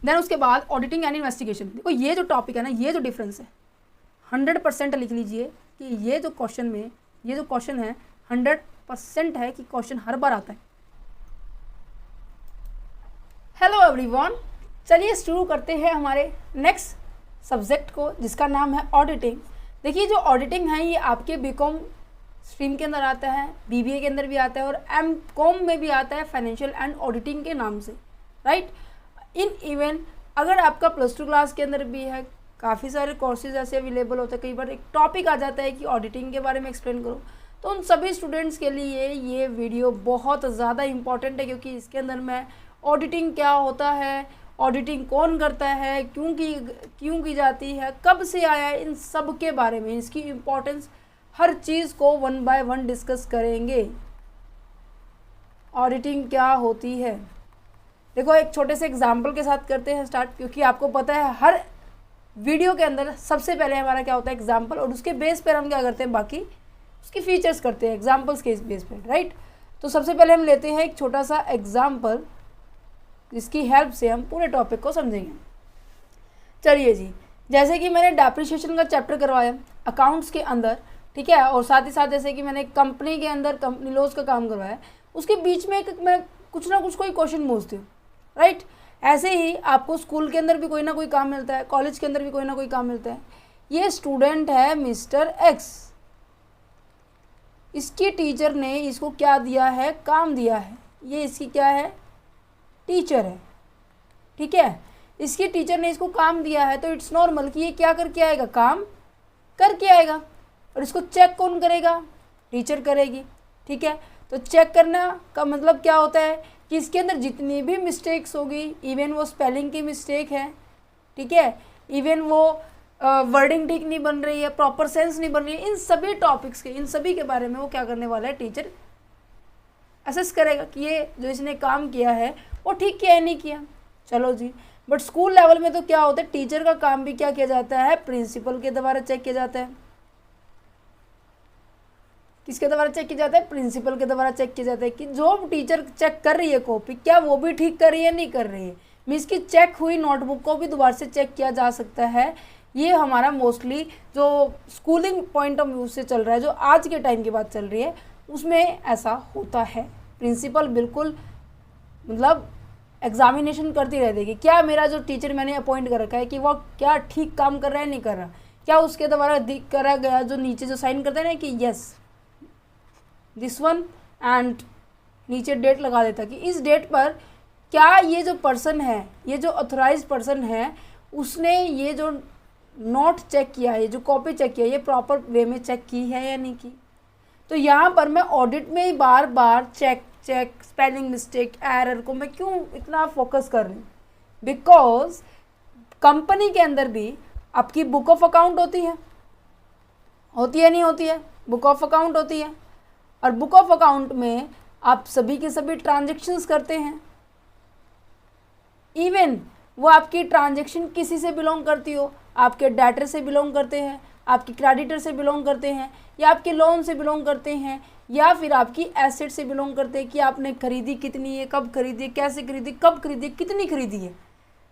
Then उसके बाद auditing and investigation. देखो ये जो टॉपिक है ना, ये जो डिफरेंस है 100% लिख लीजिए कि ये जो क्वेश्चन में, ये जो क्वेश्चन है 100% है कि क्वेश्चन हर बार आता है। हेलो एवरीवन, चलिए शुरू करते हैं हमारे नेक्स्ट सब्जेक्ट को, जिसका नाम है ऑडिटिंग। देखिए जो ऑडिटिंग है ये आपके बीकॉम स्ट्रीम के अंदर आता है, बीबीए के अंदर भी आता है और एमकॉम में भी आता है, फाइनेंशियल एंड ऑडिटिंग के नाम से, राइट। इन इवन अगर आपका +2 क्लास के अंदर भी है, काफ़ी सारे कोर्सेज ऐसे अवेलेबल होते हैं। कई बार एक टॉपिक आ जाता है कि ऑडिटिंग के बारे में एक्सप्लेन करो, तो उन सभी स्टूडेंट्स के लिए ये वीडियो बहुत ज़्यादा इम्पॉर्टेंट है, क्योंकि इसके अंदर मैं ऑडिटिंग क्या होता है, ऑडिटिंग कौन करता है, क्यों की जाती है, कब से आया है, इन सब के बारे में, इसकी इम्पोर्टेंस, हर चीज़ को 1 बाय 1 डिस्कस करेंगे। ऑडिटिंग क्या होती है, देखो एक छोटे से एग्जाम्पल के साथ करते हैं स्टार्ट, क्योंकि आपको पता है हर वीडियो के अंदर सबसे पहले हमारा क्या होता है एग्जाम्पल, और उसके बेस पर हम क्या करते हैं, बाकी उसकी फीचर्स करते हैं एग्जाम्पल्स के बेस पर, राइट। तो सबसे पहले हम लेते हैं एक छोटा सा एग्जाम्पल, जिसकी हेल्प से हम पूरे टॉपिक को समझेंगे। चलिए जी, जैसे कि मैंने डेप्रिसिएशन का चैप्टर करवाया अकाउंट्स के अंदर, ठीक है, और साथ ही साथ जैसे कि मैंने कंपनी के अंदर कंपनी लॉज का काम करवाया, उसके बीच में मैं कुछ ना कुछ कोई क्वेश्चन पूछती हूँ, राइट। ऐसे ही आपको स्कूल के अंदर भी कोई ना कोई काम मिलता है, कॉलेज के अंदर भी कोई ना कोई काम मिलता है। ये स्टूडेंट है मिस्टर एक्स, इसकी टीचर ने इसको क्या दिया है, काम दिया है, ये इसकी क्या है, टीचर है, ठीक है। इसकी टीचर ने इसको काम दिया है, तो इट्स नॉर्मल कि ये क्या करके आएगा, काम करके आएगा, और इसको चेक कौन करेगा, टीचर करेगी, ठीक है। तो चेक करना का मतलब क्या होता है कि इसके अंदर जितनी भी मिस्टेक्स होगी, इवन वो स्पेलिंग की मिस्टेक है, ठीक है, इवन वो वर्डिंग ठीक नहीं बन रही है, प्रॉपर सेंस नहीं बन रही है, इन सभी टॉपिक्स के, इन सभी के बारे में वो क्या करने वाला है, टीचर असेस करेगा कि ये जो इसने काम किया है वो ठीक किया है नहीं किया। चलो जी, बट स्कूल लेवल में तो क्या होता है, टीचर का काम भी क्या किया जाता है, प्रिंसिपल के द्वारा चेक किया जाता है। किसके द्वारा चेक किया जाता है, प्रिंसिपल के द्वारा चेक किया जाता है कि जो टीचर चेक कर रही है कॉपी, क्या वो भी ठीक कर रही है, नहीं कर रही है। मीन्स की चेक हुई नोटबुक को भी दोबारा से चेक किया जा सकता है। ये हमारा मोस्टली जो स्कूलिंग पॉइंट ऑफ व्यू से चल रहा है, जो आज के टाइम की बात चल रही है, उसमें ऐसा होता है। प्रिंसिपल बिल्कुल मतलब एग्जामिनेशन करती रहती है, क्या मेरा जो टीचर मैंने अपॉइंट कर रखा है कि वो क्या ठीक काम कर रहा है, नहीं कर रहा, क्या उसके द्वारा करा गया, जो नीचे जो साइन करते हैं ना कि यस दिस वन, एंड नीचे डेट लगा देता कि इस डेट पर क्या ये जो पर्सन है, ये जो ऑथराइज पर्सन है, उसने ये जो नोट चेक किया है, जो कॉपी चेक किया है, ये प्रॉपर वे में चेक की है या नहीं की। तो यहाँ पर मैं ऑडिट में ही बार बार चेक स्पेलिंग मिस्टेक, एरर को मैं क्यों इतना फोकस कर रही हूँ, बिकॉज कंपनी के अंदर भी आपकी बुक ऑफ अकाउंट होती है नहीं होती है, बुक ऑफ अकाउंट होती है, और बुक ऑफ अकाउंट में आप सभी के सभी ट्रांजेक्शन्स करते हैं। इवन वो आपकी ट्रांजेक्शन किसी से बिलोंग करती हो, आपके डेटर से बिलोंग करते हैं, आपके क्रेडिटर से बिलोंग करते हैं, या आपके लोन से बिलोंग करते हैं, या फिर आपकी एसेट से बिलोंग करते हैं कि आपने खरीदी कितनी है, कब खरीदी, कैसे खरीदी, कब खरीदी, कितनी खरीदी है।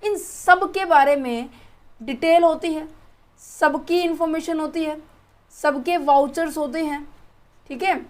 इन सब के बारे में डिटेल होती है, सबकी इन्फॉर्मेशन होती है, सबके वाउचर्स होते हैं, ठीक है।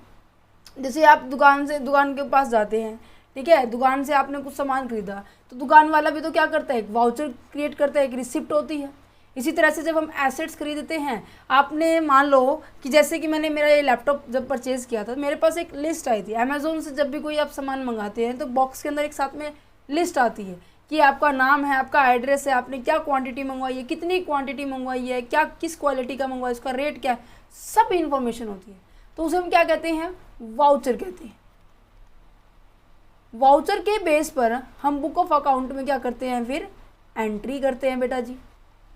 जैसे आप दुकान के पास जाते हैं, ठीक है, दुकान से आपने कुछ सामान खरीदा, तो दुकान वाला भी तो क्या करता है, एक वाउचर क्रिएट करता है, एक रिसिप्ट होती है। इसी तरह से जब हम एसेट्स खरीदते हैं, आपने मान लो कि जैसे कि मैंने मेरा ये लैपटॉप जब परचेज़ किया था, मेरे पास एक लिस्ट आई थी। अमेज़ोन से जब भी कोई आप सामान मंगाते हैं तो बॉक्स के अंदर एक साथ में लिस्ट आती है कि आपका नाम है, आपका एड्रेस है, आपने क्या क्वांटिटी मंगवाई है, कितनी क्वांटिटी मंगवाई है, क्या किस क्वालिटी का मंगवाया, उसका रेट क्या है, सब इन्फॉर्मेशन होती है। तो उसे हम क्या कहते हैं, वाउचर कहते हैं। वाउचर के बेस पर हम बुक ऑफ अकाउंट में क्या करते हैं, फिर एंट्री करते हैं। बेटा जी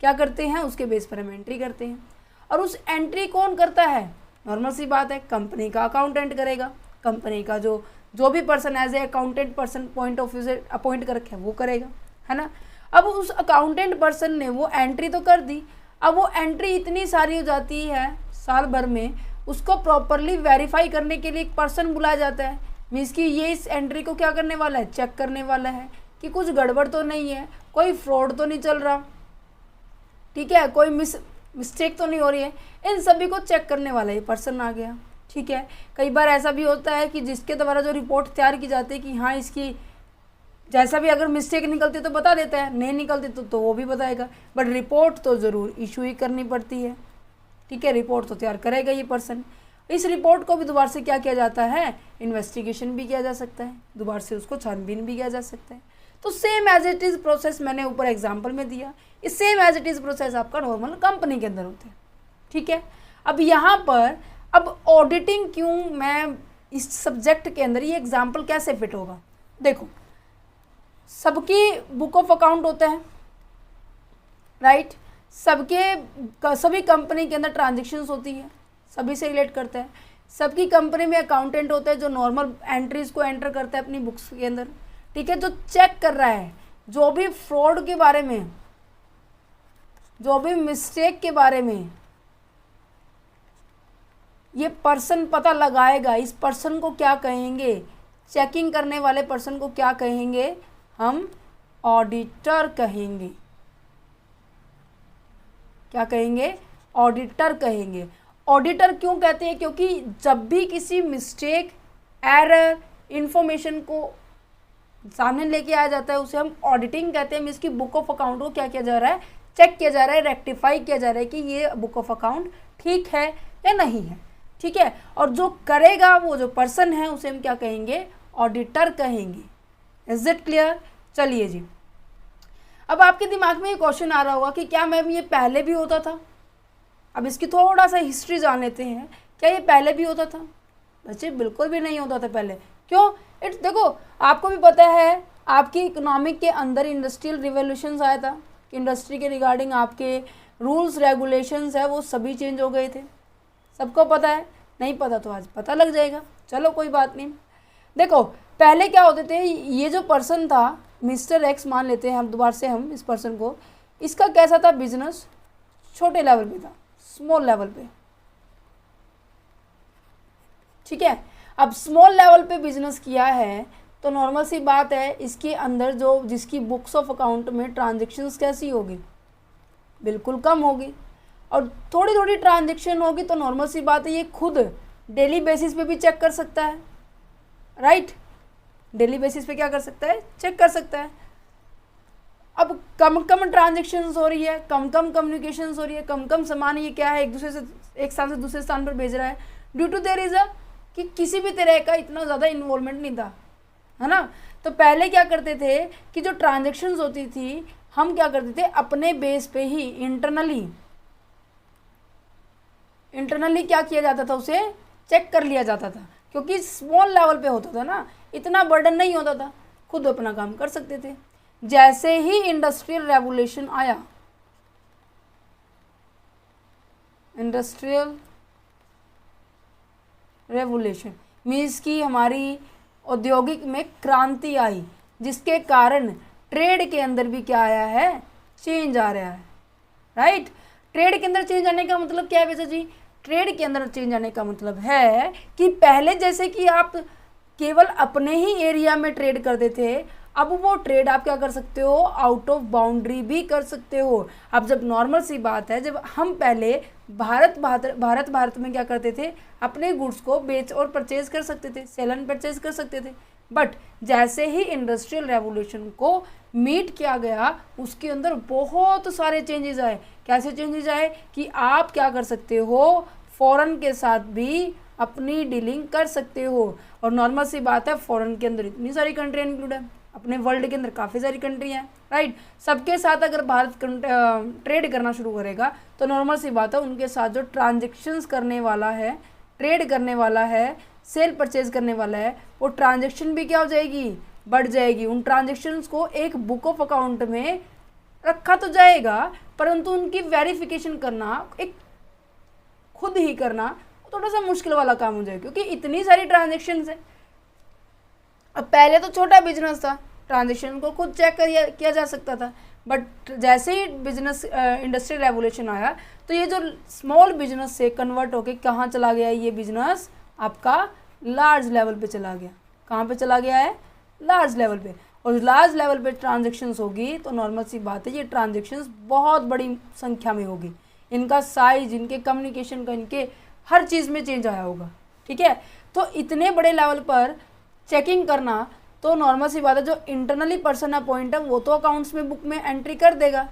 क्या करते हैं, उसके बेस पर हम एंट्री करते हैं। और उस एंट्री कौन करता है, नॉर्मल सी बात है, कंपनी का अकाउंटेंट करेगा। कंपनी का जो भी person as a accountant person point of view से अपॉइंट कर रखे है वो करेगा, है ना। अब उस अकाउंटेंट पर्सन ने वो एंट्री तो कर दी, अब वो एंट्री इतनी सारी हो जाती है साल भर में, उसको प्रॉपरली वेरीफाई करने के लिए एक पर्सन बुलाया जाता है। मीन्स कि ये इस एंट्री को क्या करने वाला है, चेक करने वाला है कि कुछ गड़बड़ तो नहीं है, कोई फ्रॉड तो नहीं चल रहा, ठीक है, कोई मिस्टेक तो नहीं हो रही है, इन सभी को चेक करने वाला ये पर्सन आ गया, ठीक है। कई बार ऐसा भी होता है कि जिसके द्वारा जो रिपोर्ट तैयार की जाती है कि हाँ इसकी जैसा भी अगर मिस्टेक निकलती तो बता देता है, नहीं निकलती तो वो भी बताएगा, बट रिपोर्ट तो ज़रूर इशू ही करनी पड़ती है, ठीक है। रिपोर्ट तो तैयार करेगा ये पर्सन। इस रिपोर्ट को भी दोबारा से क्या किया जाता है, इन्वेस्टिगेशन भी किया जा सकता है, दोबारा से उसको छानबीन भी किया जा सकता है। तो same as it is process मैंने ऊपर एग्जाम्पल में दिया, इस same as it is process आपका नॉर्मल कंपनी के अंदर होता है, ठीक है। अब यहाँ पर अब ऑडिटिंग क्यों, मैं इस सब्जेक्ट के अंदर ये एग्जाम्पल कैसे फिट होगा, देखो सबकी बुक ऑफ अकाउंट होता है, राइट, सभी कंपनी के अंदर ट्रांजेक्शन्स होती है, सभी से रिलेट करता है, सबकी कंपनी में अकाउंटेंट होता है जो नॉर्मल एंट्रीज को एंटर करता है अपनी बुक्स के अंदर, ठीक है, जो चेक कर रहा है, जो भी फ्रॉड के बारे में, जो भी मिस्टेक के बारे में ये पर्सन पता लगाएगा, इस पर्सन को क्या कहेंगे, चेकिंग करने वाले पर्सन को क्या कहेंगे, हम ऑडिटर कहेंगे, क्या कहेंगे, ऑडिटर कहेंगे। ऑडिटर क्यों कहते हैं, क्योंकि जब भी किसी मिस्टेक, एरर, इंफॉर्मेशन को सामने लेके आया जाता है उसे हम ऑडिटिंग कहते हैं। इसकी बुक ऑफ अकाउंट को क्या किया जा रहा है, चेक किया जा रहा है, रेक्टिफाई किया जा रहा है कि ये बुक ऑफ अकाउंट ठीक है या नहीं है, ठीक है। और जो करेगा वो जो पर्सन है उसे हम क्या कहेंगे, ऑडिटर कहेंगे। Is it clear? चलिए जी, अब आपके दिमाग में ये क्वेश्चन आ रहा होगा कि क्या मैम ये पहले भी होता था। अब इसकी थोड़ा सा हिस्ट्री जान लेते हैं, क्या ये पहले भी होता था? बच्चे बिल्कुल भी नहीं होता था पहले। क्यों? देखो आपको भी पता है आपकी इकोनॉमिक के अंदर इंडस्ट्रियल रिवोल्यूशन आया था, कि इंडस्ट्री के रिगार्डिंग आपके रूल्स रेगुलेशंस है वो सभी चेंज हो गए थे। सबको पता है, नहीं पता तो आज पता लग जाएगा। चलो कोई बात नहीं। देखो पहले क्या होते थे, ये जो पर्सन था मिस्टर एक्स मान लेते हैं हम, दोबारा से हम इस पर्सन को, इसका कैसा था बिजनेस, छोटे लेवल पे था, स्मॉल लेवल पे, ठीक है। अब स्मॉल लेवल पे बिजनेस किया है तो नॉर्मल सी बात है इसके अंदर जो जिसकी बुक्स ऑफ अकाउंट में ट्रांजेक्शन्स कैसी होगी, बिल्कुल कम होगी, और थोड़ी थोड़ी ट्रांजेक्शन होगी तो नॉर्मल सी बात है ये खुद डेली बेसिस पे भी चेक कर सकता है, राइट। डेली बेसिस पे क्या कर सकता है, चेक कर सकता है। अब कम कम ट्रांजेक्शन्स हो रही है, कम कम कम्युनिकेशंस हो रही है, कम कम सामान ये क्या है एक दूसरे से, एक स्थान से दूसरे स्थान पर भेज रहा है, ड्यू टू देयर इज कि किसी भी तरह का इतना ज़्यादा इन्वॉल्वमेंट नहीं था, है ना। तो पहले क्या करते थे कि जो ट्रांजेक्शन्स होती थी हम क्या करते थे अपने बेस पे ही इंटरनली क्या किया जाता था, उसे चेक कर लिया जाता था, क्योंकि स्मॉल लेवल पे होता था ना, इतना बर्डन नहीं होता था, खुद अपना काम कर सकते थे। जैसे ही इंडस्ट्रियल रेवोल्यूशन आया, इंडस्ट्रियल रेवोल्यूशन मीन्स की हमारी औद्योगिक में क्रांति आई, जिसके कारण ट्रेड के अंदर भी क्या आया है, चेंज आ रहा है, राइट। ट्रेड के अंदर चेंज आने का मतलब क्या है वैसे जी? ट्रेड के अंदर चेंज आने का मतलब है कि पहले जैसे कि आप केवल अपने ही एरिया में ट्रेड करते थे, अब वो ट्रेड आप क्या कर सकते हो, आउट ऑफ बाउंड्री भी कर सकते हो। अब जब नॉर्मल सी बात है, जब हम पहले भारत में क्या करते थे, अपने गुड्स को बेच और परचेज कर सकते थे, सेल एंड परचेज कर सकते थे, बट जैसे ही इंडस्ट्रियल रेवोल्यूशन को मीट किया गया उसके अंदर बहुत सारे चेंजेस आए। कैसे चेंजेस आए कि आप क्या कर सकते हो, फॉरेन के साथ भी अपनी डीलिंग कर सकते हो। और नॉर्मल सी बात है फॉरेन के अंदर इतनी सारी कंट्रियाँ इंक्लूड है, अपने वर्ल्ड के अंदर काफ़ी सारी कंट्री हैं, राइट। सबके साथ अगर भारत ट्रेड करना शुरू करेगा तो नॉर्मल सी बात है उनके साथ जो ट्रांजेक्शन्स करने वाला है, ट्रेड करने वाला है, सेल परचेज करने वाला है, वो ट्रांजेक्शन भी क्या हो जाएगी, बढ़ जाएगी। उन ट्रांजेक्शन्स को एक बुक ऑफ अकाउंट में रखा तो जाएगा, परंतु उनकी वेरिफिकेशन करना, एक खुद ही करना थोड़ा सा मुश्किल वाला काम हो जाएगा, क्योंकि इतनी सारी ट्रांजेक्शन्स है। अब पहले तो छोटा बिजनेस था, ट्रांजेक्शन को खुद चेक किया जा सकता था, बट जैसे ही बिजनेस इंडस्ट्रियल रेवोल्यूशन आया तो ये जो स्मॉल बिजनेस से कन्वर्ट होके कहाँ चला गया, ये बिजनेस आपका लार्ज लेवल पे चला गया। कहाँ पे चला गया है, लार्ज लेवल पे। और लार्ज लेवल पे ट्रांजेक्शन्स होगी तो नॉर्मल सी बात है ये ट्रांजेक्शन्स बहुत बड़ी संख्या में होगी, इनका साइज, इनके कम्युनिकेशन का, इनके हर चीज़ में चेंज आया होगा। ठीक है, तो इतने बड़े लेवल पर चेकिंग करना तो नॉर्मल सी बात है, जो इंटरनली पर्सन अपॉइंट है वो तो अकाउंट्स में बुक में एंट्री कर देगा,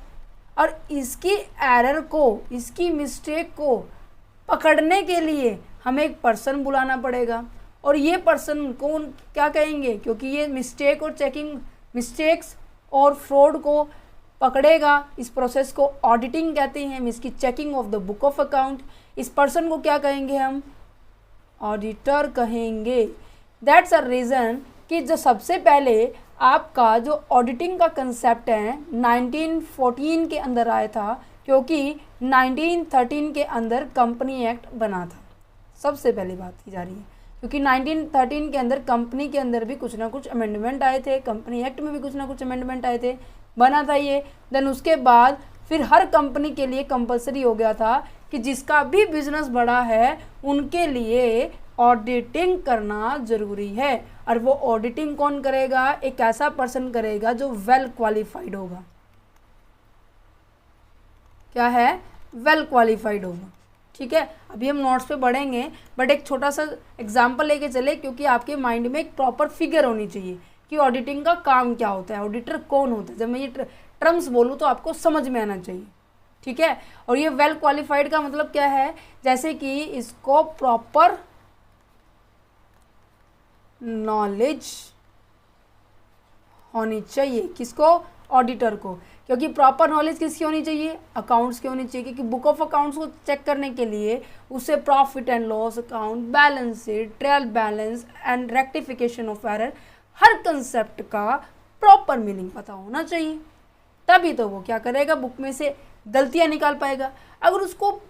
और इसकी एरर को, इसकी मिस्टेक को पकड़ने के लिए हमें एक पर्सन बुलाना पड़ेगा, और ये पर्सन को क्या कहेंगे, क्योंकि ये मिस्टेक और चेकिंग, मिस्टेक्स और फ्रॉड को पकड़ेगा, इस प्रोसेस को ऑडिटिंग कहते हैं, इसकी checking of the book of account. इस पर्सन को क्या कहेंगे हम, ऑडिटर कहेंगे। दैट्स अ रीज़न कि जो सबसे पहले आपका जो ऑडिटिंग का कंसेप्ट है 1914 के अंदर आया था, क्योंकि 1913 के अंदर कंपनी एक्ट बना था। सबसे पहली बात की जा रही है, क्योंकि 1913 के अंदर कंपनी के अंदर भी कुछ ना कुछ अमेंडमेंट आए थे, कंपनी एक्ट में भी कुछ ना कुछ अमेंडमेंट आए थे, बना था ये। देन उसके बाद फिर हर कंपनी के लिए कंपलसरी हो गया था कि जिसका भी बिजनेस बड़ा है उनके लिए ऑडिटिंग करना ज़रूरी है, और वो ऑडिटिंग कौन करेगा, एक ऐसा पर्सन करेगा जो वेल क्वालिफाइड होगा। क्या है, वेल क्वालिफाइड होगा। ठीक है, अभी हम नोट्स पे बढ़ेंगे, बट एक छोटा सा एग्जांपल लेके चले, क्योंकि आपके माइंड में एक प्रॉपर फिगर होनी चाहिए कि ऑडिटिंग का काम क्या होता है, ऑडिटर कौन होता है। जब मैं ये टर्म्स बोलूँ तो आपको समझ में आना चाहिए। ठीक है, और ये वेल क्वालिफाइड का मतलब क्या है, जैसे कि इसको प्रॉपर नॉलेज होनी चाहिए, किसको, ऑडिटर को। क्योंकि प्रॉपर नॉलेज किसकी होनी चाहिए, अकाउंट्स की होनी चाहिए, क्योंकि बुक ऑफ अकाउंट्स को चेक करने के लिए उसे profit and loss account, balance sheet, trial balance and rectification of error, her concept का प्रॉपर मीनिंग पता होना चाहिए, तभी तो वो क्या करेगा, बुक में से गलतियां निकाल पाएगा। अगर उसको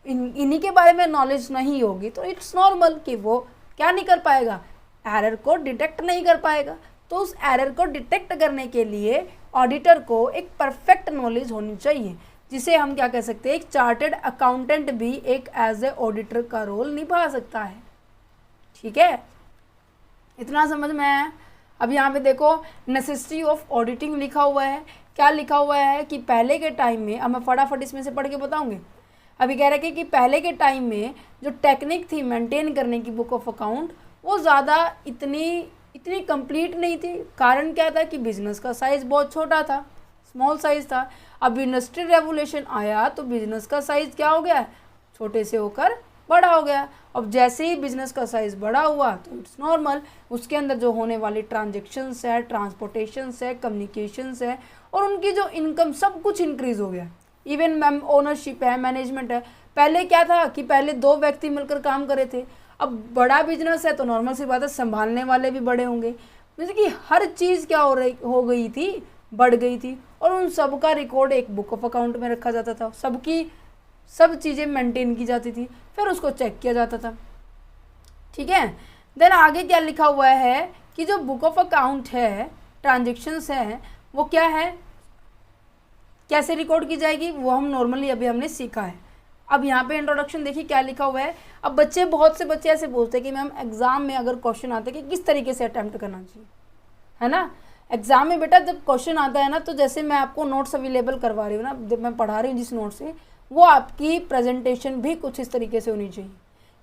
इन्हीं के बारे में नॉलेज नहीं होगी तो इट्स नॉर्मल कि वो क्या नहीं कर पाएगा, एरर को डिटेक्ट नहीं कर पाएगा। तो उस एरर को डिटेक्ट करने के लिए ऑडिटर को एक परफेक्ट नॉलेज होनी चाहिए, जिसे हम क्या कह सकते हैं, एक चार्टर्ड अकाउंटेंट भी एक एज ए ऑडिटर का रोल निभा सकता है। ठीक है, इतना समझ में आया। अब यहाँ पे देखो नेसेसिटी ऑफ ऑडिटिंग लिखा हुआ है। क्या लिखा हुआ है कि पहले के टाइम में, अब मैं फटाफट इसमें से पढ़ के बताऊंगी। अभी कह रहे कि पहले के टाइम में जो टेक्निक थी मेंटेन करने की बुक ऑफ अकाउंट, वो ज़्यादा इतनी कंप्लीट नहीं थी। कारण क्या था कि बिजनेस का साइज़ बहुत छोटा था, स्मॉल साइज़ था। अब इंडस्ट्रियल रेवोल्यूशन आया तो बिजनेस का साइज़ क्या हो गया, छोटे से होकर बड़ा हो गया। अब जैसे ही बिजनेस का साइज़ बड़ा हुआ तो इट्स नॉर्मल, उसके अंदर जो होने वाली ट्रांजेक्शन्स है, ट्रांसपोर्टेशंस है, कम्युनिकेशंस है, और उनकी जो इनकम, सब कुछ इंक्रीज़ हो गया। इवन मैम ओनरशिप है, मैनेजमेंट है। पहले क्या था कि पहले 2 व्यक्ति मिलकर काम कर रहे थे, अब बड़ा बिजनेस है तो नॉर्मल सी बात है संभालने वाले भी बड़े होंगे। जैसे कि हर चीज़ क्या हो गई थी, बढ़ गई थी, और उन सब का रिकॉर्ड एक बुक ऑफ अकाउंट में रखा जाता था, सब चीज़ें मेंटेन की जाती थी, फिर उसको चेक किया जाता था। ठीक है, देन आगे क्या लिखा हुआ है कि जो बुक ऑफ अकाउंट है, ट्रांजेक्शन्स है, वो क्या है, कैसे रिकॉर्ड की जाएगी, वो हम नॉर्मली अभी हमने सीखा है। अब यहाँ पे इंट्रोडक्शन देखिए क्या लिखा हुआ है। अब बहुत से बच्चे ऐसे बोलते हैं कि मैम एग्ज़ाम में अगर क्वेश्चन आते हैं कि किस तरीके से अटैम्प्ट करना चाहिए, है ना। एग्ज़ाम में बेटा जब क्वेश्चन आता है ना, तो जैसे मैं आपको नोट्स अवेलेबल करवा रही हूँ ना, जब मैं पढ़ा रही हूँ जिस नोट से, वो आपकी प्रेजेंटेशन भी कुछ इस तरीके से होनी चाहिए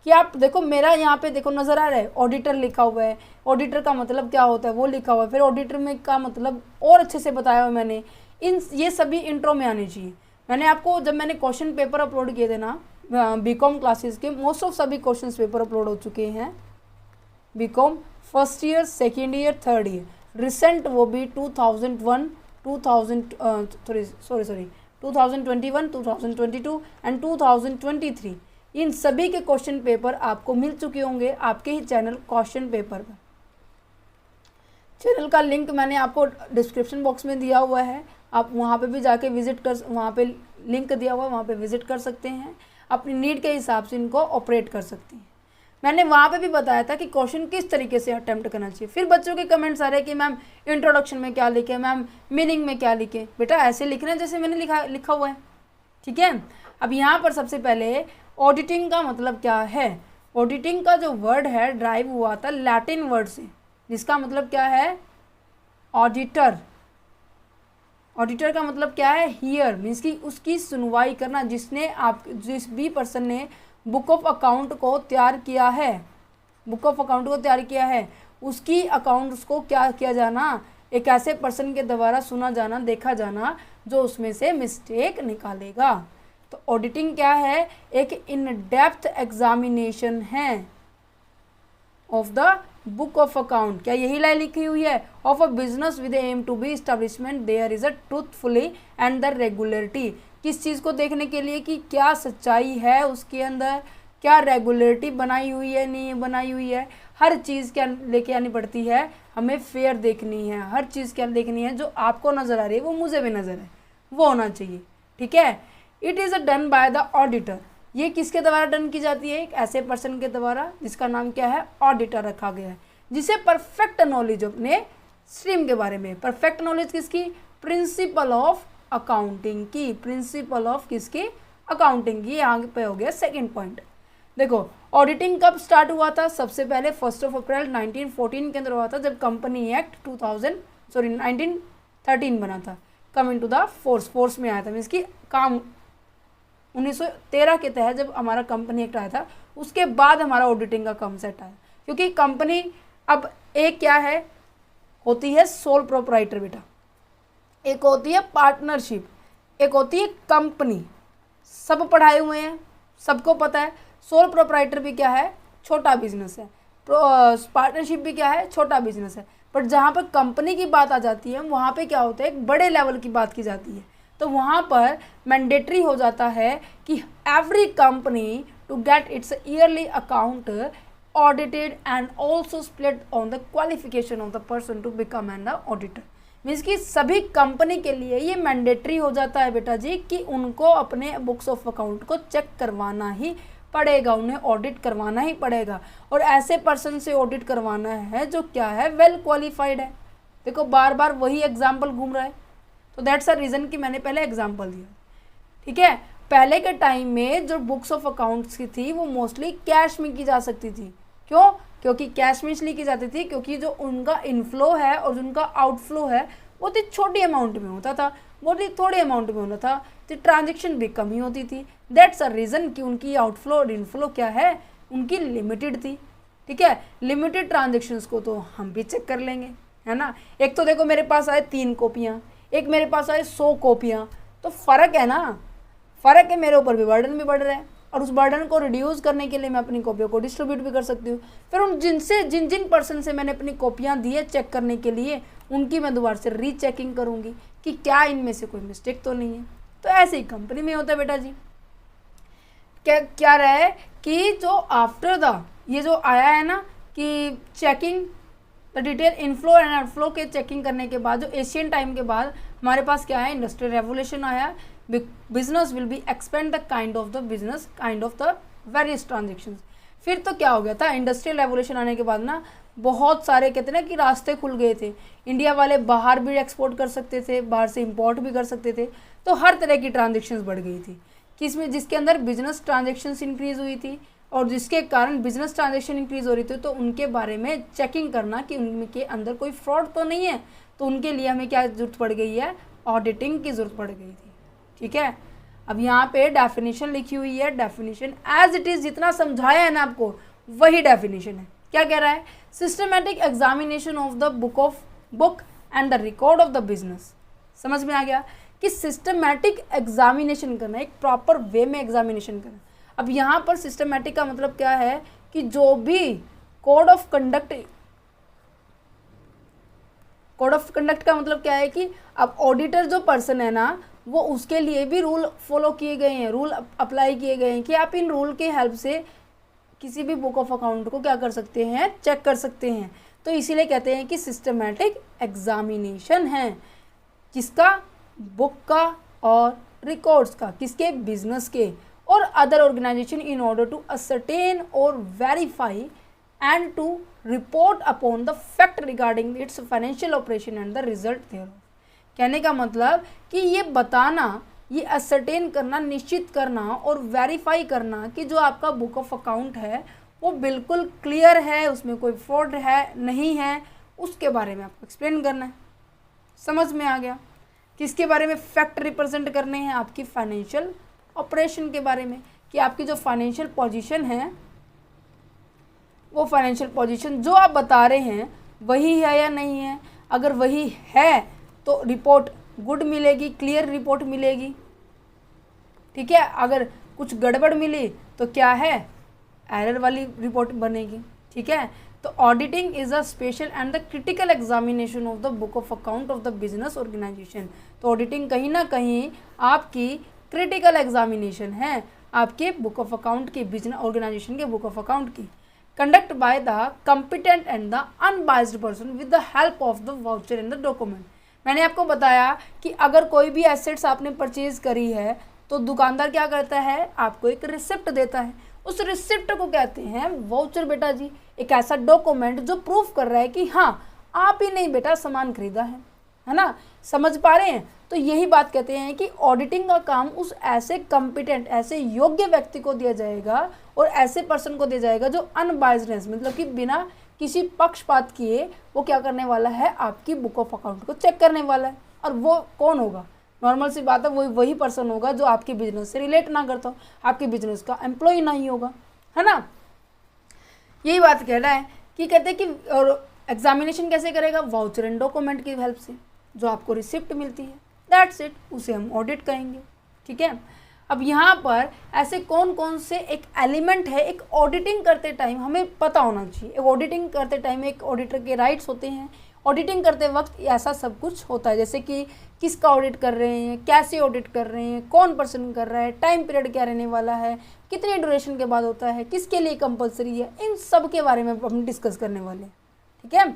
कि आप देखो, मेरा यहाँ पे देखो नज़र आ रहा है ऑडिटर लिखा हुआ है, ऑडिटर का मतलब क्या होता है वो लिखा हुआ है, फिर ऑडिटर में का मतलब और अच्छे से बताया हुआ मैंने, ये सभी इंट्रो में आने चाहिए। मैंने आपको जब मैंने क्वेश्चन पेपर अपलोड किए थे ना बीकॉम क्लासेस के, मोस्ट ऑफ सभी क्वेश्चन पेपर अपलोड हो चुके हैं, BCom first year, second year, third year, recent वो भी 2021, 2022 एंड 2023, इन सभी के क्वेश्चन पेपर आपको मिल चुके होंगे आपके ही चैनल क्वेश्चन पेपर पर। चैनल का लिंक मैंने आपको डिस्क्रिप्शन बॉक्स में दिया हुआ है, आप वहाँ पे भी जाके विजिट कर, वहाँ पे लिंक दिया हुआ है, वहाँ पे विजिट कर सकते हैं, अपनी नीड के हिसाब से इनको ऑपरेट कर सकते हैं। मैंने वहाँ पे भी बताया था कि क्वेश्चन किस तरीके से अटेम्प्ट करना चाहिए। फिर बच्चों के कमेंट्स आ रहे हैं कि मैम इंट्रोडक्शन में क्या लिखे, मैम मीनिंग में क्या लिखे। बेटा ऐसे लिखना है जैसे मैंने लिखा हुआ है। ठीक है, अब यहाँ पर सबसे पहले ऑडिटिंग का मतलब क्या है। ऑडिटिंग का जो वर्ड है ड्राइव हुआ था लैटिन वर्ड से, जिसका मतलब क्या है, ऑडिटर, ऑडिटर का मतलब क्या है, हियर, मीन्स कि उसकी सुनवाई करना, जिस भी पर्सन ने बुक ऑफ अकाउंट को तैयार किया है, बुक ऑफ अकाउंट को तैयार किया है, उसकी अकाउंट्स को क्या किया जाना, एक ऐसे पर्सन के द्वारा सुना जाना, देखा जाना जो उसमें से मिस्टेक निकालेगा। तो ऑडिटिंग क्या है, एक इन डेप्थ एग्जामिनेशन है of the book of account. क्या यही लाइन लिखी हुई है, of a business with aim to be establishment there is a truthfully and the regularity. किस चीज़ को देखने के लिए कि क्या सच्चाई है उसके अंदर, क्या रेगुलरिटी बनाई हुई है, नहीं बनाई हुई है, हर चीज़ क्या लेके आनी पड़ती है, हमें फेयर देखनी है, हर चीज़ क्या देखनी है, जो आपको नज़र आ रही है वो मुझे भी नज़र है, वो होना चाहिए, ठीक है। It is done by the auditor, ये किसके द्वारा डन की जाती है, एक ऐसे पर्सन के द्वारा जिसका नाम क्या है, ऑडिटर रखा गया है, जिसे परफेक्ट नॉलेज अपने स्ट्रीम के बारे में, परफेक्ट नॉलेज किसकी, प्रिंसिपल ऑफ अकाउंटिंग की, प्रिंसिपल ऑफ किसकी, अकाउंटिंग की। यहाँ पे हो गया सेकेंड पॉइंट। देखो ऑडिटिंग कब स्टार्ट हुआ था, सबसे पहले 1 अप्रैल 1914 के अंदर हुआ था, जब कंपनी एक्ट 1913 बना था, कमिंग टू द फोर्स में आया था, मीन्स की काम 1913 के तहत जब हमारा कंपनी एक्ट आया था, उसके बाद हमारा ऑडिटिंग का कॉन्सेप्ट आया, क्योंकि कंपनी अब एक क्या है, होती है सोल प्रोप्राइटर बेटा, एक होती है पार्टनरशिप, एक होती है कंपनी। सब पढ़ाए हुए हैं, सबको पता है सोल प्रोप्राइटर भी क्या है, छोटा बिजनेस है, पार्टनरशिप भी क्या है, छोटा बिजनेस है। पर जहाँ पर कंपनी की बात आ जाती है वहाँ पे क्या होता है, एक बड़े लेवल की बात की जाती है, तो वहाँ पर मैंडेटरी हो जाता है कि every company to get its yearly account audited and also split on the qualification of the person to become an the auditor. Means कि सभी कंपनी के लिए ये मैंडेटरी हो जाता है बेटा जी कि उनको अपने बुक्स ऑफ अकाउंट को चेक करवाना ही पड़ेगा, उन्हें ऑडिट करवाना ही पड़ेगा, और ऐसे पर्सन से ऑडिट करवाना है जो क्या है, वेल क्वालिफाइड है। देखो बार बार वही एग्जाम्पल घूम रहा है, तो दैट्स अ रीज़न कि मैंने पहले एग्जाम्पल दिया, ठीक है। पहले के टाइम में जो बुक्स ऑफ अकाउंट्स की थी वो मोस्टली कैश में की जा सकती थी, क्यों, क्योंकि कैश में इसलिए की जाती थी क्योंकि जो उनका इनफ्लो है और उनका आउटफ्लो है वो तो छोटी अमाउंट में होता था, बहुत ही थोड़ी अमाउंट में होता था, तो ट्रांजेक्शन भी कम ही होती थी। दैट्स अ रीज़न कि उनकी आउटफ्लो और इनफ्लो क्या है, उनकी लिमिटेड थी, ठीक है। लिमिटेड ट्रांजेक्शन्स को तो हम भी चेक कर लेंगे, है ना। एक तो देखो मेरे पास आए 3 कॉपियाँ, एक मेरे पास आए 100 कॉपियाँ, तो फ़र्क है ना, फ़र्क है, मेरे ऊपर भी बर्डन भी बढ़ रहा है, और उस बर्डन को रिड्यूस करने के लिए मैं अपनी कॉपियों को डिस्ट्रीब्यूट भी कर सकती हूँ। फिर उन जिन पर्सन से मैंने अपनी कॉपियाँ दी है चेक करने के लिए, उनकी मैं दोबारा से रीचेकिंग करूँगी कि क्या इनमें से कोई मिस्टेक तो नहीं है। तो ऐसे ही कंपनी में होता है बेटा जी। क्या रहा है कि जो आफ्टर द ये जो आया है ना कि checking the detail inflow and outflow के चेकिंग करने के बाद, जो एशियन टाइम के बाद हमारे पास क्या है, इंडस्ट्रियल रेवोल्यूशन आया, business will be expand the kind of the business, kind of the various transactions. फिर तो क्या हो गया था, इंडस्ट्रियल रेवोल्यूशन आने के बाद ना बहुत सारे कहते हैं ना कि रास्ते खुल गए थे, इंडिया वाले बाहर भी एक्सपोर्ट कर सकते थे, बाहर से इंपोर्ट भी कर सकते थे, तो हर तरह की ट्रांजेक्शन्स बढ़ गई थी, किसमें, जिसके अंदर बिजनेस ट्रांजेक्शन्स इंक्रीज हुई थी, और जिसके कारण बिजनेस ट्रांजेक्शन इंक्रीज हो रही थी, तो उनके बारे में चेकिंग करना कि उनके अंदर कोई फ्रॉड तो नहीं है, तो उनके लिए हमें क्या जरूरत पड़ गई है, ऑडिटिंग की जरूरत पड़ गई थी, ठीक है। अब यहाँ पे डेफिनेशन लिखी हुई है, डेफिनेशन एज इट इज़ जितना समझाया है ना आपको वही डेफिनेशन है। क्या कह रहा है, systematic examination of the book and the record of the business. समझ में आ गया कि सिस्टमेटिक एग्जामिनेशन करना, एक प्रॉपर वे में एग्जामिनेशन करना। अब यहाँ पर सिस्टमेटिक का मतलब क्या है कि जो भी कोड ऑफ कंडक्ट का मतलब क्या है कि अब ऑडिटर जो पर्सन है ना, वो उसके लिए भी रूल फॉलो किए गए हैं, रूल अप्लाई किए गए हैं कि आप इन रूल के हेल्प से किसी भी बुक ऑफ अकाउंट को क्या कर सकते हैं, चेक कर सकते हैं। तो इसीलिए कहते हैं कि सिस्टमेटिक एग्जामिनेशन है, किसका, बुक का और रिकॉर्ड्स का, किसके, बिजनेस के or other organisation, in order to ascertain or verify and to report upon the fact regarding its financial operation and the result thereof. कहने का मतलब कि ये बताना, ये असरटेन करना, निश्चित करना और वेरीफाई करना कि जो आपका बुक ऑफ अकाउंट है वो बिल्कुल क्लियर है, उसमें कोई फ्रॉड है नहीं है, उसके बारे में आपको एक्सप्लेन करना है, समझ में आ गया। किसके बारे में फैक्ट रिप्रेजेंट करने हैं? आपकी फाइनेंशियल ऑपरेशन के बारे में, कि आपकी जो फाइनेंशियल पोजीशन है, वो फाइनेंशियल पोजीशन जो आप बता रहे हैं वही है या नहीं है। अगर वही है तो रिपोर्ट गुड मिलेगी, क्लियर रिपोर्ट मिलेगी, ठीक है। अगर कुछ गड़बड़ मिली तो क्या है, एरर वाली रिपोर्ट बनेगी, ठीक है। तो auditing is a special and the critical examination of the book of account of the business organisation. तो ऑडिटिंग कहीं ना कहीं आपकी क्रिटिकल एग्जामिनेशन है आपके बुक ऑफ अकाउंट की, बिजनेस ऑर्गेनाइजेशन के बुक ऑफ अकाउंट की। Conduct by the competent and the unbiased person with the help of the voucher in the document. मैंने आपको बताया कि अगर कोई भी एसेट्स आपने परचेज करी है तो दुकानदार क्या करता है, आपको एक रिसिप्ट देता है। उस रिसिप्ट को कहते हैं वाउचर बेटा जी, एक ऐसा डॉक्यूमेंट जो प्रूफ कर रहा है कि हाँ आप ही नहीं बेटा सामान खरीदा है ना। समझ पा रहे हैं? तो यही बात कहते हैं कि ऑडिटिंग का काम उस ऐसे कॉम्पिटेंट, ऐसे योग्य व्यक्ति को दिया जाएगा और ऐसे पर्सन को दिया जाएगा जो अनबाइज्डनेस, मतलब कि बिना किसी पक्षपात किए वो क्या करने वाला है, आपकी बुक ऑफ अकाउंट को चेक करने वाला है। और वो कौन होगा? नॉर्मल सी बात है, वही पर्सन होगा जो आपके बिजनेस से रिलेट ना करता हो, आपके बिजनेस का एम्प्लॉय नहीं होगा, है ना। यही बात कह रहा है कि कहते हैं कि और एग्जामिनेशन कैसे करेगा, वाउचर एंड डॉक्यूमेंट की हेल्प से। जो आपको रिसिप्ट मिलती है दैट्स इट, उसे हम ऑडिट कहेंगे, ठीक है। अब यहाँ पर ऐसे कौन कौन से एक एलिमेंट है, एक ऑडिटिंग करते टाइम हमें पता होना चाहिए। एक ऑडिटिंग करते टाइम एक ऑडिटर के राइट्स होते हैं। ऑडिटिंग करते वक्त ऐसा सब कुछ होता है, जैसे कि किसका ऑडिट कर रहे हैं, कैसे ऑडिट कर रहे हैं, कौन पर्सन कर रहा है, टाइम पीरियड क्या रहने वाला है, कितने ड्यूरेशन के बाद होता है, किसके लिए कंपलसरी है, इन सब के बारे में हम डिस्कस करने वाले हैं, ठीक है।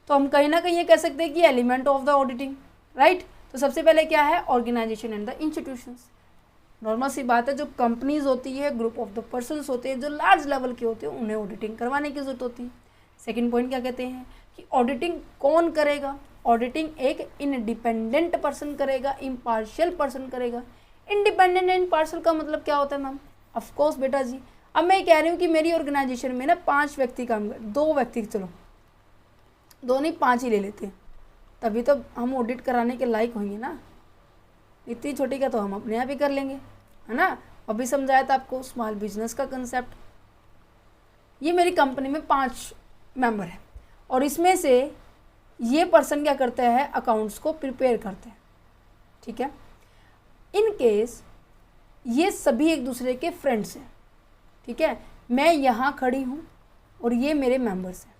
तो हम कहीं ना कहीं ये कह सकते हैं कि element of the auditing, right. तो सबसे पहले क्या है, organisation and the institutions. Normal सी बात है, जो कंपनीज होती है, ग्रुप ऑफ द पर्सन्स होते हैं जो लार्ज लेवल के होते हैं, उन्हें ऑडिटिंग करवाने की जरूरत होती है। सेकेंड पॉइंट क्या कहते हैं कि ऑडिटिंग कौन करेगा, ऑडिटिंग एक इंडिपेंडेंट पर्सन करेगा, इम्पार्शियल पर्सन करेगा। इंडिपेंडेंट एंड इम्पार्शियल का मतलब क्या होता है मैम? ऑफकोर्स बेटा जी, अब मैं कह रही हूँ कि मेरी ऑर्गेनाइजेशन में ना 5 व्यक्ति काम कर, 2 व्यक्ति, चलो 2 नहीं 5 ही ले लेते हैं, तभी तो हम ऑडिट कराने के लायक होंगे ना। इतनी छोटी का तो हम अपने आप ही कर लेंगे, है ना। अभी समझाया था आपको स्मॉल बिजनेस का कंसेप्ट। ये मेरी कंपनी में 5 मेंबर है और इसमें से ये पर्सन क्या करते हैं, अकाउंट्स को प्रिपेयर करते हैं, ठीक है। इन केस ये सभी एक दूसरे के फ्रेंड्स हैं, ठीक है। मैं यहाँ खड़ी हूँ और ये मेरे मेंबर्स हैं,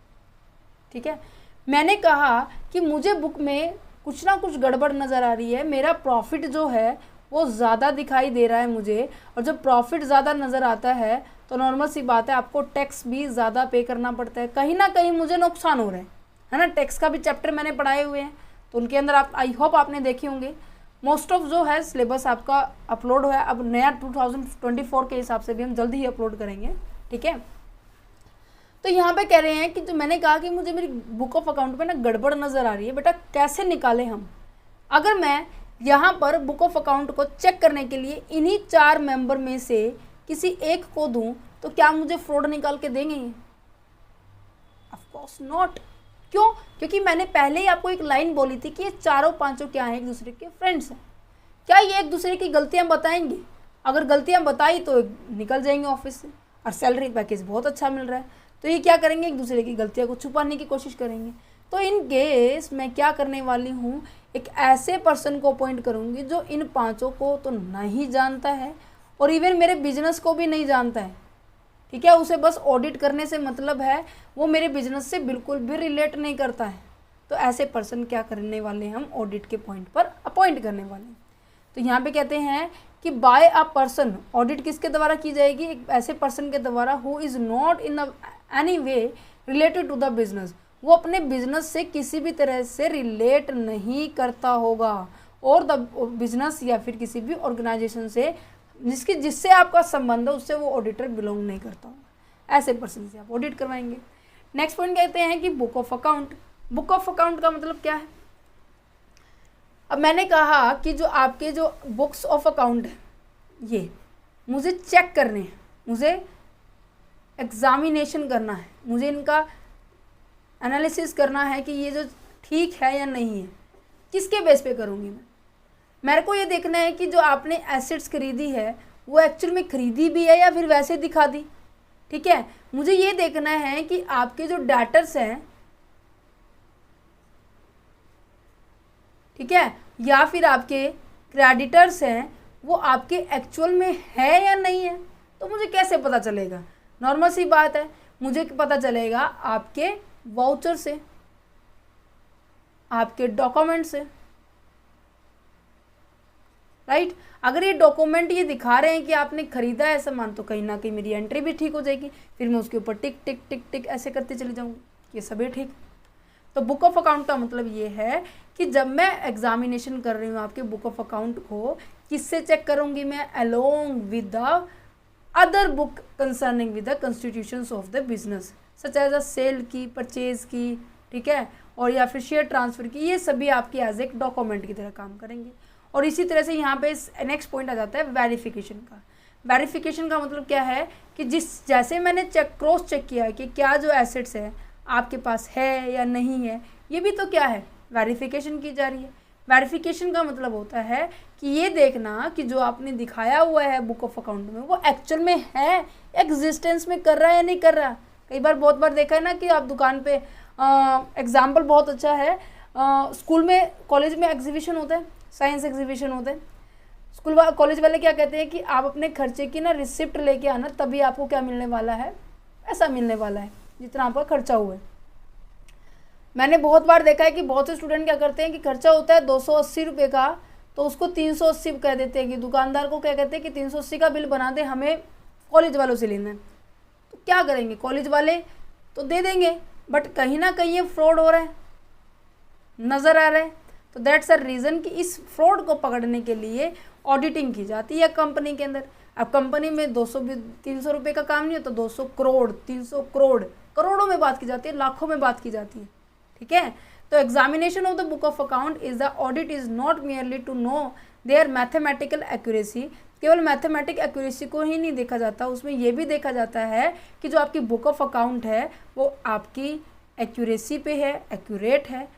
ठीक है। मैंने कहा कि मुझे बुक में कुछ ना कुछ गड़बड़ नज़र आ रही है, मेरा प्रॉफिट जो है वो ज़्यादा दिखाई दे रहा है मुझे, और जब प्रॉफिट ज़्यादा नज़र आता है तो नॉर्मल सी बात है आपको टैक्स भी ज़्यादा पे करना पड़ता है, कहीं ना कहीं मुझे नुकसान हो रहा है ना। टैक्स का भी चैप्टर मैंने पढ़ाए हुए हैं, तो उनके अंदर आप आई होप आपने देखे होंगे। मोस्ट ऑफ जो है सिलेबस आपका अपलोड हुआ है, अब नया 2024 के हिसाब से भी हम जल्दी ही अपलोड करेंगे, ठीक है। तो यहाँ पे कह रहे हैं कि जो मैंने कहा कि मुझे मेरी बुक ऑफ अकाउंट पे ना गड़बड़ नज़र आ रही है, बेटा कैसे निकालें हम। अगर मैं यहाँ पर बुक ऑफ अकाउंट को चेक करने के लिए इन्हीं 4 मेंबर में से किसी एक को दूँ तो क्या मुझे फ्रॉड निकाल के देंगे? Of course not. क्यों? क्योंकि मैंने पहले ही आपको एक लाइन बोली थी कि ये चारों पांचों क्या हैं, एक दूसरे के फ्रेंड्स हैं। क्या ये एक दूसरे की गलतियाँ बताएंगे? अगर गलतियाँ बताई तो निकल जाएंगे ऑफिस से, और सैलरी पैकेज बहुत अच्छा मिल रहा है, तो ये क्या करेंगे, एक दूसरे की गलतियों को छुपाने की कोशिश करेंगे। तो इन केस मैं क्या करने वाली हूँ, एक ऐसे पर्सन को अपॉइंट करूँगी जो इन 5 को तो नहीं जानता है और इवन मेरे बिजनेस को भी नहीं जानता है, ठीक है। उसे बस ऑडिट करने से मतलब है, वो मेरे बिजनेस से बिल्कुल भी रिलेट नहीं करता है। तो ऐसे पर्सन क्या करने वाले हम ऑडिट के पॉइंट पर अपॉइंट करने वाले हैं। तो यहाँ पे कहते हैं कि बाय अ पर्सन, ऑडिट किसके द्वारा की जाएगी, एक ऐसे पर्सन के द्वारा who is not in any way related to the business, वो अपने बिजनेस से किसी भी तरह से रिलेट नहीं करता होगा, और द बिजनेस या फिर किसी भी ऑर्गेनाइजेशन से जिससे आपका संबंध है उससे वो ऑडिटर बिलोंग नहीं करता होगा। ऐसे पर्सन से आप ऑडिट करवाएंगे। नेक्स्ट पॉइंट कहते हैं कि book of account. Book of account का मतलब क्या है? अब मैंने कहा कि जो आपके जो बुक्स ऑफ अकाउंट है ये मुझे चेक करने हैं, मुझे एग्जामिनेशन करना है, मुझे इनका एनालिसिस करना है कि ये जो ठीक है या नहीं है। किसके बेस पे करूँगी मैं? मेरे को ये देखना है कि जो आपने एसेट्स खरीदी है वो एक्चुअल में खरीदी भी है या फिर वैसे दिखा दी। ठीक है, मुझे ये देखना है कि आपके जो डेटर्स हैं, ठीक है, या फिर आपके क्रेडिटर्स हैं, वो आपके एक्चुअल में है या नहीं है। तो मुझे कैसे पता चलेगा? नॉर्मल सी बात है, मुझे पता चलेगा आपके वाउचर से, आपके डॉक्यूमेंट से, राइट। अगर ये डॉक्यूमेंट ये दिखा रहे हैं कि आपने खरीदा है सामान, तो कहीं ना कहीं मेरी एंट्री भी ठीक हो जाएगी। फिर मैं उसके ऊपर टिक टिक टिक टिक ऐसे करते चले जाऊँगी, ये सभी ठीक। तो बुक ऑफ अकाउंट का मतलब ये है कि जब मैं एग्जामिनेशन कर रही हूँ आपके बुक ऑफ अकाउंट को, किससे चेक करूँगी मैं? Along with the other book concerning with the constitutions of the business, such as a sale की, परचेज की, ठीक है, और या फिर शेयर ट्रांसफ़र की। ये सभी आपकी एज एक डॉक्यूमेंट की तरह काम करेंगे। और इसी तरह से यहाँ पे नेक्स्ट पॉइंट आ जाता है वेरिफिकेशन का। वेरिफिकेशन का मतलब क्या है कि जैसे मैंने क्रॉस चेक किया है कि क्या जो एसेट्स है आपके पास है या नहीं है, ये भी तो क्या है? वेरिफिकेशन की जा रही है। वेरिफिकेशन का मतलब होता है कि ये देखना कि जो आपने दिखाया हुआ है बुक ऑफ अकाउंट में वो एक्चुअल में है, एग्जिस्टेंस में कर रहा है या नहीं कर रहा। कई बार बहुत बार देखा है ना कि आप दुकान पे, एग्जाम्पल बहुत अच्छा है, स्कूल में, कॉलेज में एग्जीबिशन होता है, साइंस एग्जीबिशन होता है। स्कूल कॉलेज वाले क्या कहते हैं कि आप अपने खर्चे की ना रिसिप्ट लेके आना, तभी आपको क्या मिलने वाला है? ऐसा मिलने वाला है जितना आपका खर्चा हुआ है। मैंने बहुत बार देखा है कि बहुत से स्टूडेंट क्या करते हैं कि खर्चा होता है 280 रुपये का, तो उसको 380 कह देते हैं कि दुकानदार को क्या कहते हैं कि 380 का बिल बना दे, हमें कॉलेज वालों से लेना है। तो क्या करेंगे? कॉलेज वाले तो दे देंगे, बट कहीं ना कहीं ये फ्रॉड हो रहा है, नज़र आ रहा है। तो दैट्स अ रीज़न कि इस फ्रॉड को पकड़ने के लिए ऑडिटिंग की जाती है कंपनी के अंदर। अब कंपनी में 200-300 रुपये का काम नहीं होता, 200 करोड़, 300 करोड़, करोड़ों में बात की जाती है, लाखों में बात की जाती है। ठीक है, तो examination of the book of account is the audit is not merely to know their mathematical accuracy. केवल मैथमेटिक एक्यूरेसी को ही नहीं देखा जाता, उसमें यह भी देखा जाता है कि जो आपकी बुक ऑफ अकाउंट है वो आपकी एक्यूरेसी पे है, एक्यूरेट है,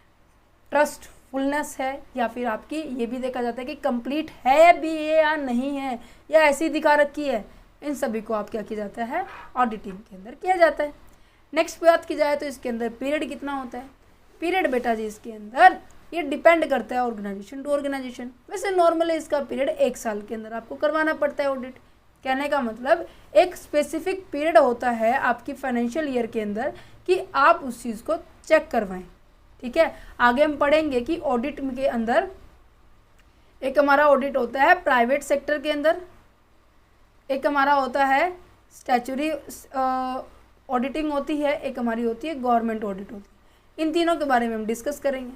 ट्रस्टफुलनेस है, या फिर आपकी ये भी देखा जाता है कि कंप्लीट है भी ये या नहीं है, या ऐसी दिखा रखी है। इन सभी को आप क्या किया जाता है? ऑडिटिंग के अंदर किया जाता है। नेक्स्ट बात की जाए तो इसके अंदर पीरियड कितना होता है? पीरियड बेटा जी इसके अंदर ये डिपेंड करता है ऑर्गेनाइजेशन टू ऑर्गेनाइजेशन। वैसे नॉर्मली इसका पीरियड 1 साल के अंदर आपको करवाना पड़ता है ऑडिट। कहने का मतलब एक स्पेसिफिक पीरियड होता है आपकी फाइनेंशियल ईयर के अंदर कि आप उस चीज़ को चेक करवाएं। ठीक है, आगे हम पढ़ेंगे कि ऑडिट के अंदर एक हमारा ऑडिट होता है प्राइवेट सेक्टर के अंदर, एक हमारा होता है स्टैच्यूटरी ऑडिटिंग होती है, एक हमारी होती है गवर्नमेंट ऑडिट होती है। इन तीनों के बारे में हम डिस्कस करेंगे।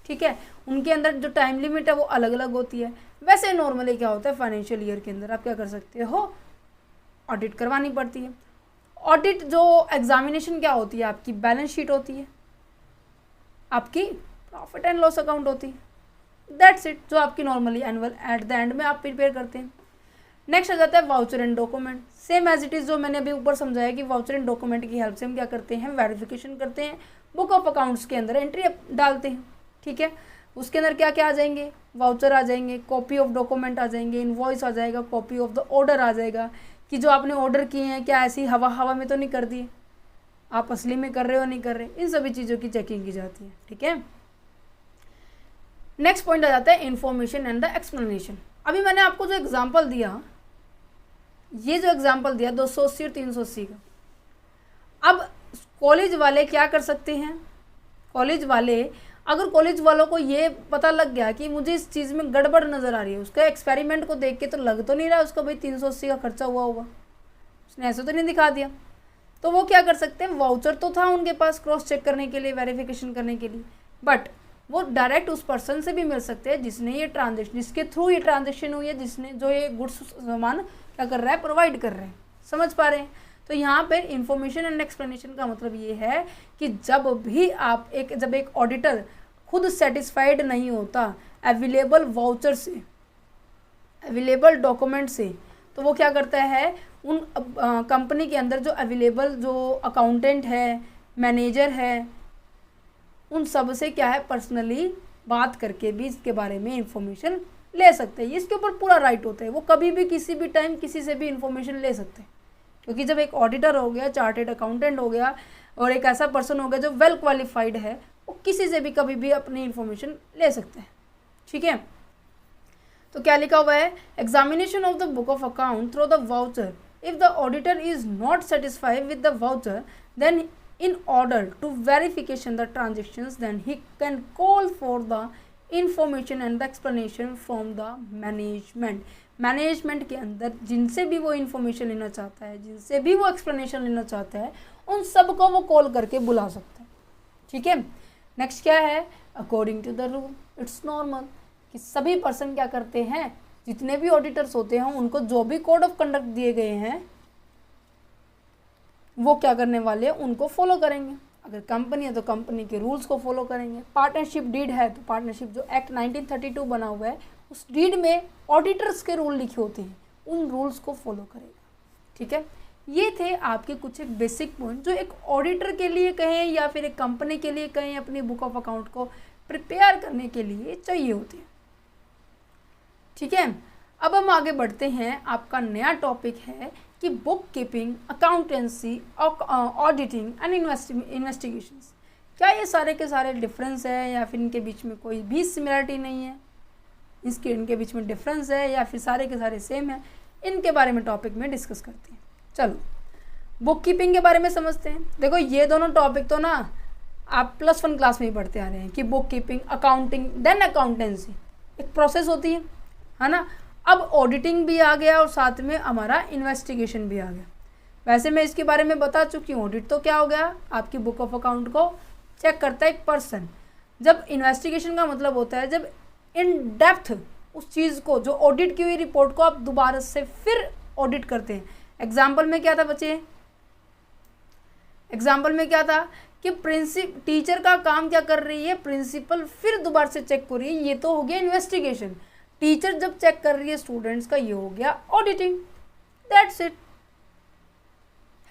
ठीक है, उनके अंदर जो टाइम लिमिट है वो अलग अलग होती है। वैसे नॉर्मली क्या होता है फाइनेंशियल ईयर के अंदर आप क्या कर सकते हो? ऑडिट करवानी पड़ती है। ऑडिट जो एग्जामिनेशन क्या होती है? आपकी बैलेंस शीट होती है, आपकी प्रॉफिट एंड लॉस अकाउंट होती है। दैट्स इट, जो आपकी normally annual at the end में आप प्रिपेयर करते हैं। नेक्स्ट आ जाता है voucher and document. Same as it is जो मैंने अभी ऊपर समझाया कि वाउचर एंड डॉक्यूमेंट की हेल्प से हम क्या करते हैं? वेरिफिकेशन करते हैं, बुक ऑफ अकाउंट्स के अंदर एंट्री डालते हैं। ठीक है, उसके अंदर क्या क्या आ जाएंगे? वाउचर आ जाएंगे, कॉपी ऑफ डॉक्यूमेंट आ जाएंगे, इनवॉइस आ जाएगा, कॉपी ऑफ द ऑर्डर आ जाएगा कि जो आपने ऑर्डर किए हैं क्या ऐसी हवा हवा में तो नहीं कर दिए, आप असली में कर रहे हो नहीं कर रहे। इन सभी चीज़ों की चेकिंग की जाती है। ठीक है, नेक्स्ट पॉइंट आ जाता है इन्फॉर्मेशन एंड द एक्सप्लेनेशन। अभी मैंने आपको जो एग्जाम्पल दिया, ये जो एग्जाम्पल दिया 280 और 380 का, अब कॉलेज वाले क्या कर सकते हैं? कॉलेज वाले, अगर कॉलेज वालों को ये पता लग गया कि मुझे इस चीज़ में गड़बड़ नज़र आ रही है, उसका एक्सपेरिमेंट को देख के तो लग तो नहीं रहा उसका भाई 380 का खर्चा हुआ होगा, उसने ऐसे तो नहीं दिखा दिया, तो वो क्या कर सकते हैं? वाउचर तो था उनके पास क्रॉस चेक करने के लिए, वेरिफिकेशन करने के लिए, बट वो डायरेक्ट उस पर्सन से भी मिल सकते हैं जिसने ये ट्रांजेक्शन, जिसके थ्रू ये ट्रांजेक्शन हुई है, जिसने जो ये गुड्स सामान क्या कर रहा है? प्रोवाइड कर रहे हैं। समझ पा रहे हैं? तो यहाँ पे इन्फॉर्मेशन एंड एक्सप्लेनेशन का मतलब ये है कि जब भी आप जब एक ऑडिटर खुद सेटिस्फाइड नहीं होता अवेलेबल वाउचर से, अवेलेबल डॉक्यूमेंट से, तो वो क्या करता है? उन कंपनी के अंदर जो अवेलेबल जो अकाउंटेंट है, मैनेजर है, उन सब से क्या है? पर्सनली बात करके भी इसके बारे में इंफॉर्मेशन ले सकते हैं। इसके ऊपर पूरा राइट होता है, वो कभी भी किसी भी टाइम किसी से भी इंफॉर्मेशन ले सकते हैं। क्योंकि जब एक ऑडिटर हो गया, चार्टेड अकाउंटेंट हो गया और एक ऐसा पर्सन हो गया जो वेल क्वालिफाइड है, वो किसी से भी कभी भी अपनी इंफॉर्मेशन ले सकते हैं। ठीक है, तो क्या लिखा हुआ है, examination of the book of account through the voucher if the auditor is not satisfied with the voucher then in order to verification the transactions then he can call for the information and the explanation from the management के अंदर जिनसे भी वो information लेना चाहता है, जिनसे भी वो एक्सप्लेनेशन लेना चाहता है, उन सब को वो कॉल करके बुला सकता है। ठीक है, नेक्स्ट क्या है, according to the rule its normal, कि सभी पर्सन क्या करते हैं, जितने भी ऑडिटर्स होते हैं उनको जो भी कोड ऑफ कंडक्ट दिए गए हैं वो क्या करने वाले हैं, उनको फॉलो करेंगे। अगर कंपनी है तो कंपनी के रूल्स को फॉलो करेंगे। पार्टनरशिप डीड है तो पार्टनरशिप जो एक्ट 1932 बना हुआ है उस डीड में ऑडिटर्स के रूल लिखे होते हैं, उन रूल्स को फॉलो करेगा। ठीक है, ये थे आपके कुछ एक बेसिक पॉइंट जो एक ऑडिटर के लिए कहें या फिर एक कंपनी के लिए कहें, अपनी बुक ऑफ अकाउंट को प्रिपेयर करने के लिए चाहिए होते हैं। ठीक है, अब हम आगे बढ़ते हैं। आपका नया टॉपिक है कि book keeping, accountancy, auditing and investigations. क्या ये सारे के सारे डिफरेंस है या फिर इनके बीच में कोई भी सिमिलरिटी नहीं है, इनके बीच में डिफरेंस है या फिर सारे के सारे सेम है, इनके बारे में टॉपिक में डिस्कस करते हैं। चलो बुक कीपिंग के बारे में समझते हैं। देखो ये दोनों टॉपिक तो ना आप +1 क्लास में ही पढ़ते आ रहे हैं कि bookkeeping, accounting then accountancy एक प्रोसेस होती है ना। अब ऑडिटिंग भी आ गया और साथ में हमारा इन्वेस्टिगेशन भी आ गया। वैसे मैं इसके बारे में बता चुकी हूँ। ऑडिट तो क्या हो गया, आपकी बुक ऑफ अकाउंट को चेक करता है एक पर्सन। जब इन्वेस्टिगेशन का मतलब होता है जब इन डेप्थ उस चीज़ को, जो ऑडिट की हुई रिपोर्ट को आप दोबारा से फिर ऑडिट करते हैं। एग्जाम्पल में क्या था बच्चे, एग्जाम्पल में क्या था कि टीचर का काम क्या कर रही है, प्रिंसिपल फिर दोबारा से चेक कर रही है, ये तो हो गया इन्वेस्टिगेशन। टीचर जब चेक कर रही है स्टूडेंट्स का, ये हो गया auditing. That's it.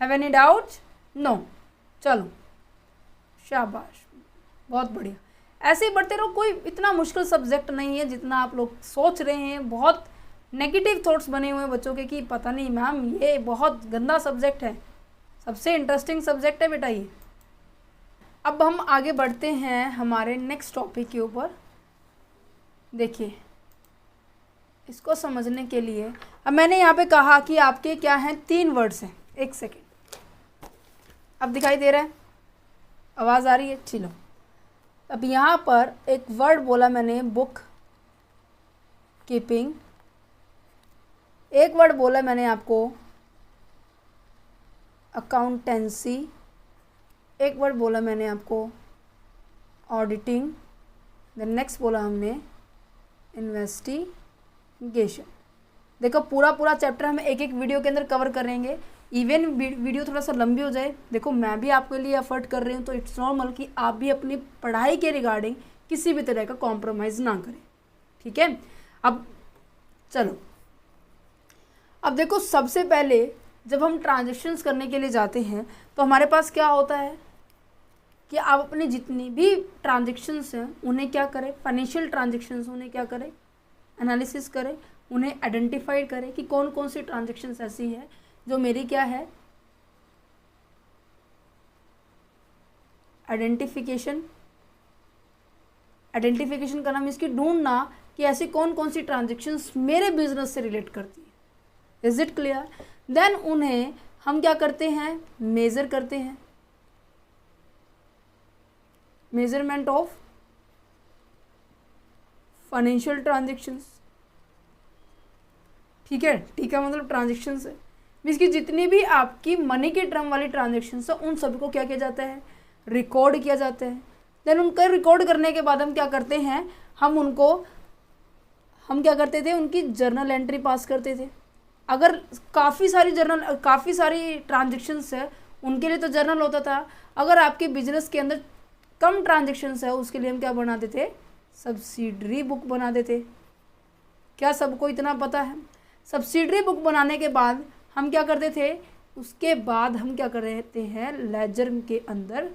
Have any doubt? No. चलो शाबाश, बहुत बढ़िया। ऐसे ही बढ़ते रहो, कोई इतना मुश्किल सब्जेक्ट नहीं है जितना आप लोग सोच रहे हैं। बहुत नेगेटिव थॉट्स बने हुए हैं बच्चों के कि पता नहीं मैम ये बहुत गंदा सब्जेक्ट है। सबसे इंटरेस्टिंग सब्जेक्ट है बेटा ये। अब हम आगे बढ़ते हैं हमारे नेक्स्ट टॉपिक के ऊपर। देखिए इसको समझने के लिए अब मैंने यहाँ पे कहा कि आपके क्या हैं, 3 वर्ड्स हैं। एक सेकेंड, अब दिखाई दे रहा है, आवाज़ आ रही है? चलो अब यहाँ पर एक वर्ड बोला मैंने बुक कीपिंग, एक वर्ड बोला मैंने आपको अकाउंटेंसी, एक वर्ड बोला मैंने आपको ऑडिटिंग, देन नेक्स्ट बोला हमने इन्वेस्टिगेशन। देखो पूरा चैप्टर हम एक एक वीडियो के अंदर कवर करेंगे। इवन वीडियो थोड़ा सा लंबी हो जाए, देखो मैं भी आपके लिए एफर्ट कर रही हूँ, तो इट्स नॉर्मल कि आप भी अपनी पढ़ाई के रिगार्डिंग किसी भी तरह का कॉम्प्रोमाइज़ ना करें। ठीक है, अब चलो, अब देखो सबसे पहले जब हम ट्रांजेक्शन्स करने के लिए जाते हैं तो हमारे पास क्या होता है कि आप अपनी जितनी भी ट्रांजेक्शन्स हैं उन्हें क्या करें, फाइनेंशियल ट्रांजेक्शन्स उन्हें क्या करें, एनालिसिस करें, उन्हें आइडेंटिफाई करें कि कौन कौन सी ट्रांजेक्शन्स ऐसी है जो मेरी क्या है, आइडेंटिफिकेशन करना मीन्स कि ढूंढना कि ऐसी कौन कौन सी ट्रांजेक्शन्स मेरे बिजनेस से रिलेट करती है। Is it clear? देन उन्हें हम क्या करते हैं, मेजर करते हैं, मेजरमेंट ऑफ फाइनेंशियल ट्रांजेक्शन्स। ठीक है, ठीक है, मतलब ट्रांजेक्शन्स है मीन्स कि जितनी भी आपकी मनी के टर्म वाली ट्रांजेक्शन्स है उन सभी को क्या किया जाता है, रिकॉर्ड किया जाता है। देन उनका रिकॉर्ड करने के बाद हम क्या करते हैं, हम क्या करते थे, उनकी जर्नल एंट्री पास करते थे। अगर काफ़ी सारी ट्रांजेक्शन्स है उनके लिए तो जर्नल होता था। अगर आपके बिजनेस के अंदर कम ट्रांजेक्शन्स है उसके लिए हम क्या बनाते थे, सब्सिडरी बुक बना देते। क्या सबको इतना पता है? सब्सिडरी बुक बनाने के बाद हम क्या करते थे, उसके बाद हम क्या करते हैं, लेजर के अंदर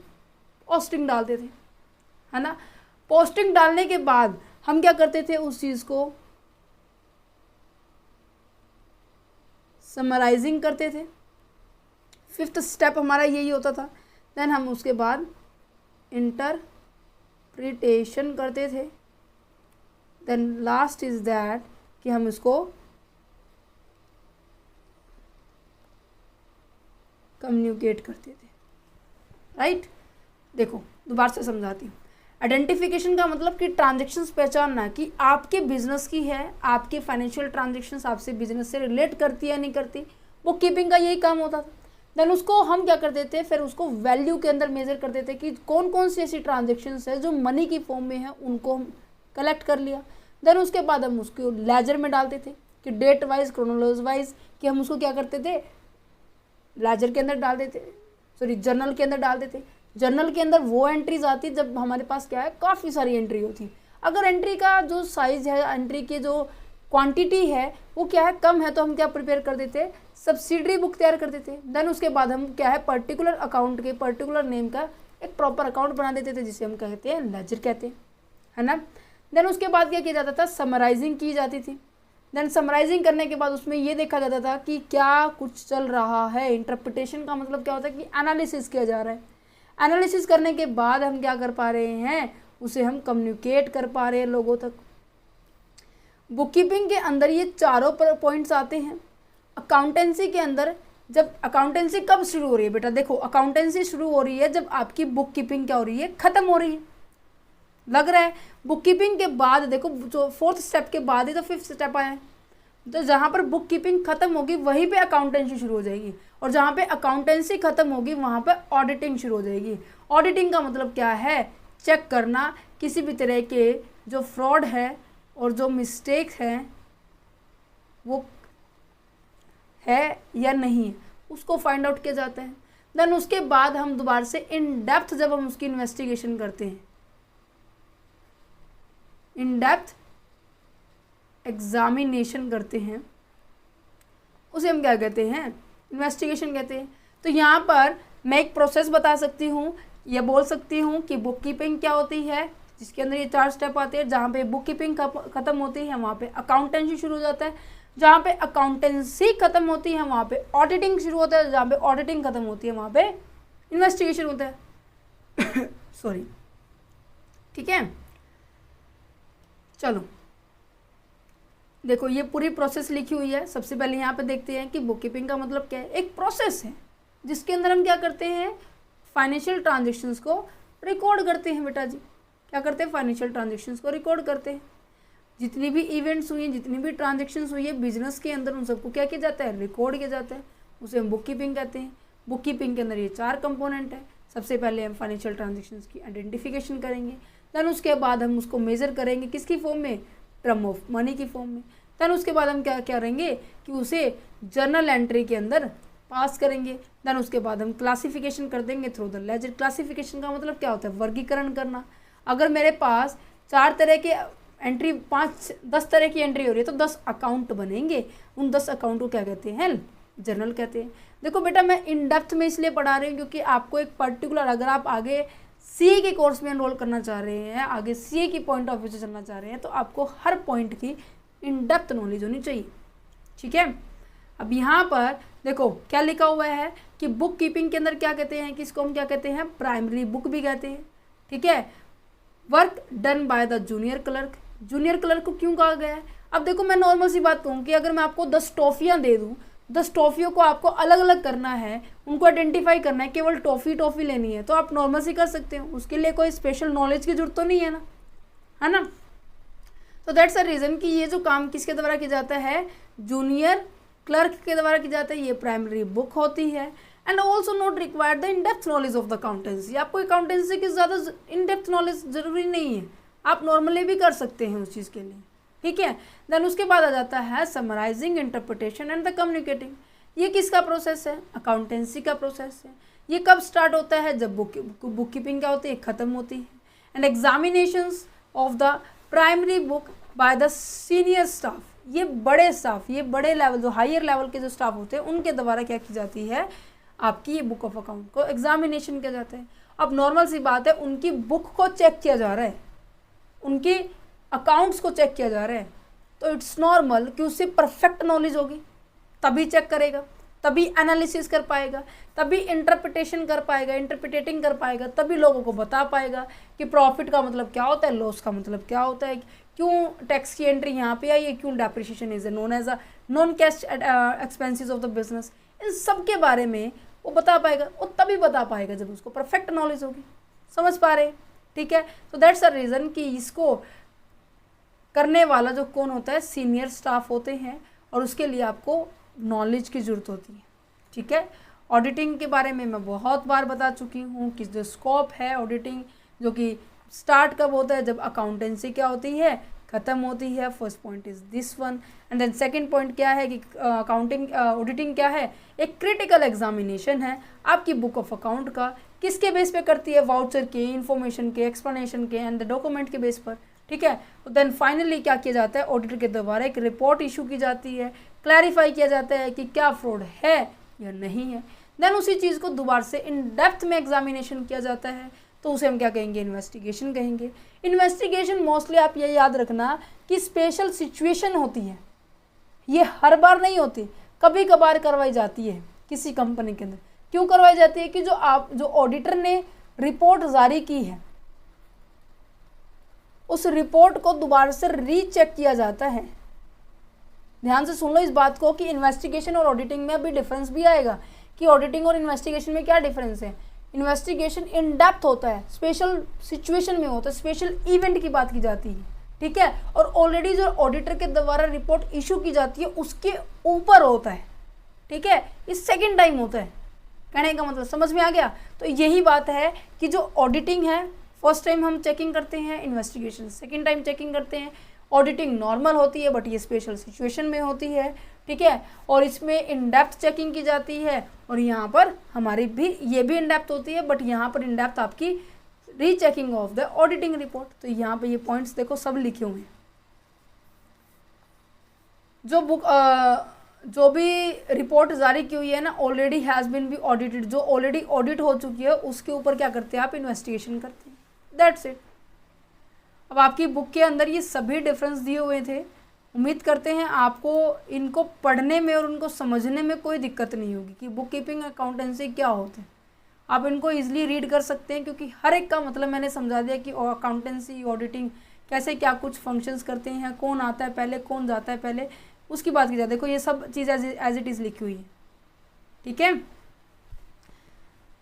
कॉस्टिंग डालते थे, है ना। पोस्टिंग डालने के बाद हम क्या करते थे, उस चीज़ को समराइजिंग करते थे। 5th स्टेप हमारा यही होता था। देन हम उसके बाद इंटरप्रिटेशन करते थे। देन लास्ट इज दैट कि हम इसको कम्युनिकेट करते थे, राइट। देखो दोबारा से समझाती हूँ। आइडेंटिफिकेशन का मतलब कि ट्रांजेक्शन्स पहचानना कि आपके बिजनेस की है, आपके फाइनेंशियल ट्रांजेक्शन्स आपसे बिजनेस से रिलेट करती है नहीं करती, बुक कीपिंग का यही काम होता था। देन उसको हम क्या करते थे, फिर उसको वैल्यू के अंदर मेजर करते थे कि कौन कौन सी ऐसी ट्रांजेक्शन्स है जो मनी की फॉर्म में है, उनको हम कलेक्ट कर लिया। देन उसके बाद हम उसको लेजर में डालते थे कि डेट वाइज, क्रोनोलॉजी वाइज, कि हम उसको क्या करते थे, लेजर के अंदर डाल देते, सॉरी जर्नल के अंदर डाल देते। जर्नल के अंदर वो एंट्रीज आती जब हमारे पास क्या है, काफ़ी सारी एंट्री होती। अगर एंट्री का जो साइज़ है, एंट्री की जो क्वांटिटी है वो क्या है, कम है, तो हम क्या प्रिपेयर कर देते, सब्सिडरी बुक तैयार कर देते। देन उसके बाद हम क्या है, पर्टिकुलर अकाउंट के पर्टिकुलर नेम का एक प्रॉपर अकाउंट बना देते थे, जिसे हम कहते हैं लेजर कहते हैं, है ना। देन उसके बाद क्या किया जाता था, समराइजिंग की जाती थी। देन समराइजिंग करने के बाद उसमें ये देखा जाता था कि क्या कुछ चल रहा है। इंटरप्रिटेशन का मतलब क्या होता है कि एनालिसिस किया जा रहा है। एनालिसिस करने के बाद हम क्या कर पा रहे हैं, उसे हम कम्युनिकेट कर पा रहे हैं लोगों तक। बुक कीपिंग के अंदर ये चारों पॉइंट्स आते हैं। अकाउंटेंसी के अंदर, जब अकाउंटेंसी कब शुरू हो रही है बेटा, देखो अकाउंटेंसी शुरू हो रही है जब आपकी बुक कीपिंग क्या हो रही है, ख़त्म हो रही है, लग रहा है। बुक कीपिंग के बाद देखो, जो 4th स्टेप के बाद ही तो 5th स्टेप आया है। तो जहाँ पर बुक कीपिंग खत्म होगी वहीं पे अकाउंटेंसी शुरू हो जाएगी, और जहाँ पे अकाउंटेंसी खत्म होगी वहाँ पे ऑडिटिंग शुरू हो जाएगी। ऑडिटिंग का मतलब क्या है, चेक करना किसी भी तरह के जो फ्रॉड है और जो मिस्टेक है वो है या नहीं है, उसको फाइंड आउट किया जाता है। देन उसके बाद हम दोबारा से इन डेप्थ जब हम उसकी इन्वेस्टिगेशन करते हैं, इन डेप्थ एग्जामिनेशन करते हैं, उसे हम क्या कहते हैं, इन्वेस्टिगेशन कहते हैं। तो यहाँ पर मैं एक प्रोसेस बता सकती हूँ, ये बोल सकती हूँ कि बुक कीपिंग क्या होती है, जिसके अंदर ये 4 स्टेप आते हैं। जहाँ पे बुक कीपिंग खत्म होती है वहाँ पे अकाउंटेंसी शुरू हो जाता है, जहाँ पे अकाउंटेंसी खत्म होती है वहाँ पे ऑडिटिंग शुरू होता है, जहाँ पे ऑडिटिंग खत्म होती है वहाँ पे इन्वेस्टिगेशन होता है। सॉरी, ठीक है। चलो देखो ये पूरी प्रोसेस लिखी हुई है। सबसे पहले यहाँ पे देखते हैं कि बुक कीपिंग का मतलब क्या है। एक प्रोसेस है जिसके अंदर हम क्या करते हैं, फाइनेंशियल ट्रांजेक्शन्स को रिकॉर्ड करते हैं बेटा जी। क्या करते हैं, फाइनेंशियल ट्रांजेक्शन्स को रिकॉर्ड करते हैं। जितनी भी इवेंट्स हुई हैं, जितनी भी ट्रांजेक्शन्स हुई है बिजनेस के अंदर, उन सबको क्या किया जाता है, रिकॉर्ड किया जाता है। उसे हम बुक कीपिंग कहते हैं। बुक कीपिंग के अंदर ये 4 कंपोनेंट है। सबसे पहले हम फाइनेंशियल ट्रांजेक्शन्स की आइडेंटिफिकेशन करेंगे, देन उसके बाद हम उसको मेजर करेंगे किसकी फॉर्म में, टर्म ऑफ मनी की फॉर्म में। देन उसके बाद हम क्या करेंगे कि उसे जर्नल एंट्री के अंदर पास करेंगे। देन उसके बाद हम क्लासिफिकेशन कर देंगे थ्रू द लेजर। क्लासिफिकेशन का मतलब क्या होता है, वर्गीकरण करना। अगर मेरे पास 4 तरह के एंट्री, 5-10 तरह की एंट्री हो रही है तो 10 अकाउंट बनेंगे। उन 10 अकाउंट को क्या कहते हैं, जर्नल कहते हैं। देखो बेटा मैं इन डेप्थ में इसलिए पढ़ा रही हूँ क्योंकि आपको एक पर्टिकुलर, अगर आप आगे सीए के कोर्स में एनरोल करना चाह रहे हैं, आगे सीए की पॉइंट ऑफ व्यू से चलना चाह रहे हैं, तो आपको हर पॉइंट की इन डेप्थ नॉलेज होनी चाहिए, ठीक है। अब यहाँ पर देखो क्या लिखा हुआ है कि बुक कीपिंग के अंदर क्या कहते हैं कि इसको हम क्या कहते हैं, प्राइमरी बुक भी कहते हैं, ठीक है। Work done by the junior clerk. Junior clerk को क्यों कहा गया है, अब देखो मैं नॉर्मल सी बात कहूँ कि अगर मैं आपको 10 टॉफ़ियाँ दे दूँ, 10 टॉफ़ियों को आपको अलग अलग करना है, उनको आइडेंटिफाई करना है, केवल टॉफ़ी लेनी है, तो आप नॉर्मल सी कर सकते हो, उसके लिए कोई स्पेशल नॉलेज की जरूरत तो नहीं है ना, है ना। तो दैट्स अ रीज़न कि ये जो काम किसके द्वारा किया जाता है, जूनियर क्लर्क के द्वारा किया जाता है। ये प्राइमरी बुक होती है। And also not required the in depth knowledge of the accountancy. आपको अकाउंटेंसी की ज़्यादा इन डेप्थ नॉलेज ज़रूरी नहीं है, आप नॉर्मली भी कर सकते हैं उस चीज़ के लिए, ठीक है। देन उसके बाद आ जाता है summarising, interpretation and the communicating. ये किसका प्रोसेस है, अकाउंटेंसी का प्रोसेस है। ये कब स्टार्ट होता है, जब बुक कीपिंग क्या होती है, ख़त्म होती है। And examinations of the primary book by the senior staff. ये बड़े स्टाफ, ये बड़े लेवल, जो हायर लेवल के जो स्टाफ होते हैं उनके द्वारा क्या की जाती है, आपकी ये बुक ऑफ अकाउंट को एग्जामिनेशन किया जाता है। अब नॉर्मल सी बात है, उनकी बुक को चेक किया जा रहा है, उनके अकाउंट्स को चेक किया जा रहा है, तो इट्स नॉर्मल कि उससे परफेक्ट नॉलेज होगी, तभी चेक करेगा, तभी एनालिसिस कर पाएगा, तभी इंटरप्रिटेशन कर पाएगा, इंटरप्रिटेटिंग कर पाएगा, तभी लोगों को बता पाएगा कि प्रॉफिट का मतलब क्या होता है, लॉस का मतलब क्या होता है, क्यों टैक्स की एंट्री यहाँ पे आई है, क्यों depreciation is known as a non cash expenses of the business, इन सब के बारे में वो बता पाएगा, वो तभी बता पाएगा जब उसको परफेक्ट नॉलेज होगी। समझ पा रहे, ठीक है। तो दैट्स अ रीज़न कि इसको करने वाला जो कौन होता है, सीनियर स्टाफ होते हैं, और उसके लिए आपको नॉलेज की ज़रूरत होती है, ठीक है। ऑडिटिंग के बारे में मैं बहुत बार बता चुकी हूँ कि जो स्कोप है ऑडिटिंग, जो कि स्टार्ट कब होता है, जब अकाउंटेंसी क्या होती है, ख़त्म होती है। First point is this one, and then second point क्या है कि अकाउंटिंग ऑडिटिंग क्या है, एक क्रिटिकल एग्जामिनेशन है आपकी बुक ऑफ अकाउंट का। किसके बेस पे करती है, वाउचर के, इन्फॉर्मेशन के, एक्सप्लेनेशन के एंड द डॉक्यूमेंट के बेस पर, ठीक है। तो देन फाइनली क्या किया जाता है, ऑडिटर के द्वारा एक रिपोर्ट इशू की जाती है, क्लैरिफाई किया जाता है कि क्या फ्रॉड है या नहीं है। देन उसी चीज़ को दोबारा से इन डेप्थ में एग्जामिनेशन किया जाता है, तो उसे हम क्या कहेंगे, इन्वेस्टिगेशन कहेंगे। इन्वेस्टिगेशन मोस्टली आप ये याद रखना कि स्पेशल सिचुएशन होती है, ये हर बार नहीं होती, कभी कभार करवाई जाती है किसी कंपनी के अंदर। क्यों करवाई जाती है कि जो ऑडिटर ने रिपोर्ट जारी की है, उस रिपोर्ट को दोबारा से रीचेक किया जाता है। ध्यान से सुन लो इस बात को कि इन्वेस्टिगेशन और ऑडिटिंग में अभी डिफरेंस भी आएगा कि ऑडिटिंग और इन्वेस्टिगेशन में क्या डिफरेंस है। इन्वेस्टिगेशन इन डेप्थ होता है, स्पेशल सिचुएशन में होता है, स्पेशल इवेंट की बात की जाती है, ठीक है। और ऑलरेडी जो ऑडिटर के द्वारा रिपोर्ट इशू की जाती है उसके ऊपर होता है, ठीक है। इस सेकेंड टाइम होता है, कहने का मतलब समझ में आ गया। तो यही बात है कि जो ऑडिटिंग है, फर्स्ट टाइम हम चेकिंग करते हैं, इन्वेस्टिगेशन सेकेंड टाइम चेकिंग करते हैं। ऑडिटिंग नॉर्मल होती है बट ये स्पेशल सिचुएशन में होती है, ठीक है। और इसमें इन डेप्थ चेकिंग की जाती है, और यहाँ पर हमारी भी ये भी इन डेप्थ होती है, बट यहाँ पर इन डेप्थ आपकी rechecking of the auditing report. तो यहाँ पे ये पॉइंट्स देखो सब लिखे हुए हैं। जो भी रिपोर्ट जारी की हुई है ना, already has been be audited, जो ऑलरेडी ऑडिट हो चुकी है उसके ऊपर क्या करते हैं आप, इन्वेस्टिगेशन करते हैं, दैट्स इट। अब आपकी बुक के अंदर ये सभी डिफरेंस दिए हुए थे। उम्मीद करते हैं आपको इनको पढ़ने में और उनको समझने में कोई दिक्कत नहीं होगी कि बुक कीपिंग अकाउंटेंसी क्या होते हैं। आप इनको ईजिली रीड कर सकते हैं, क्योंकि हर एक का मतलब मैंने समझा दिया कि अकाउंटेंसी ऑडिटिंग कैसे क्या कुछ फंक्शंस करते हैं, कौन आता है पहले, कौन जाता है पहले, उसकी बात की जाए। देखो ये सब चीज़ एज इट इज़ लिखी हुई है, ठीक है।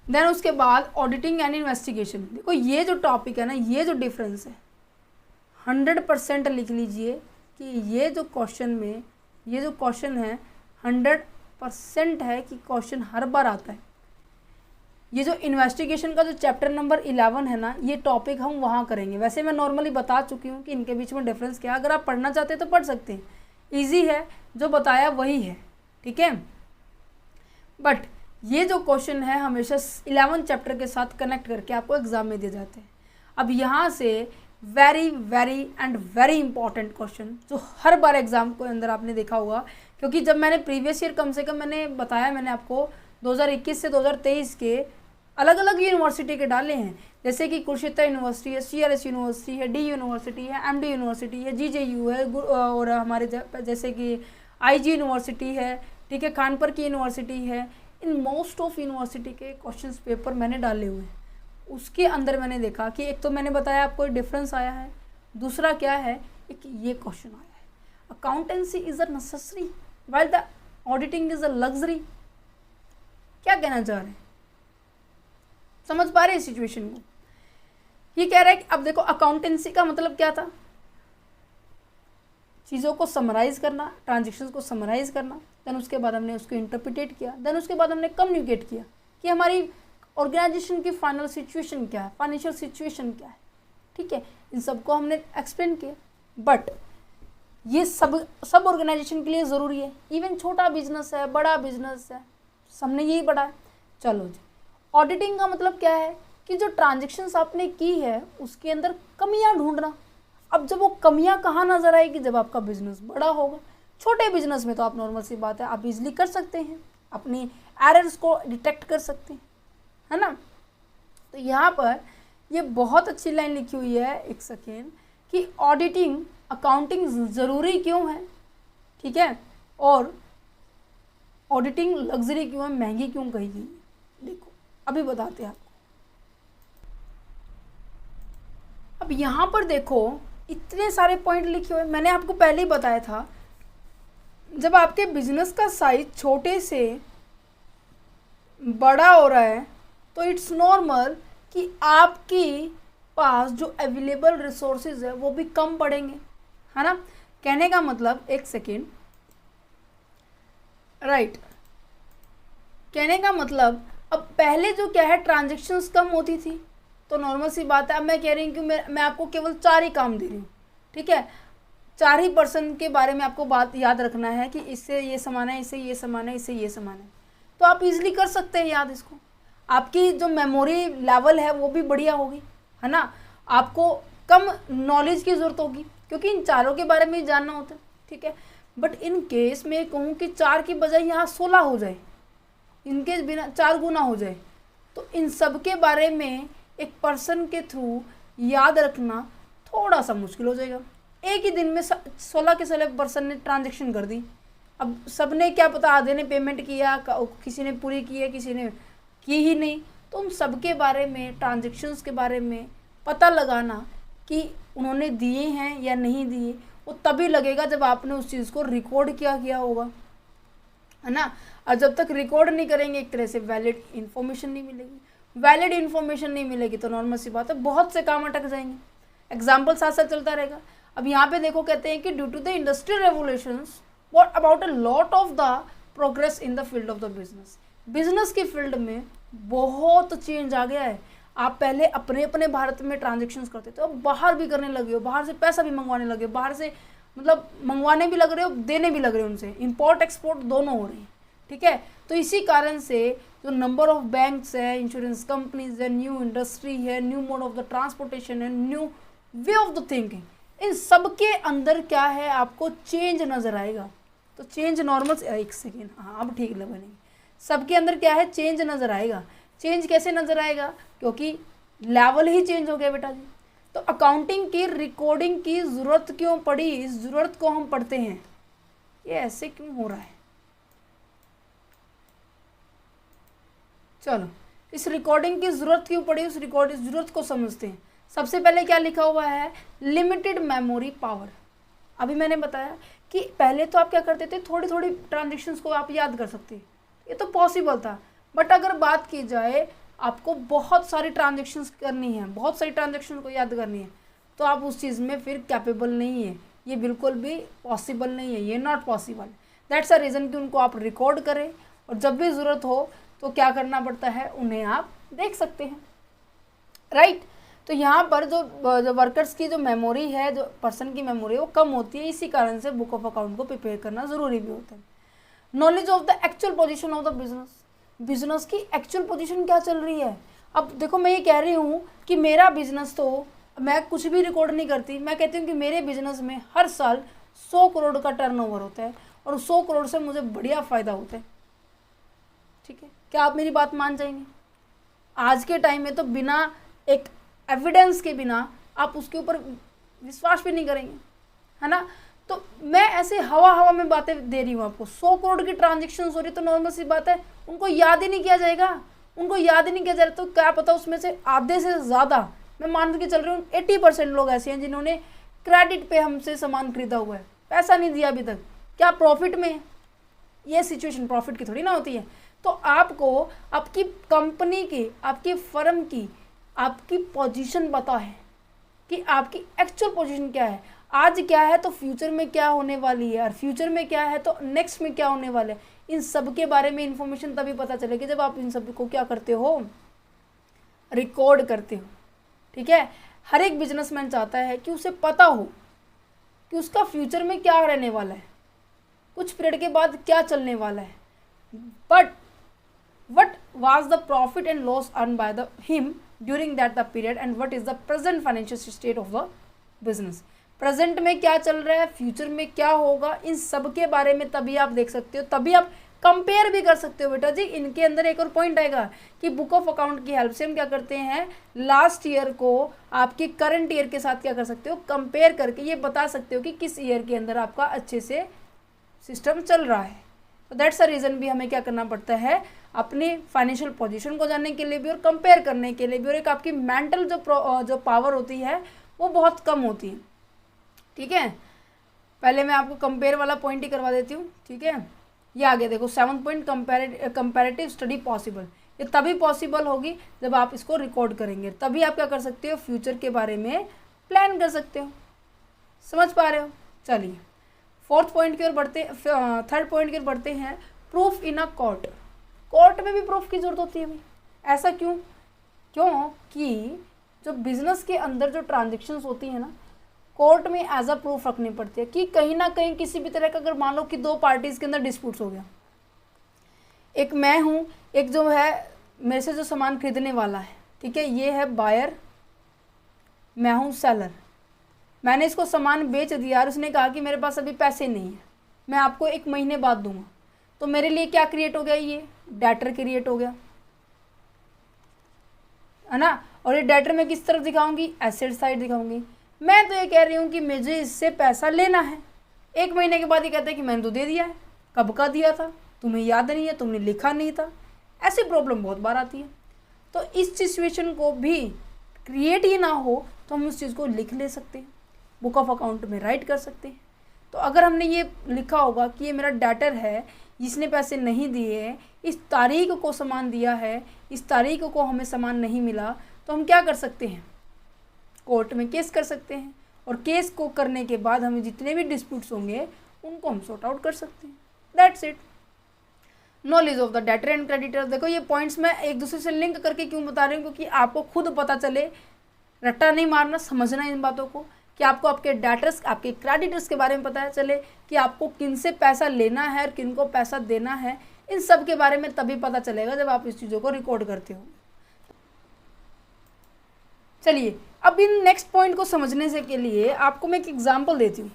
देन उसके बाद ऑडिटिंग एंड इन्वेस्टिगेशन। देखो ये जो टॉपिक है ना, ये जो डिफरेंस है 100% लिख लीजिए कि ये जो क्वेश्चन में, ये जो क्वेश्चन है 100% है कि क्वेश्चन हर बार आता है। ये जो इन्वेस्टिगेशन का जो चैप्टर नंबर 11 है ना, ये टॉपिक हम वहाँ करेंगे। वैसे मैं नॉर्मली बता चुकी हूँ कि इनके बीच में डिफरेंस क्या है, अगर आप पढ़ना चाहते हैं तो पढ़ सकते हैं, ईजी है, जो बताया वही है, ठीक है। बट ये जो क्वेश्चन है हमेशा 11 चैप्टर के साथ कनेक्ट करके आपको एग्जाम में दिए जाते हैं। अब यहाँ से very very and very important question जो हर बार एग्जाम के अंदर आपने देखा होगा, क्योंकि जब मैंने प्रीवियस ईयर कम से कम मैंने बताया, मैंने आपको 2021 से 2023 के अलग अलग यूनिवर्सिटी के डाले हैं, जैसे कि कुरुक्षेत्र यूनिवर्सिटी है, CRS यूनिवर्सिटी है, डी यूनिवर्सिटी है, MD यूनिवर्सिटी है, GJU है, और हमारे जैसे कि IG यूनिवर्सिटी है, ठीक है, कानपुर की यूनिवर्सिटी है। इन मोस्ट ऑफ यूनिवर्सिटी के क्वेश्चंस पेपर मैंने डाले हुए हैं। उसके अंदर मैंने देखा कि एक तो मैंने बताया आपको डिफरेंस आया है, दूसरा क्या है, एक ये क्वेश्चन आया है, accountancy is a necessary while the auditing is a luxury. क्या कहना चाह रहे हैं, समझ पा रहे हैं सिचुएशन को। ये कह रहा है कि अब देखो अकाउंटेंसी का मतलब क्या था, चीज़ों को समराइज़ करना, ट्रांजेक्शन्स को समराइज़ करना, देन उसके बाद हमने उसको इंटरप्रिटेट किया, देन उसके बाद हमने कम्युनिकेट किया कि हमारी ऑर्गेनाइजेशन की फाइनल सिचुएशन क्या है, फाइनेंशियल सिचुएशन क्या है, ठीक है। इन सबको हमने एक्सप्लेन किया। बट ये सब ऑर्गेनाइजेशन के लिए ज़रूरी है, इवन छोटा बिजनेस है, बड़ा बिजनेस है, सबने यही पढ़ा है। चलो जी, ऑडिटिंग का मतलब क्या है कि जो ट्रांजेक्शन्स आपने की है उसके अंदर कमियां ढूंढना। अब जब वो कमियां कहाँ नज़र आएगी, जब आपका बिजनेस बड़ा होगा। छोटे बिजनेस में तो आप नॉर्मल सी बात है, आप इजीली कर सकते हैं, अपनी एरर्स को डिटेक्ट कर सकते हैं, है ना। तो यहाँ पर ये बहुत अच्छी लाइन लिखी हुई है, एक सेकेंड, कि ऑडिटिंग अकाउंटिंग ज़रूरी क्यों है, ठीक है, और ऑडिटिंग लग्जरी क्यों है, महंगी क्यों कही गई है। देखो अभी बताते हैं आपको। अब यहाँ पर देखो इतने सारे पॉइंट लिखे हुए, मैंने आपको पहले ही बताया था, जब आपके बिजनेस का साइज छोटे से बड़ा हो रहा है तो इट्स नॉर्मल कि आपकी पास जो अवेलेबल रिसोर्सेज है वो भी कम पड़ेंगे, है ना। कहने का मतलब, एक सेकेंड, राइट, कहने का मतलब अब पहले जो क्या है ट्रांजेक्शन्स कम होती थी तो नॉर्मल सी बात है, अब मैं कह रही हूँ कि मैं आपको केवल 4 ही काम दे रही हूँ, ठीक है, 4 ही पर्सन के बारे में आपको बात याद रखना है कि इससे ये सामान है, इससे ये सामान है, इससे ये सामान है, तो आप इजीली कर सकते हैं याद इसको। आपकी जो मेमोरी लेवल है वो भी बढ़िया होगी, है ना। आपको कम नॉलेज की ज़रूरत होगी क्योंकि इन चारों के बारे में ही जानना होता है, ठीक है। बट इन केस में कहूँ कि 4 की बजाय यहाँ 16 हो जाए, इनके बिना 4 गुना हो जाए, तो इन सब के बारे में एक पर्सन के थ्रू याद रखना थोड़ा सा मुश्किल हो जाएगा। एक ही दिन में 16 के 16 पर्सन ने ट्रांजेक्शन कर दी, अब सब ने क्या पता आधे ने पेमेंट किया, किसी ने पूरी की है, किसी ने की ही नहीं, तो उन सब के बारे में, ट्रांजेक्शन्स के बारे में पता लगाना कि उन्होंने दिए हैं या नहीं दिए, वो तभी लगेगा जब आपने उस चीज़ को रिकॉर्ड किया होगा, है ना। और जब तक रिकॉर्ड नहीं करेंगे एक तरह से वैलिड इन्फॉर्मेशन नहीं मिलेगी, वैलिड इन्फॉर्मेशन नहीं मिलेगी तो नॉर्मल सी बात है बहुत से काम अटक जाएंगे, एग्जाम्पल साथ साथ चलता रहेगा। अब यहाँ पे देखो कहते हैं कि due to the industrial revolutions what about a lot of the progress in the field of the business, business की फील्ड में बहुत चेंज आ गया है। आप पहले अपने भारत में ट्रांजेक्शन्स करते थे, अब बाहर भी करने लगे हो, बाहर से पैसा भी मंगवाने लगे हो, बाहर से मतलब मंगवाने भी लग रहे हो, देने भी लग रहे हो, उनसे इम्पोर्ट एक्सपोर्ट दोनों हो रहे हैं, ठीक है। तो इसी कारण से जो नंबर ऑफ बैंक्स है, इंश्योरेंस कंपनीज है, न्यू इंडस्ट्री है, new mode of the transportation है, new way of the thinking, इन सब के अंदर क्या है आपको चेंज नज़र आएगा। तो चेंज नॉर्मल, एक सेकेंड, हाँ अब ठीक लगा नहीं, सबके अंदर क्या है चेंज नज़र आएगा। चेंज कैसे नज़र आएगा, क्योंकि लेवल ही चेंज हो गया बेटा जी। तो अकाउंटिंग की रिकॉर्डिंग की ज़रूरत क्यों पड़ी, इस ज़रूरत को हम पढ़ते हैं, ये ऐसे क्यों हो रहा है। चलो इस रिकॉर्डिंग की ज़रूरत क्यों पड़ी, उस रिकॉर्डिंग ज़रूरत को समझते हैं। सबसे पहले क्या लिखा हुआ है, लिमिटेड मेमोरी पावर। अभी मैंने बताया कि पहले तो आप क्या करते थे, थोड़ी थोड़ी ट्रांजेक्शन्स को आप याद कर सकते, ये तो पॉसिबल था। बट अगर बात की जाए आपको बहुत सारी ट्रांजेक्शन्स करनी है, बहुत सारी ट्रांजेक्शन को याद करनी है, तो आप उस चीज़ में फिर कैपेबल नहीं है, ये बिल्कुल भी पॉसिबल नहीं है, ये not possible. That's a reason कि उनको आप रिकॉर्ड करें और जब भी ज़रूरत हो तो क्या करना पड़ता है, उन्हें आप देख सकते हैं, राइट। तो यहाँ पर जो वर्कर्स की जो मेमोरी है, जो पर्सन की मेमोरी है वो कम होती है, इसी कारण से बुक ऑफ अकाउंट को प्रिपेयर करना ज़रूरी भी होता है। Knowledge of the actual position of the business, business की एक्चुअल पोजीशन क्या चल रही है। अब देखो मैं ये कह रही हूँ कि मेरा बिजनेस, तो मैं कुछ भी रिकॉर्ड नहीं करती, मैं कहती हूँ कि मेरे बिजनेस में हर साल 100 करोड़ का टर्नओवर होता है और 100 करोड़ से मुझे बढ़िया फ़ायदा होता है, ठीक है। क्या आप मेरी बात मान जाएंगे। आज के टाइम में तो बिना एक एविडेंस के बिना आप उसके ऊपर विश्वास भी नहीं करेंगे, है ना। तो मैं ऐसे हवा में बातें दे रही हूँ आपको, 100 करोड़ की ट्रांजेक्शन हो रही, तो नॉर्मल सी बात है उनको याद ही नहीं किया जाएगा, उनको याद ही नहीं किया जाएगा। तो क्या पता उसमें से आधे से ज़्यादा, मैं मान के चल रही हूँ 80% लोग ऐसे हैं जिन्होंने क्रेडिट पे हमसे सामान खरीदा हुआ है, पैसा नहीं दिया अभी तक, क्या प्रॉफिट में। ये सिचुएशन प्रॉफिट की थोड़ी ना होती है। तो आपको आपकी कंपनी की, आपकी फर्म की, आपकी पोजीशन पता है कि आपकी एक्चुअल पोजीशन क्या है, आज क्या है तो फ्यूचर में क्या होने वाली है, और फ्यूचर में क्या है तो नेक्स्ट में क्या होने वाला है। इन सब के बारे में इंफॉर्मेशन तभी पता चलेगी जब आप इन सब को क्या करते हो, रिकॉर्ड करते हो, ठीक है। हर एक बिजनेसमैन चाहता है कि उसे पता हो कि उसका फ्यूचर में क्या रहने वाला है, कुछ पीरियड के बाद क्या चलने वाला है। But what was the profit and loss earned by him during that the period and what is the present financial state of the business, present में क्या चल रहा है, फ्यूचर में क्या होगा, इन सब के बारे में तभी आप देख सकते हो, तभी आप कंपेयर भी कर सकते हो बेटा जी। इनके अंदर एक और पॉइंट आएगा कि बुक ऑफ अकाउंट की हेल्प से हम क्या करते हैं, लास्ट ईयर को आपके करंट ईयर के साथ क्या कर सकते हो, कंपेयर करके ये बता सकते हो कि किस ईयर के अंदर आपका अच्छे से सिस्टम चल रहा है। तो दैट्स अ रीज़न भी हमें क्या करना पड़ता है, अपनी फाइनेंशियल पोजीशन को जानने के लिए भी और कंपेयर करने के लिए भी, और एक आपकी मेंटल जो पावर होती है वो बहुत कम होती है। ठीक है, पहले मैं आपको कंपेयर वाला पॉइंट ही करवा देती हूँ। ठीक है, ये आगे देखो 7 पॉइंट, कंपैरेटिव स्टडी पॉसिबल। ये तभी पॉसिबल होगी जब आप इसको रिकॉर्ड करेंगे, तभी आप क्या कर सकते हो, फ्यूचर के बारे में प्लान कर सकते हो। समझ पा रहे हो? चलिए फोर्थ पॉइंट की ओर बढ़ते, थर्ड पॉइंट की ओर बढ़ते हैं, proof in a court. Court में भी प्रूफ की जरूरत होती है भाई। ऐसा क्यों? क्योंकि जो बिजनेस के अंदर जो ट्रांजेक्शन्स होती है ना, कोर्ट में एज अ प्रूफ रखनी पड़ती है कि कहीं ना कहीं किसी भी तरह का, अगर मान लो कि दो पार्टीज के अंदर डिस्प्यूट्स हो गया, एक मैं हूँ, एक जो है मेरे से जो सामान खरीदने वाला है, ठीक है, ये है बायर, मैं हूँ सेलर। मैंने इसको सामान बेच दिया और उसने कहा कि मेरे पास अभी पैसे नहीं है, मैं आपको 1 महीने बाद दूंगा। तो मेरे लिए क्या क्रिएट हो गया, ये डेटर क्रिएट हो गया, है ना। और ये डेटर मैं किस तरफ दिखाऊंगी, एसेट साइड दिखाऊंगी। मैं तो ये कह रही हूँ कि मुझे इससे पैसा लेना है। 1 महीने के बाद ये कहता है कि मैंने तो दे दिया है, कब का दिया था, तुम्हें याद नहीं है, तुमने लिखा नहीं था। ऐसी प्रॉब्लम बहुत बार आती है। तो इस सिचुएशन को भी क्रिएट ही ना हो तो हम उस चीज़ को लिख ले सकते हैं, बुक ऑफ अकाउंट में राइट कर सकते हैं। तो अगर हमने ये लिखा होगा कि ये मेरा डेटर है, जिसने पैसे नहीं दिए, इस तारीख को सामान दिया है, इस तारीख को हमें सामान नहीं मिला, तो हम क्या कर सकते हैं, कोर्ट में केस कर सकते हैं। और केस को करने के बाद हमें जितने भी डिस्प्यूट्स होंगे उनको हम सॉर्ट आउट कर सकते हैं। That's it. Knowledge of the debtor and creditor. देखो ये पॉइंट्स मैं एक दूसरे से लिंक करके क्यों बता रही हूँ, क्योंकि आपको खुद पता चले, रट्टा नहीं मारना, समझना इन बातों को, कि आपको आपके डेटर्स, आपके क्रेडिटर्स के बारे में पता चले कि आपको किन से पैसा लेना है और किन को पैसा देना है। इन सब के बारे में तभी पता चलेगा जब आप इस चीज़ों को रिकॉर्ड करते हो। चलिए अब इन नेक्स्ट पॉइंट को समझने से के लिए आपको मैं एक एग्जांपल देती हूँ।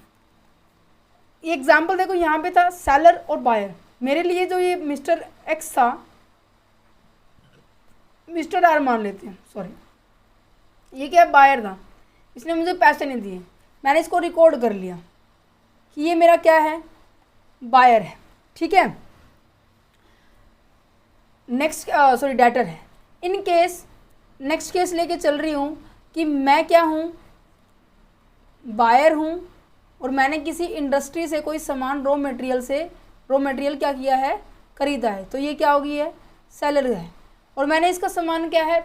ये एग्जांपल देखो, यहाँ पे था सेलर और बायर। मेरे लिए जो ये मिस्टर एक्स था, मिस्टर आर मान लेते हैं, सॉरी, ये क्या बायर था, इसने मुझे पैसे नहीं दिए। मैंने इसको रिकॉर्ड कर लिया कि ये मेरा क्या है, बायर है। ठीक है, नेक्स्ट सॉरी डेटर है। इन केस नेक्स्ट केस लेके चल रही हूँ कि मैं क्या हूँ, बायर हूँ, और मैंने किसी इंडस्ट्री से कोई सामान रॉ मटेरियल क्या किया है, खरीदा है। तो ये क्या होगी, है सेलर है। और मैंने इसका सामान क्या है,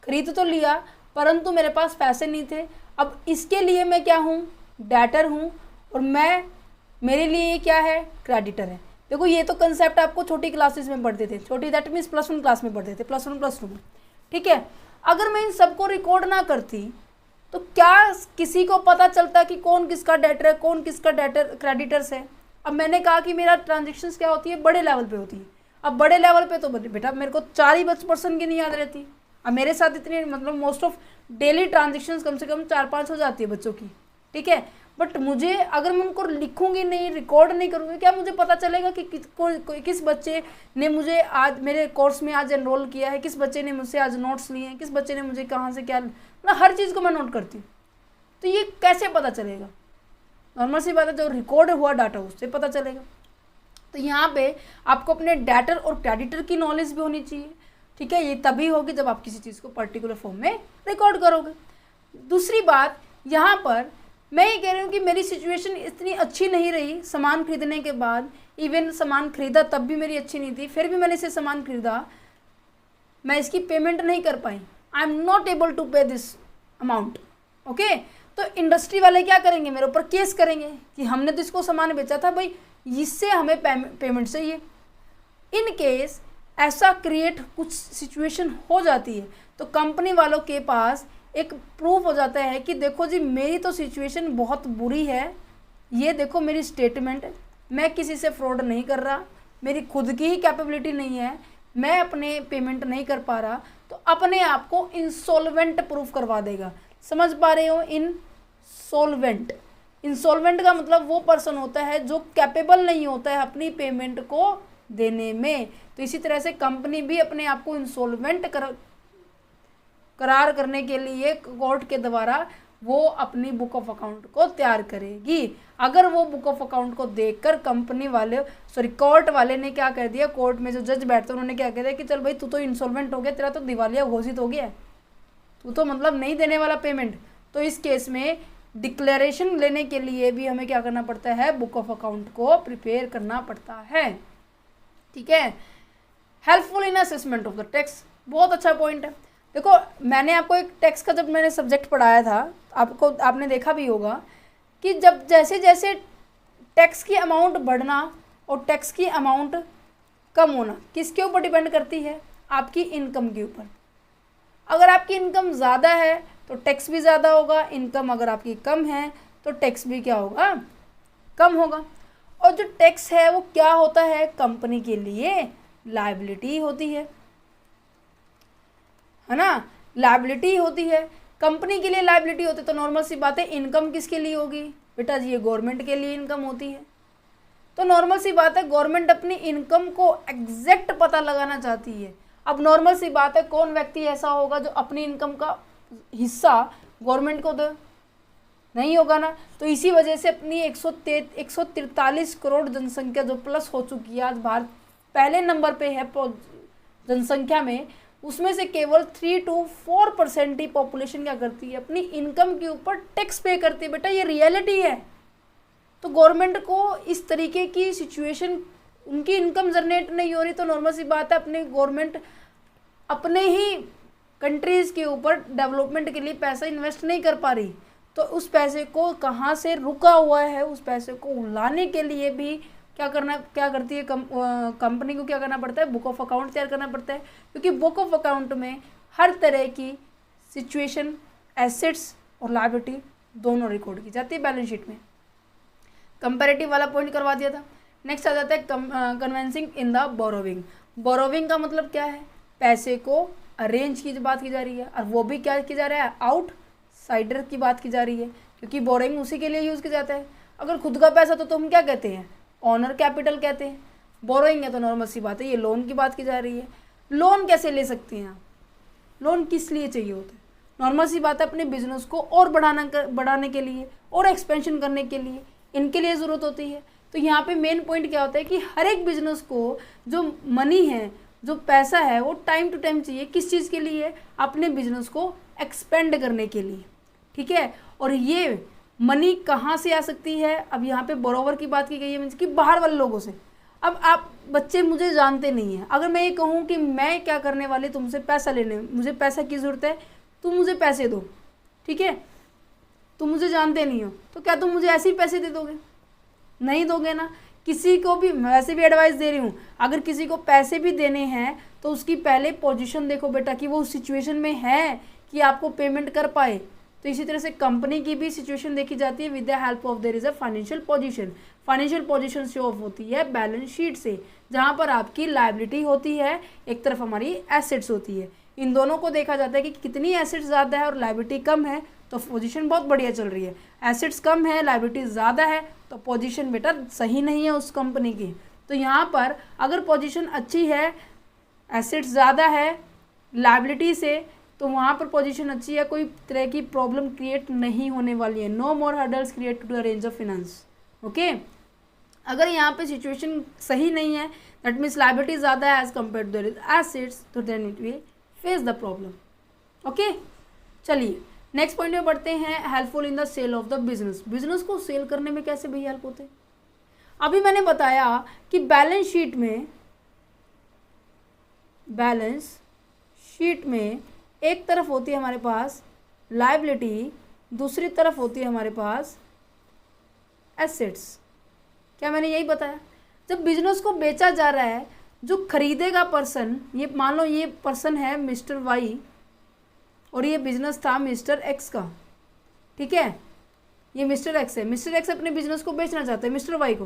खरीद तो लिया, परंतु मेरे पास पैसे नहीं थे। अब इसके लिए मैं क्या हूँ, डेटर हूँ, और मेरे लिए ये क्या है, क्रेडिटर है। देखो ये तो कंसेप्ट आपको छोटी क्लासेस में पढ़ते थे, छोटी दैट मीन्स +1 क्लास में पढ़ते थे, +1 +2 में। ठीक है, अगर मैं इन सबको रिकॉर्ड ना करती तो क्या किसी को पता चलता कि कौन किसका डेटर है, कौन किसका डेटर क्रेडिटर्स है। अब मैंने कहा कि मेरा ट्रांजेक्शन्स क्या होती है, बड़े लेवल पे होती है। अब बड़े लेवल पे तो बेटा मेरे को 4 ही पर्सन की नहीं याद रहती। अब मेरे साथ इतनी मतलब मोस्ट ऑफ डेली ट्रांजेक्शन्स कम से कम 4-5 हो जाती है बच्चों की। ठीक है, बट मुझे अगर मैं उनको लिखूंगी नहीं, रिकॉर्ड नहीं करूँगी, क्या मुझे पता चलेगा कि किस बच्चे ने मुझे आज मेरे कोर्स में आज एनरोल किया है, किस बच्चे ने मुझसे आज नोट्स लिए हैं, किस बच्चे ने मुझे कहाँ से क्या, मतलब हर चीज़ को मैं नोट करती हूँ। तो ये कैसे पता चलेगा, नॉर्मल सी बात है, जो रिकॉर्ड हुआ डाटा उससे पता चलेगा। तो यहाँ पे आपको अपने डेटर और क्रेडिटर की नॉलेज भी होनी चाहिए। ठीक है, ये तभी होगी जब आप किसी चीज़ को पर्टिकुलर फॉर्म में रिकॉर्ड करोगे। दूसरी बात यहाँ पर मैं ये कह रही हूँ कि मेरी सिचुएशन इतनी अच्छी नहीं रही सामान खरीदने के बाद। इवन सामान खरीदा तब भी मेरी अच्छी नहीं थी, फिर भी मैंने इसे सामान खरीदा, मैं इसकी पेमेंट नहीं कर पाई। I am not able to pay this amount. Okay, तो इंडस्ट्री वाले क्या करेंगे, मेरे ऊपर केस करेंगे कि हमने तो इसको सामान बेचा था भाई, इससे हमें पेमेंट चाहिए। इन केस ऐसा क्रिएट कुछ सिचुएशन हो जाती है तो कंपनी वालों के पास एक प्रूफ हो जाता है कि देखो जी मेरी तो सिचुएशन बहुत बुरी है, ये देखो मेरी स्टेटमेंट, मैं किसी से फ्रॉड नहीं कर रहा, मेरी खुद की ही कैपेबिलिटी नहीं है, मैं अपने पेमेंट नहीं कर पा रहा, तो अपने आप को इंसॉल्वेंट प्रूफ करवा देगा। समझ पा रहे हो, इंसॉल्वेंट का मतलब वो पर्सन होता है जो कैपेबल नहीं होता है अपनी पेमेंट को देने में। तो इसी तरह से कंपनी भी अपने आप को इंसॉल्वेंट करार करने के लिए कोर्ट के द्वारा वो अपनी बुक ऑफ अकाउंट को तैयार करेगी। अगर वो बुक ऑफ अकाउंट को देखकर कंपनी वाले कोर्ट वाले ने क्या कर दिया, कोर्ट में जो जज बैठते उन्होंने क्या कह दिया कि चल भाई तू तो इंसॉल्वेंट हो गया, तेरा तो दिवालिया घोषित हो गया, तू तो मतलब नहीं देने वाला पेमेंट। तो इस केस में डिक्लेरेशन लेने के लिए भी हमें क्या करना पड़ता है, बुक ऑफ अकाउंट को प्रिपेयर करना पड़ता है। ठीक है, helpful in assessment of the tax, बहुत अच्छा पॉइंट है। देखो मैंने आपको एक टैक्स का जब मैंने सब्जेक्ट पढ़ाया था, आपने देखा भी होगा कि जब जैसे जैसे टैक्स की अमाउंट बढ़ना और टैक्स की अमाउंट कम होना किसके ऊपर डिपेंड करती है, आपकी इनकम के ऊपर। अगर आपकी इनकम ज़्यादा है तो टैक्स भी ज़्यादा होगा, इनकम अगर आपकी कम है तो टैक्स भी क्या होगा, कम होगा। और जो टैक्स है वो क्या होता है, कंपनी के लिए लायबिलिटी होती है ना, लायबिलिटी होती है, कंपनी के लिए लायबिलिटी होती है। तो नॉर्मल सी बात है, इनकम किसके लिए होगी बेटा जी, ये गवर्नमेंट के लिए इनकम होती है। तो नॉर्मल सी बात है, गवर्नमेंट अपनी इनकम को एग्जैक्ट पता लगाना चाहती है। अब नॉर्मल सी बात है, कौन व्यक्ति ऐसा होगा जो अपनी इनकम का हिस्सा गवर्नमेंट को दे, नहीं होगा ना। तो इसी वजह से अपनी 143 करोड़ जनसंख्या जो प्लस हो चुकी है, आज भारत पहले नंबर पे है जनसंख्या में, उसमें से केवल 3 to 4% ही पॉपुलेशन क्या करती है, अपनी इनकम के ऊपर टैक्स पे करती है। बेटा ये रियलिटी है। तो गवर्नमेंट को इस तरीके की सिचुएशन, उनकी इनकम जनरेट नहीं हो रही, तो नॉर्मल सी बात है अपने गवर्नमेंट अपने ही कंट्रीज़ के ऊपर डेवलपमेंट के लिए पैसा इन्वेस्ट नहीं कर पा रही। तो उस पैसे को कहाँ से रुका हुआ है, उस पैसे को लाने के लिए भी क्या करती है कंपनी को क्या करना पड़ता है, बुक ऑफ अकाउंट तैयार करना पड़ता है। क्योंकि बुक ऑफ अकाउंट में हर तरह की सिचुएशन, एसेट्स और लायबिलिटी दोनों रिकॉर्ड की जाती है बैलेंस शीट में। कंपैरेटिव वाला पॉइंट करवा दिया था। नेक्स्ट आ जाता है convincing in the borrowing. Borrowing का मतलब क्या है, पैसे को अरेंज की बात की जा रही है, और वो भी क्या की जा रहा है, आउटसाइडर की बात की जा रही है, क्योंकि बोरोइंग उसी के लिए यूज़ किया जाता है। अगर खुद का पैसा तो हम क्या कहते हैं, ऑनर कैपिटल कहते हैं। बोरोइंग है तो नॉर्मल सी बात है, ये लोन की बात की जा रही है। लोन कैसे ले सकते हैं आप, लोन किस लिए चाहिए होता है, नॉर्मल सी बात है अपने बिजनेस को और बढ़ाने के लिए और एक्सपेंशन करने के लिए, इनके लिए ज़रूरत होती है। तो यहाँ पे मेन पॉइंट क्या होता है कि हर एक बिजनेस को जो मनी है, जो पैसा है, वो टाइम टू टाइम चाहिए। किस चीज़ के लिए, अपने बिजनेस को एक्सपेंड करने के लिए। ठीक है, और ये मनी कहाँ से आ सकती है, अब यहाँ पे बोरोवर की बात की गई है, मीन्स कि बाहर वाले लोगों से। अब आप बच्चे मुझे जानते नहीं हैं, अगर मैं ये कहूँ कि मैं क्या करने वाली तुमसे पैसा लेने, मुझे पैसा की ज़रूरत है, तुम मुझे पैसे दो, ठीक है, तुम मुझे जानते नहीं हो, तो क्या तुम मुझे ऐसे ही पैसे दे दोगे, नहीं दोगे ना। किसी को भी, मैं वैसे भी एडवाइस दे रही हूँ, अगर किसी को पैसे भी देने हैं तो उसकी पहले पोजीशन देखो बेटा कि वो उस सिचुएशन में है कि आपको पेमेंट कर पाए। तो इसी तरह से कंपनी की भी सिचुएशन देखी जाती है with the help of there is a financial position. Financial position show off होती है बैलेंस शीट से, जहाँ पर आपकी लायबिलिटी होती है, एक तरफ हमारी एसेट्स होती है। इन दोनों को देखा जाता है कि कितनी एसेट्स ज़्यादा है और लायबिलिटी कम है, तो पोजीशन बहुत बढ़िया चल रही है। एसेट्स कम है, लायबिलिटी ज़्यादा है, तो पोजीशन बेटा सही नहीं है उस कंपनी की। तो यहाँ पर अगर पोजीशन अच्छी है, एसेट्स ज़्यादा है लायबिलिटी से, तो वहाँ पर पोजीशन अच्छी है, कोई तरह की प्रॉब्लम क्रिएट नहीं होने वाली है। No more hurdles create to the range of finance. Okay, अगर यहाँ पे सिचुएशन सही नहीं है, दैट मीन्स लायबिलिटी ज़्यादा है as compare to the assets, तो then it will face the problem. Okay, चलिए नेक्स्ट पॉइंट में बढ़ते हैं, helpful in the sale of the business. Business को सेल करने में कैसे भैया हेल्प होते हैं। अभी मैंने बताया कि बैलेंस शीट में एक तरफ होती है हमारे पास लायबिलिटी, दूसरी तरफ होती है हमारे पास एसेट्स। क्या मैंने यही बताया। जब बिजनेस को बेचा जा रहा है, जो खरीदेगा पर्सन, ये मान लो ये पर्सन है मिस्टर वाई और ये बिजनेस था मिस्टर एक्स का, ठीक है, ये मिस्टर एक्स है। मिस्टर एक्स अपने बिजनेस को बेचना चाहते हैं मिस्टर वाई को,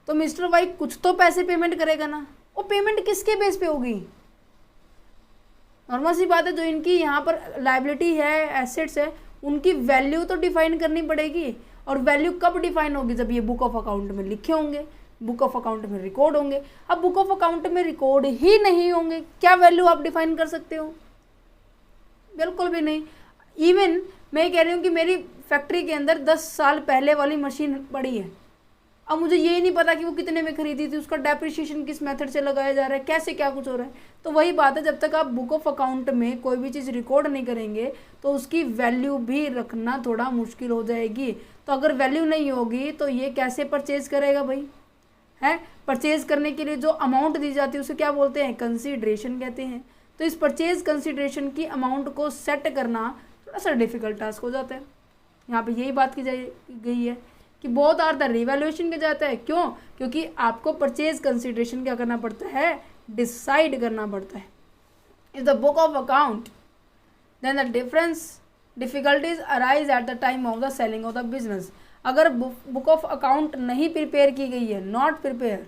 तो मिस्टर वाई कुछ तो पैसे पेमेंट करेगा ना। वो पेमेंट किसके बेस पे होगी, नॉर्मल सी बात है, जो इनकी यहाँ पर लायबिलिटी है, एसेट्स है, उनकी वैल्यू तो डिफाइन करनी पड़ेगी। और वैल्यू कब डिफाइन होगी, जब ये बुक ऑफ अकाउंट में लिखे होंगे। बुक ऑफ अकाउंट में रिकॉर्ड होंगे। अब बुक ऑफ अकाउंट में रिकॉर्ड ही नहीं होंगे, क्या वैल्यू आप डिफाइन कर सकते हो? बिल्कुल भी नहीं। इवन मैं कह रही हूँ कि मेरी फैक्ट्री के अंदर 10 साल पहले वाली मशीन पड़ी है, अब मुझे ये नहीं पता कि वो कितने में खरीदी थी, उसका डेप्रिसिएशन किस मेथड से लगाया जा रहा है, कैसे क्या कुछ हो रहा है। तो वही बात है, जब तक आप बुक ऑफ अकाउंट में कोई भी चीज़ रिकॉर्ड नहीं करेंगे तो उसकी वैल्यू भी रखना थोड़ा मुश्किल हो जाएगी। तो अगर वैल्यू नहीं होगी तो ये कैसे परचेज करेगा भाई, है? परचेज करने के लिए जो अमाउंट दी जाती है उसे क्या बोलते हैं? कंसीडरेशन कहते हैं। तो इस परचेज कंसीडरेशन की अमाउंट को सेट करना थोड़ा सा डिफिकल्ट टास्क हो जाता है। यहाँ पे यही बात की गई है कि बोथ आर द रिवैल्यूएशन किया जाता है। क्यों? क्योंकि आपको परचेज कंसीडरेशन क्या करना पड़ता है? डिसाइड करना पड़ता है। If the book of account then the difficulties arise at the time of the selling of the business. अगर बुक ऑफ अकाउंट नहीं प्रिपेयर की गई है, नॉट प्रिपेयर,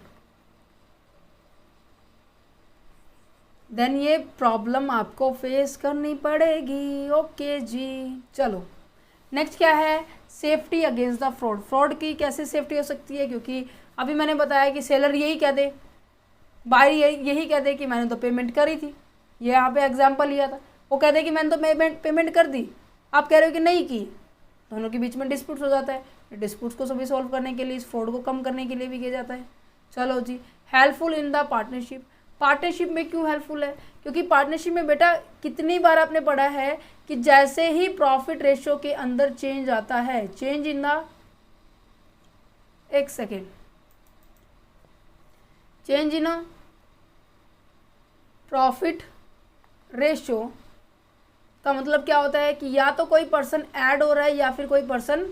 देन ये प्रॉब्लम आपको फेस करनी पड़ेगी। ओके जी, चलो नेक्स्ट क्या है? Safety against the fraud. Fraud की कैसे सेफ्टी हो सकती है? क्योंकि अभी मैंने बताया कि सेलर यही कह दे, बायर यही कह दे कि मैंने तो पेमेंट करी थी, ये यहाँ पे एग्जांपल लिया था, वो कह दे कि मैंने तो पेमेंट कर दी, आप कह रहे हो कि नहीं की, दोनों के बीच में डिस्प्यूट हो जाता है। डिस्प्यूट्स को सभी सॉल्व करने के लिए, इस फ्रॉड को कम करने के लिए भी किया जाता है। चलो जी, helpful in the partnership. Partnership में क्यों हेल्पफुल है? क्योंकि पार्टनरशिप में बेटा कितनी बार आपने पढ़ा है कि जैसे ही प्रॉफिट रेशियो के अंदर चेंज आता है, चेंज इन द, एक second, change in profit ratio का मतलब क्या होता है कि या तो कोई पर्सन ऐड हो रहा है या फिर कोई पर्सन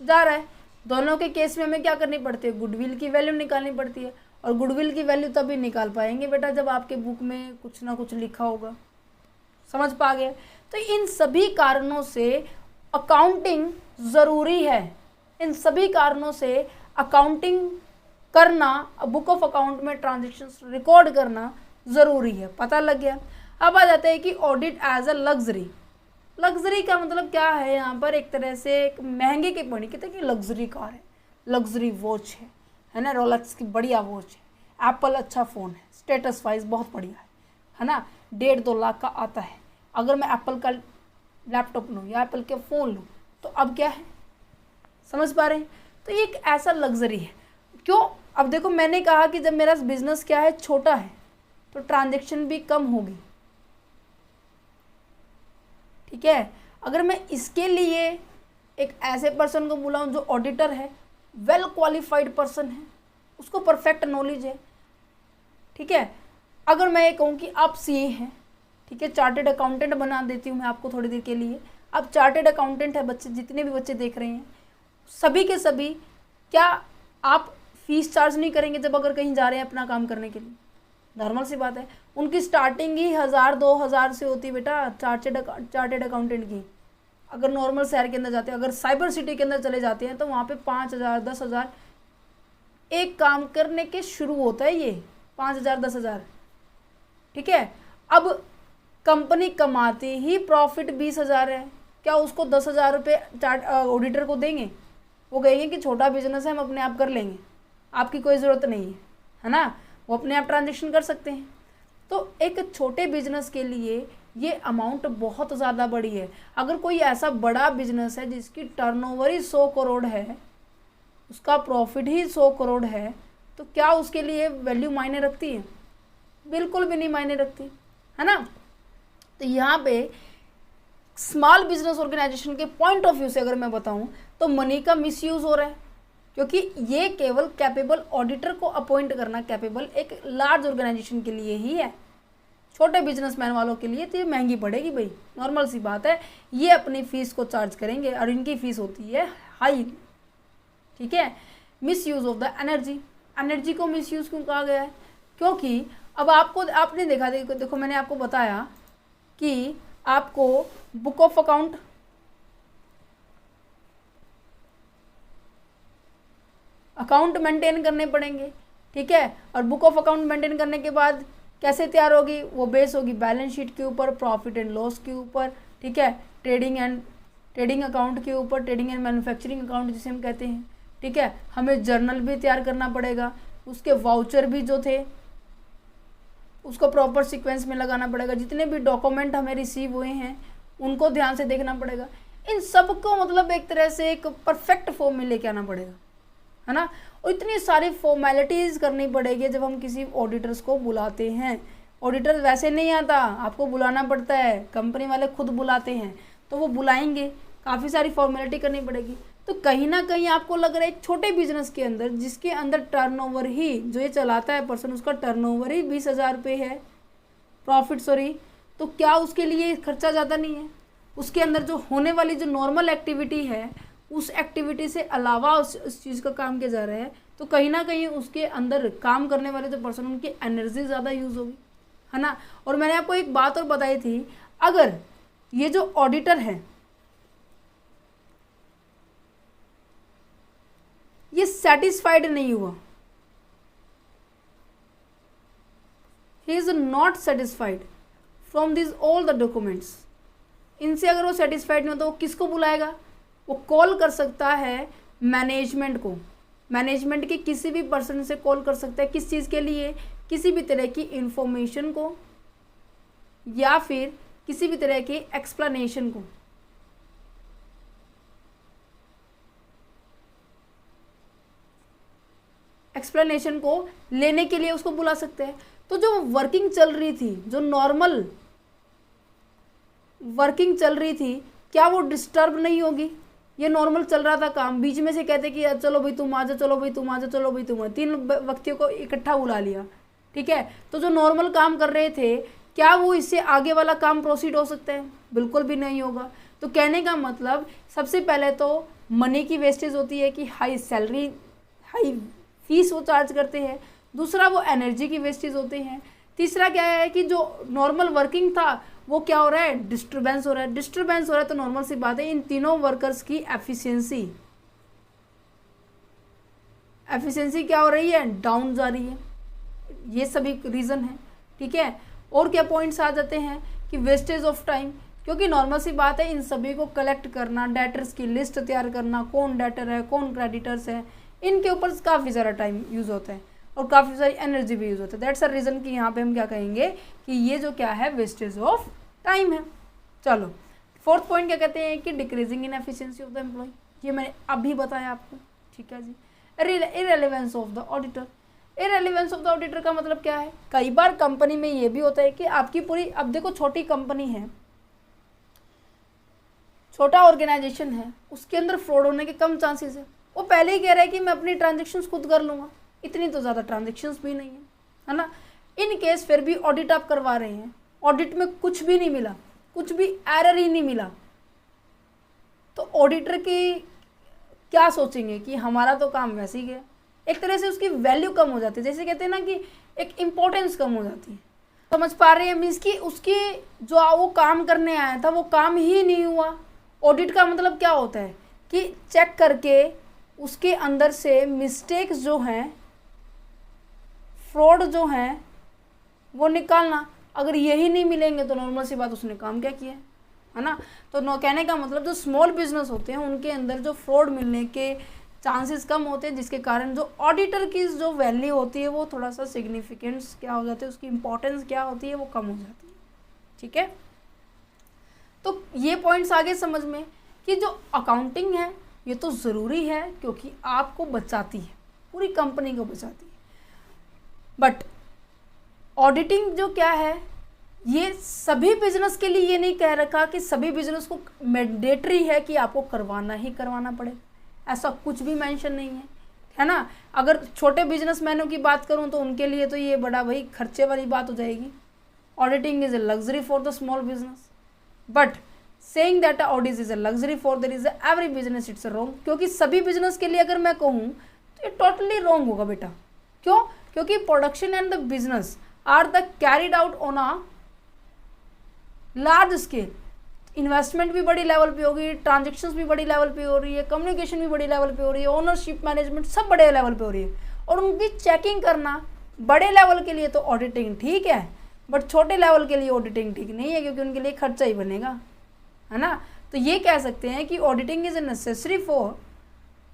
जा रहा है। दोनों के केस में हमें क्या करनी पड़ती है? गुडविल की वैल्यू निकालनी पड़ती है। और गुडविल की वैल्यू तभी निकाल पाएंगे बेटा जब आपके बुक में कुछ ना कुछ लिखा होगा। समझ पा गए? तो इन सभी कारणों से अकाउंटिंग ज़रूरी है। इन सभी कारणों से अकाउंटिंग करना, बुक ऑफ अकाउंट में ट्रांजैक्शंस रिकॉर्ड करना ज़रूरी है। पता लग गया? अब आ जाता है कि audit as a luxury. Luxury का मतलब क्या है? यहाँ पर एक तरह से एक महंगे के पड़ी कहते हैं कि लग्जरी कार है, लग्जरी वॉच है ना, रोलेक्स की बढ़िया वॉच है, एप्पल अच्छा फ़ोन है, स्टेटस वाइज बहुत बढ़िया है ना, 1.5-2 लाख का आता है। अगर मैं एप्पल का लैपटॉप लूँ या एप्पल के फ़ोन लूँ तो अब क्या है? समझ पा रहे हैं? तो ये एक ऐसा लग्जरी है। क्यों? अब देखो, मैंने कहा कि जब मेरा बिजनेस क्या है, छोटा है, तो ट्रांजैक्शन भी कम होगी। ठीक है? अगर मैं इसके लिए एक ऐसे पर्सन को बुलाऊं जो ऑडिटर है, वेल क्वालिफाइड पर्सन है, उसको परफेक्ट नॉलेज है, ठीक है। अगर मैं ये कहूँ कि आप सीए हैं, ठीक है, चार्टेड अकाउंटेंट बना देती हूँ मैं आपको थोड़ी देर के लिए। आप चार्टेड अकाउंटेंट है, बच्चे जितने भी बच्चे देख रहे हैं सभी के सभी, क्या आप फीस चार्ज नहीं करेंगे जब अगर कहीं जा रहे हैं अपना काम करने के लिए? नॉर्मल सी बात है। उनकी स्टार्टिंग ही 1000-2000 से होती है बेटा चार्टेड अकाउंटेंट की। अगर नॉर्मल शहर के अंदर जाते हैं, अगर साइबर सिटी के अंदर चले जाते हैं तो वहाँ पे 5000, 10,000 एक काम करने के शुरू होता है, ये 5000, 10,000, ठीक है। अब कंपनी कमाती ही प्रॉफिट 20,000 है, क्या उसको 10,000 रुपये ऑडिटर को देंगे? वो कहेंगे कि छोटा बिजनेस है, हम अपने आप कर लेंगे, आपकी कोई ज़रूरत नहीं है ना, वो अपने आप ट्रांजेक्शन कर सकते हैं। तो एक छोटे बिजनेस के लिए ये अमाउंट बहुत ज़्यादा बड़ी है। अगर कोई ऐसा बड़ा बिजनेस है जिसकी टर्नओवर ही 100 करोड़ है, उसका प्रॉफिट ही 100 करोड़ है, तो क्या उसके लिए वैल्यू मायने रखती है? बिल्कुल भी नहीं मायने रखती, है ना। तो यहाँ पे स्मॉल बिजनेस ऑर्गेनाइजेशन के पॉइंट ऑफ व्यू से अगर मैं बताऊँ तो मनी का मिसयूज़ हो रहा है, क्योंकि ये केवल कैपेबल ऑडिटर को अपॉइंट करना कैपेबल एक लार्ज ऑर्गेनाइजेशन के लिए ही है। छोटे बिजनेसमैन वालों के लिए तो ये महंगी पड़ेगी भाई, नॉर्मल सी बात है। ये अपनी फ़ीस को चार्ज करेंगे और इनकी फ़ीस होती है हाई, ठीक है। Miss use of the energy, energy को मिस यूज़ क्यों कहा गया है? क्योंकि अब आपने देखो मैंने आपको बताया कि आपको बुक ऑफ अकाउंट, मेंटेन करने पड़ेंगे, ठीक है। और बुक ऑफ अकाउंट मेंटेन करने के बाद कैसे तैयार होगी? वो बेस होगी बैलेंस शीट के ऊपर, प्रॉफिट एंड लॉस के ऊपर, ठीक है, ट्रेडिंग अकाउंट के ऊपर, ट्रेडिंग एंड मैन्युफैक्चरिंग अकाउंट जिसे हम कहते हैं, ठीक है, हमें जर्नल भी तैयार करना पड़ेगा, उसके वाउचर भी जो थे उसको प्रॉपर सीक्वेंस में लगाना पड़ेगा, जितने भी डॉक्यूमेंट हमें रिसीव हुए हैं उनको ध्यान से देखना पड़ेगा, इन सबको मतलब एक तरह से एक परफेक्ट फॉर्म में लेके आना पड़ेगा, है ना। और इतनी सारी फॉर्मेलिटीज़ करनी पड़ेगी जब हम किसी ऑडिटर्स को बुलाते हैं। ऑडिटर वैसे नहीं आता, आपको बुलाना पड़ता है, कंपनी वाले खुद बुलाते हैं, तो वो बुलाएंगे, काफ़ी सारी फॉर्मेलिटी करनी पड़ेगी। तो कहीं ना कहीं आपको लग रहा है एक छोटे बिजनेस के अंदर, जिसके अंदर टर्नओवर ही, जो ये चलाता है पर्सन, उसका टर्नओवर ही 20,000 रुपये है प्रॉफिट, सॉरी, तो क्या उसके लिए खर्चा ज़्यादा नहीं है? उसके अंदर जो होने वाली जो नॉर्मल एक्टिविटी है, उस एक्टिविटी से अलावा उस चीज़ का काम किया जा रहा है, तो कहीं ना कहीं उसके अंदर काम करने वाले जो पर्सन, उनकी एनर्जी ज़्यादा यूज़ होगी, है ना। और मैंने आपको एक बात और बताई थी, अगर ये जो ऑडिटर है ये सेटिस्फाइड नहीं हुआ, he is not satisfied from this all the documents, इनसे अगर वो सेटिस्फाइड नहीं हो तो वो किसको बुलाएगा? वो कॉल कर सकता है मैनेजमेंट को, मैनेजमेंट के किसी भी पर्सन से कॉल कर सकता है, किस चीज़ के लिए? किसी भी तरह की इंफॉर्मेशन को या फिर किसी भी तरह के एक्सप्लेनेशन को। एक्सप्लेनेशन को लेने के लिए उसको बुला सकते हैं। तो जो वर्किंग चल रही थी, जो नॉर्मल वर्किंग चल रही थी, क्या वो डिस्टर्ब नहीं होगी? ये नॉर्मल चल रहा था काम, बीच में से कहते कि चलो भाई तुम आ जाओ, चलो भाई तुम आ जाओ, चलो भाई तुम आ जाओ, 3 व्यक्तियों को इकट्ठा बुला लिया, ठीक है। तो जो नॉर्मल काम कर रहे थे, क्या वो इससे आगे वाला काम प्रोसीड हो सकता है? बिल्कुल भी नहीं होगा। तो कहने का मतलब, सबसे पहले तो मनी की वेस्टेज होती है कि हाई सैलरी, हाई फीस वो चार्ज करते हैं। दूसरा वो एनर्जी की वेस्टेज होते हैं। तीसरा क्या है कि जो नॉर्मल वर्किंग था वो क्या हो रहा है? डिस्टर्बेंस हो रहा है। डिस्टर्बेंस हो रहा है तो नॉर्मल सी बात है, इन तीनों वर्कर्स की एफिशिएंसी क्या हो रही है? डाउन जा रही है। ये सभी रीज़न है, ठीक है। और क्या पॉइंट्स आ जाते हैं कि वेस्टेज ऑफ टाइम, क्योंकि नॉर्मल सी बात है इन सभी को कलेक्ट करना, डेटर्स की लिस्ट तैयार करना, कौन डेटर है, कौन क्रेडिटर्स है, इनके ऊपर काफ़ी ज़्यादा टाइम यूज़ होता है और काफ़ी सारी एनर्जी भी यूज़ होता है। दैट्स अ रीज़न कि यहाँ पे हम क्या कहेंगे कि ये जो क्या है, वेस्टेज ऑफ टाइम है। चलो, फोर्थ पॉइंट क्या कहते हैं कि decreasing in efficiency of the employ. ये मैंने अभी बताया आपको, ठीक है जी। Irrelevance of the auditor. Irrelevance of the auditor का मतलब क्या है? कई बार कंपनी में ये भी होता है कि आपकी पूरी, अब देखो छोटी कंपनी है, छोटा ऑर्गेनाइजेशन है, उसके अंदर फ्रॉड होने के कम चांसेस है। वो पहले ही कह रहा है कि मैं अपनी ट्रांजेक्शन्स खुद कर लूँगा, इतनी तो ज़्यादा ट्रांजेक्शन्स भी नहीं है ना। इन केस फिर भी ऑडिट आप करवा रहे हैं, ऑडिट में कुछ भी नहीं मिला, कुछ भी एरर ही नहीं मिला, तो ऑडिटर की क्या सोचेंगे कि हमारा तो काम वैसे ही गया। एक तरह से उसकी वैल्यू कम हो जाती है, जैसे कहते हैं ना कि एक इम्पोर्टेंस कम हो जाती है। समझ पा रहे हैं? मीन्स कि उसकी जो वो काम करने आया था वो काम ही नहीं हुआ। ऑडिट का मतलब क्या होता है कि चेक करके उसके अंदर से मिस्टेक्स जो हैं, फ्रॉड जो हैं, वो निकालना। अगर यही नहीं मिलेंगे तो नॉर्मल सी बात, उसने काम क्या किया है ना। तो कहने का मतलब जो स्मॉल बिजनेस होते हैं उनके अंदर जो फ्रॉड मिलने के चांसेस कम होते हैं, जिसके कारण जो ऑडिटर की जो वैल्यू होती है वो थोड़ा सा सिग्निफिकेंस क्या हो जाती है, उसकी इंपॉर्टेंस क्या होती है, वो कम हो जाती है, ठीक है। तो ये पॉइंट्स आगे समझ में कि जो अकाउंटिंग है ये तो ज़रूरी है क्योंकि आपको बचाती है, पूरी कंपनी को बचाती है। बट ऑडिटिंग जो क्या है, ये सभी बिजनेस के लिए ये नहीं कह रखा कि सभी बिजनेस को मैंडेटरी है कि आपको करवाना ही करवाना पड़े, ऐसा कुछ भी मेंशन नहीं है ना। अगर छोटे बिजनेसमैनों की बात करूं तो उनके लिए तो ये बड़ा भाई खर्चे वाली बात हो जाएगी। Auditing is a luxury for the small business, but saying that audit is a luxury for their is every business, it's a wrong. क्योंकि सभी बिजनेस के लिए अगर मैं कहूँ तो ये टोटली रॉन्ग होगा बेटा। क्यों? क्योंकि production and the business are the carried out on a large scale. Investment भी बड़ी लेवल पे होगी, ट्रांजेक्शन्स भी बड़ी लेवल पे हो रही है, कम्युनिकेशन भी बड़ी लेवल पे हो रही है, ओनरशिप मैनेजमेंट सब बड़े लेवल पे हो रही है, और उनकी चेकिंग करना बड़े लेवल के लिए तो ऑडिटिंग ठीक है, बट छोटे लेवल के लिए ऑडिटिंग ठीक नहीं है, क्योंकि उनके लिए खर्चा ही बनेगा, है ना। तो ये कह सकते हैं कि auditing is necessary for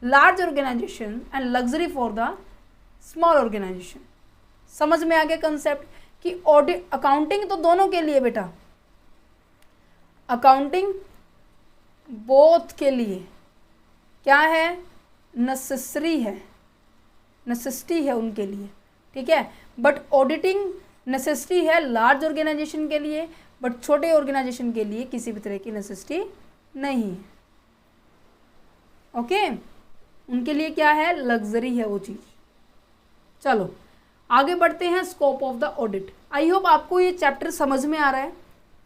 large organisation and luxury for the small organisation. समझ में आ गया कंसेप्ट कि ऑडिट अकाउंटिंग तो दोनों के लिए बेटा, अकाउंटिंग बोथ के लिए क्या है, नेसेसरी है, नेसेसिटी है उनके लिए, ठीक है। बट ऑडिटिंग नेसेसिटी है लार्ज ऑर्गेनाइजेशन के लिए, बट छोटे ऑर्गेनाइजेशन के लिए किसी भी तरह की नेसेसिटी नहीं है। ओके, उनके लिए क्या है, लग्जरी है वो चीज़। चलो आगे बढ़ते हैं, scope of the audit. I hope आपको ये चैप्टर समझ में आ रहा है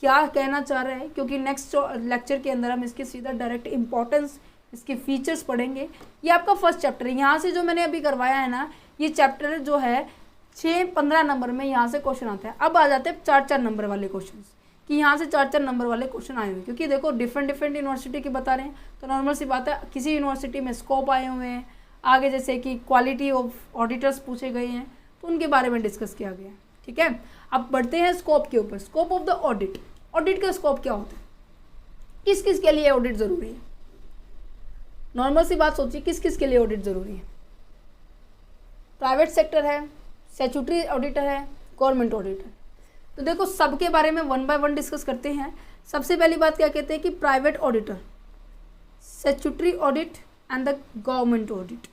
क्या कहना चाह रहे हैं, क्योंकि नेक्स्ट लेक्चर के अंदर हम इसके सीधा डायरेक्ट इंपॉर्टेंस, इसके फीचर्स पढ़ेंगे। ये आपका फर्स्ट चैप्टर है। यहाँ से जो मैंने अभी करवाया है ना, ये चैप्टर जो है 6-15 नंबर में यहाँ से क्वेश्चन आते हैं। अब आ जाते हैं 4-4 नंबर वाले क्वेश्चन, कि यहाँ से 4-4 नंबर वाले क्वेश्चन आए हुए, क्योंकि देखो डिफरेंट यूनिवर्सिटी की बता रहे हैं, तो नॉर्मल सी बात है किसी यूनिवर्सिटी में स्कोप आए हुए हैं, आगे जैसे कि क्वालिटी ऑफ ऑडिटर्स पूछे गए हैं, तो उनके बारे में डिस्कस किया गया है, ठीक है। अब बढ़ते हैं स्कोप के ऊपर। Scope of the audit, audit का स्कोप क्या होता है, किस किस के लिए ऑडिट जरूरी है। नॉर्मल सी बात सोचिए, किस किस के लिए ऑडिट जरूरी है। प्राइवेट सेक्टर है, स्टैट्यूटरी ऑडिटर है, गवर्नमेंट ऑडिट है। तो देखो सबके बारे में 1 बाय 1 डिस्कस करते हैं। सबसे पहली बात क्या कहते हैं कि private auditor, statutory audit and the government audit.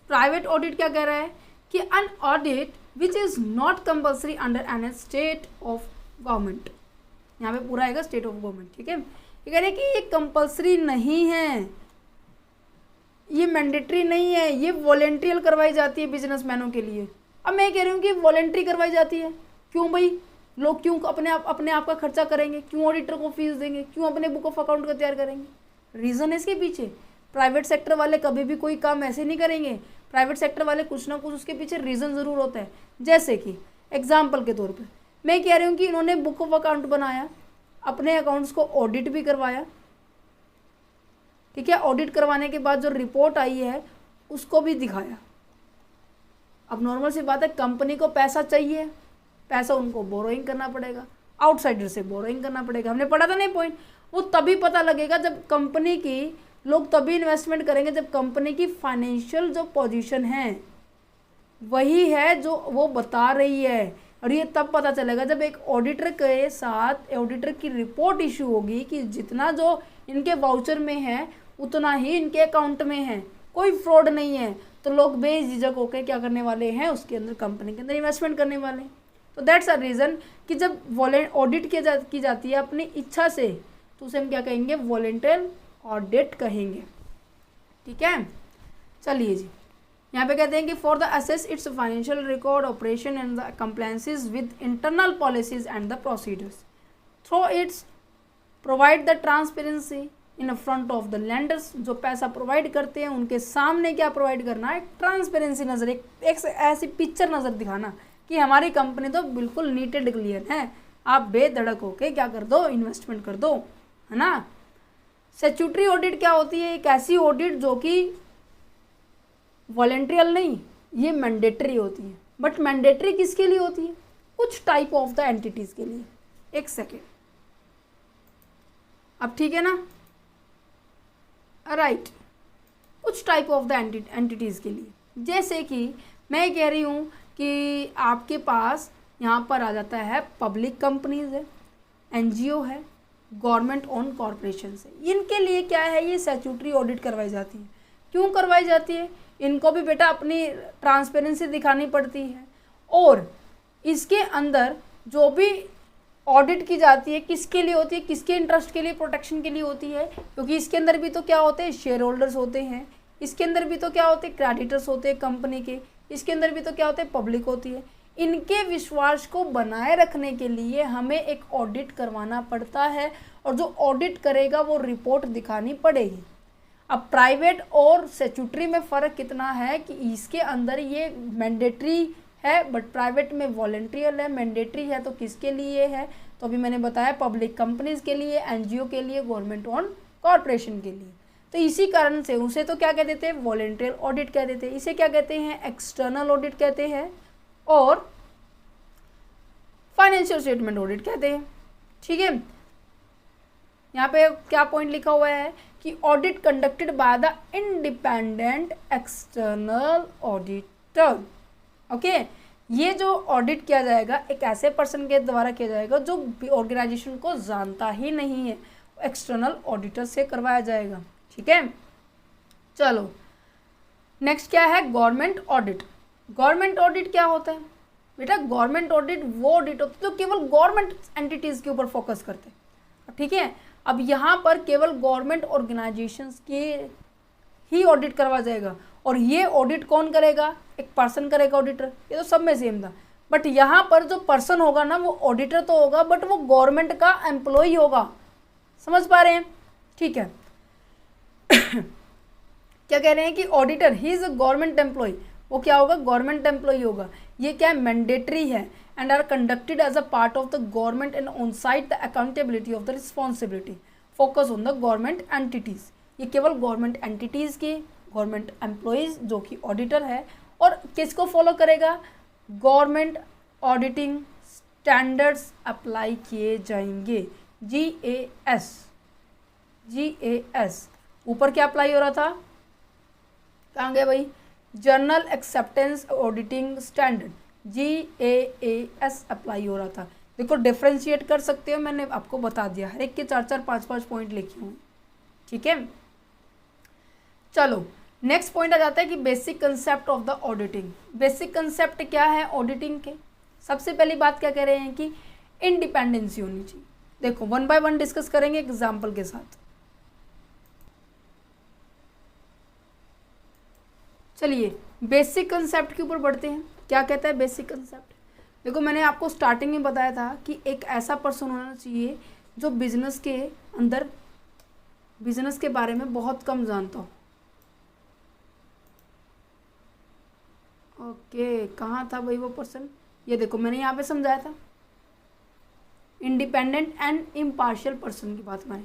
Private audit क्या कह रहा है कि an audit which is not compulsory under any state of government, यहाँ पे पूरा आएगा स्टेट ऑफ गवर्नमेंट, ठीक है। ये कह रहे हैं कि ये कंपल्सरी नहीं है, ये मैंडेटरी नहीं है, ये वॉलेंट्रियल करवाई जाती है बिजनेसमैनों के लिए। अब मैं कह रही हूँ कि वॉलेंट्री करवाई जाती है, क्यों भाई, लोग क्यों अपने आप का खर्चा करेंगे, क्यों ऑडिटर को फीस देंगे, क्यों अपने बुक ऑफ अकाउंट को तैयार करेंगे। रीज़न है इसके पीछे। प्राइवेट सेक्टर वाले कभी भी कोई काम ऐसे नहीं करेंगे, प्राइवेट सेक्टर वाले कुछ ना कुछ उसके पीछे रीज़न ज़रूर होता है। जैसे कि एग्जाम्पल के तौर पर मैं कह रही हूँ कि इन्होंने बुक ऑफ अकाउंट बनाया, अपने अकाउंट्स को ऑडिट भी करवाया, ठीक है। ऑडिट करवाने के बाद जो रिपोर्ट आई है उसको भी दिखाया। अब नॉर्मल सी बात है, कंपनी को पैसा चाहिए, पैसा उनको बोरोइंग करना पड़ेगा, आउटसाइडर से बोरोइंग करना पड़ेगा। हमने पढ़ा था नहीं पॉइंट, वो तभी पता लगेगा जब कंपनी की, लोग तभी इन्वेस्टमेंट करेंगे जब कंपनी की फाइनेंशियल जो पोजीशन है वही है जो वो बता रही है। और ये तब पता चलेगा जब एक ऑडिटर के साथ ऑडिटर की रिपोर्ट इशू होगी कि जितना जो इनके वाउचर में है उतना ही इनके अकाउंट में है, कोई फ्रॉड नहीं है, तो लोग बेझिझक होकर क्या करने वाले हैं, उसके अंदर कंपनी के अंदर इन्वेस्टमेंट करने वाले हैं। तो दैट्स अ रीज़न कि जब ऑडिट की जाती है अपनी इच्छा से, तो उसे हम क्या कहेंगे, वॉलेंटियर ऑडिट कहेंगे, ठीक है। चलिए जी, यहाँ पे कहते हैं कि for the assess it's financial record operation and the compliances with internal policies and the procedures through it's provide the transparency in front of the landers. जो पैसा प्रोवाइड करते हैं उनके सामने क्या प्रोवाइड करना है, ट्रांसपेरेंसी नज़र, एक ऐसी पिक्चर नज़र दिखाना कि हमारी कंपनी तो बिल्कुल नीट एंड क्लियर है, आप बेधड़क होके क्या कर दो, इन्वेस्टमेंट कर दो, है ना। स्टैट्यूटरी ऑडिट क्या होती है, एक ऐसी ऑडिट जो कि वॉलेंट्रियल नहीं, ये मैंडेटरी होती है। बट मैंडेटरी किसके लिए होती है, कुछ टाइप ऑफ द एंटिटीज़ के लिए। एक सेकेंड, अब ठीक है ना, राइट, कुछ टाइप ऑफ द एंटिटीज़ के लिए। जैसे कि मैं कह रही हूँ कि आपके पास यहाँ पर आ जाता है पब्लिक कंपनीज है, एनजीओ है, गवर्नमेंट ओन कॉरपोरेशन है, इनके लिए क्या है, ये स्टैट्यूटरी ऑडिट करवाई जाती है। क्यों करवाई जाती है, इनको भी बेटा अपनी ट्रांसपेरेंसी दिखानी पड़ती है, और इसके अंदर जो भी ऑडिट की जाती है किसके लिए होती है, किसके इंटरेस्ट के लिए, प्रोटेक्शन के लिए होती है, क्योंकि इसके अंदर भी तो क्या होते हैं, शेयर होल्डर्स होते हैं, इसके अंदर भी तो क्या होते हैं, क्रेडिटर्स होते हैं कंपनी के, इसके अंदर भी तो क्या होते हैं, पब्लिक होती है। इनके विश्वास को बनाए रखने के लिए हमें एक ऑडिट करवाना पड़ता है, और जो ऑडिट करेगा वो रिपोर्ट दिखानी पड़ेगी। अब प्राइवेट और स्टैट्यूटरी में फ़र्क कितना है कि इसके अंदर ये मैंडेटरी है, बट प्राइवेट में वॉलेंट्रियल है, मैंडेटरी है तो किसके लिए है, तो अभी मैंने बताया पब्लिक कंपनीज के लिए, एनजीओ के लिए, गवर्नमेंट ओन कॉरपोरेशन के लिए। तो इसी कारण से उसे तो क्या कह देते हैं, वॉलेंट्रियल ऑडिट कह देते हैं, इसे क्या कहते हैं, एक्सटर्नल ऑडिट कहते हैं, और फाइनेंशियल स्टेटमेंट ऑडिट कहते हैं, ठीक है। यहाँ पे क्या पॉइंट लिखा हुआ है कि audit conducted by the independent external auditor. Okay, ये जो ऑडिट किया जाएगा एक ऐसे पर्सन के द्वारा किया जाएगा जो ऑर्गेनाइजेशन को जानता ही नहीं है, एक्सटर्नल ऑडिटर से करवाया जाएगा। ठीक है, चलो नेक्स्ट क्या है, गवर्नमेंट ऑडिट। गवर्नमेंट ऑडिट क्या होता है बेटा? गवर्नमेंट ऑडिट वो ऑडिट होता है जो केवल गवर्नमेंट एंटिटीज के ऊपर फोकस करते हैं। ठीक है, अब यहाँ पर केवल गवर्नमेंट ऑर्गेनाइजेशंस के ही ऑडिट करवा जाएगा, और ये ऑडिट कौन करेगा? एक पर्सन करेगा ऑडिटर। ये तो सब में सेम था, बट यहाँ पर जो पर्सन होगा ना वो ऑडिटर तो होगा, बट वो गवर्नमेंट का एम्प्लॉय होगा। समझ पा रहे हैं? ठीक है क्या कह रहे हैं कि ऑडिटर ही इज अ गवर्नमेंट एम्प्लॉय, वो क्या होगा? गवर्नमेंट एम्प्लॉय होगा। ये क्या है? मैंडेटरी है and are conducted as a part of the government and on side the accountability of the responsibility focus on the government entities. ये केवल गवर्नमेंट एंटिटीज के गवर्नमेंट एम्प्लॉयज जो कि ऑडिटर है, और किसको फॉलो करेगा? गवर्नमेंट ऑडिटिंग स्टैंडर्ड्स अप्लाई किए जाएंगे, GAS। ऊपर क्या अप्लाई हो रहा था? कहाँ गए भाई? Journal acceptance auditing standard, GAAS apply हो रहा था। देखो डिफ्रेंशिएट कर सकते हो, मैंने आपको बता दिया, हर एक के 4-4, 5-5 पॉइंट लिखे हुए। ठीक है, चलो नेक्स्ट पॉइंट आ जाता है कि basic concept of the auditing. Basic concept क्या है ऑडिटिंग के? सबसे पहली बात क्या कह रहे हैं कि इंडिपेंडेंसी होनी चाहिए। देखो 1 बाय 1 डिस्कस करेंगे एग्जाम्पल के साथ। चलिए बेसिक कंसेप्ट के ऊपर बढ़ते हैं। क्या कहता है बेसिक कंसेप्ट? देखो मैंने आपको स्टार्टिंग में बताया था कि एक ऐसा पर्सन होना चाहिए जो बिजनेस के अंदर बिजनेस के बारे में बहुत कम जानता हो। ओके, कहाँ था भाई वो पर्सन? ये देखो मैंने यहाँ पे समझाया था, इंडिपेंडेंट एंड इम्पार्शियल पर्सन की बात मैंने,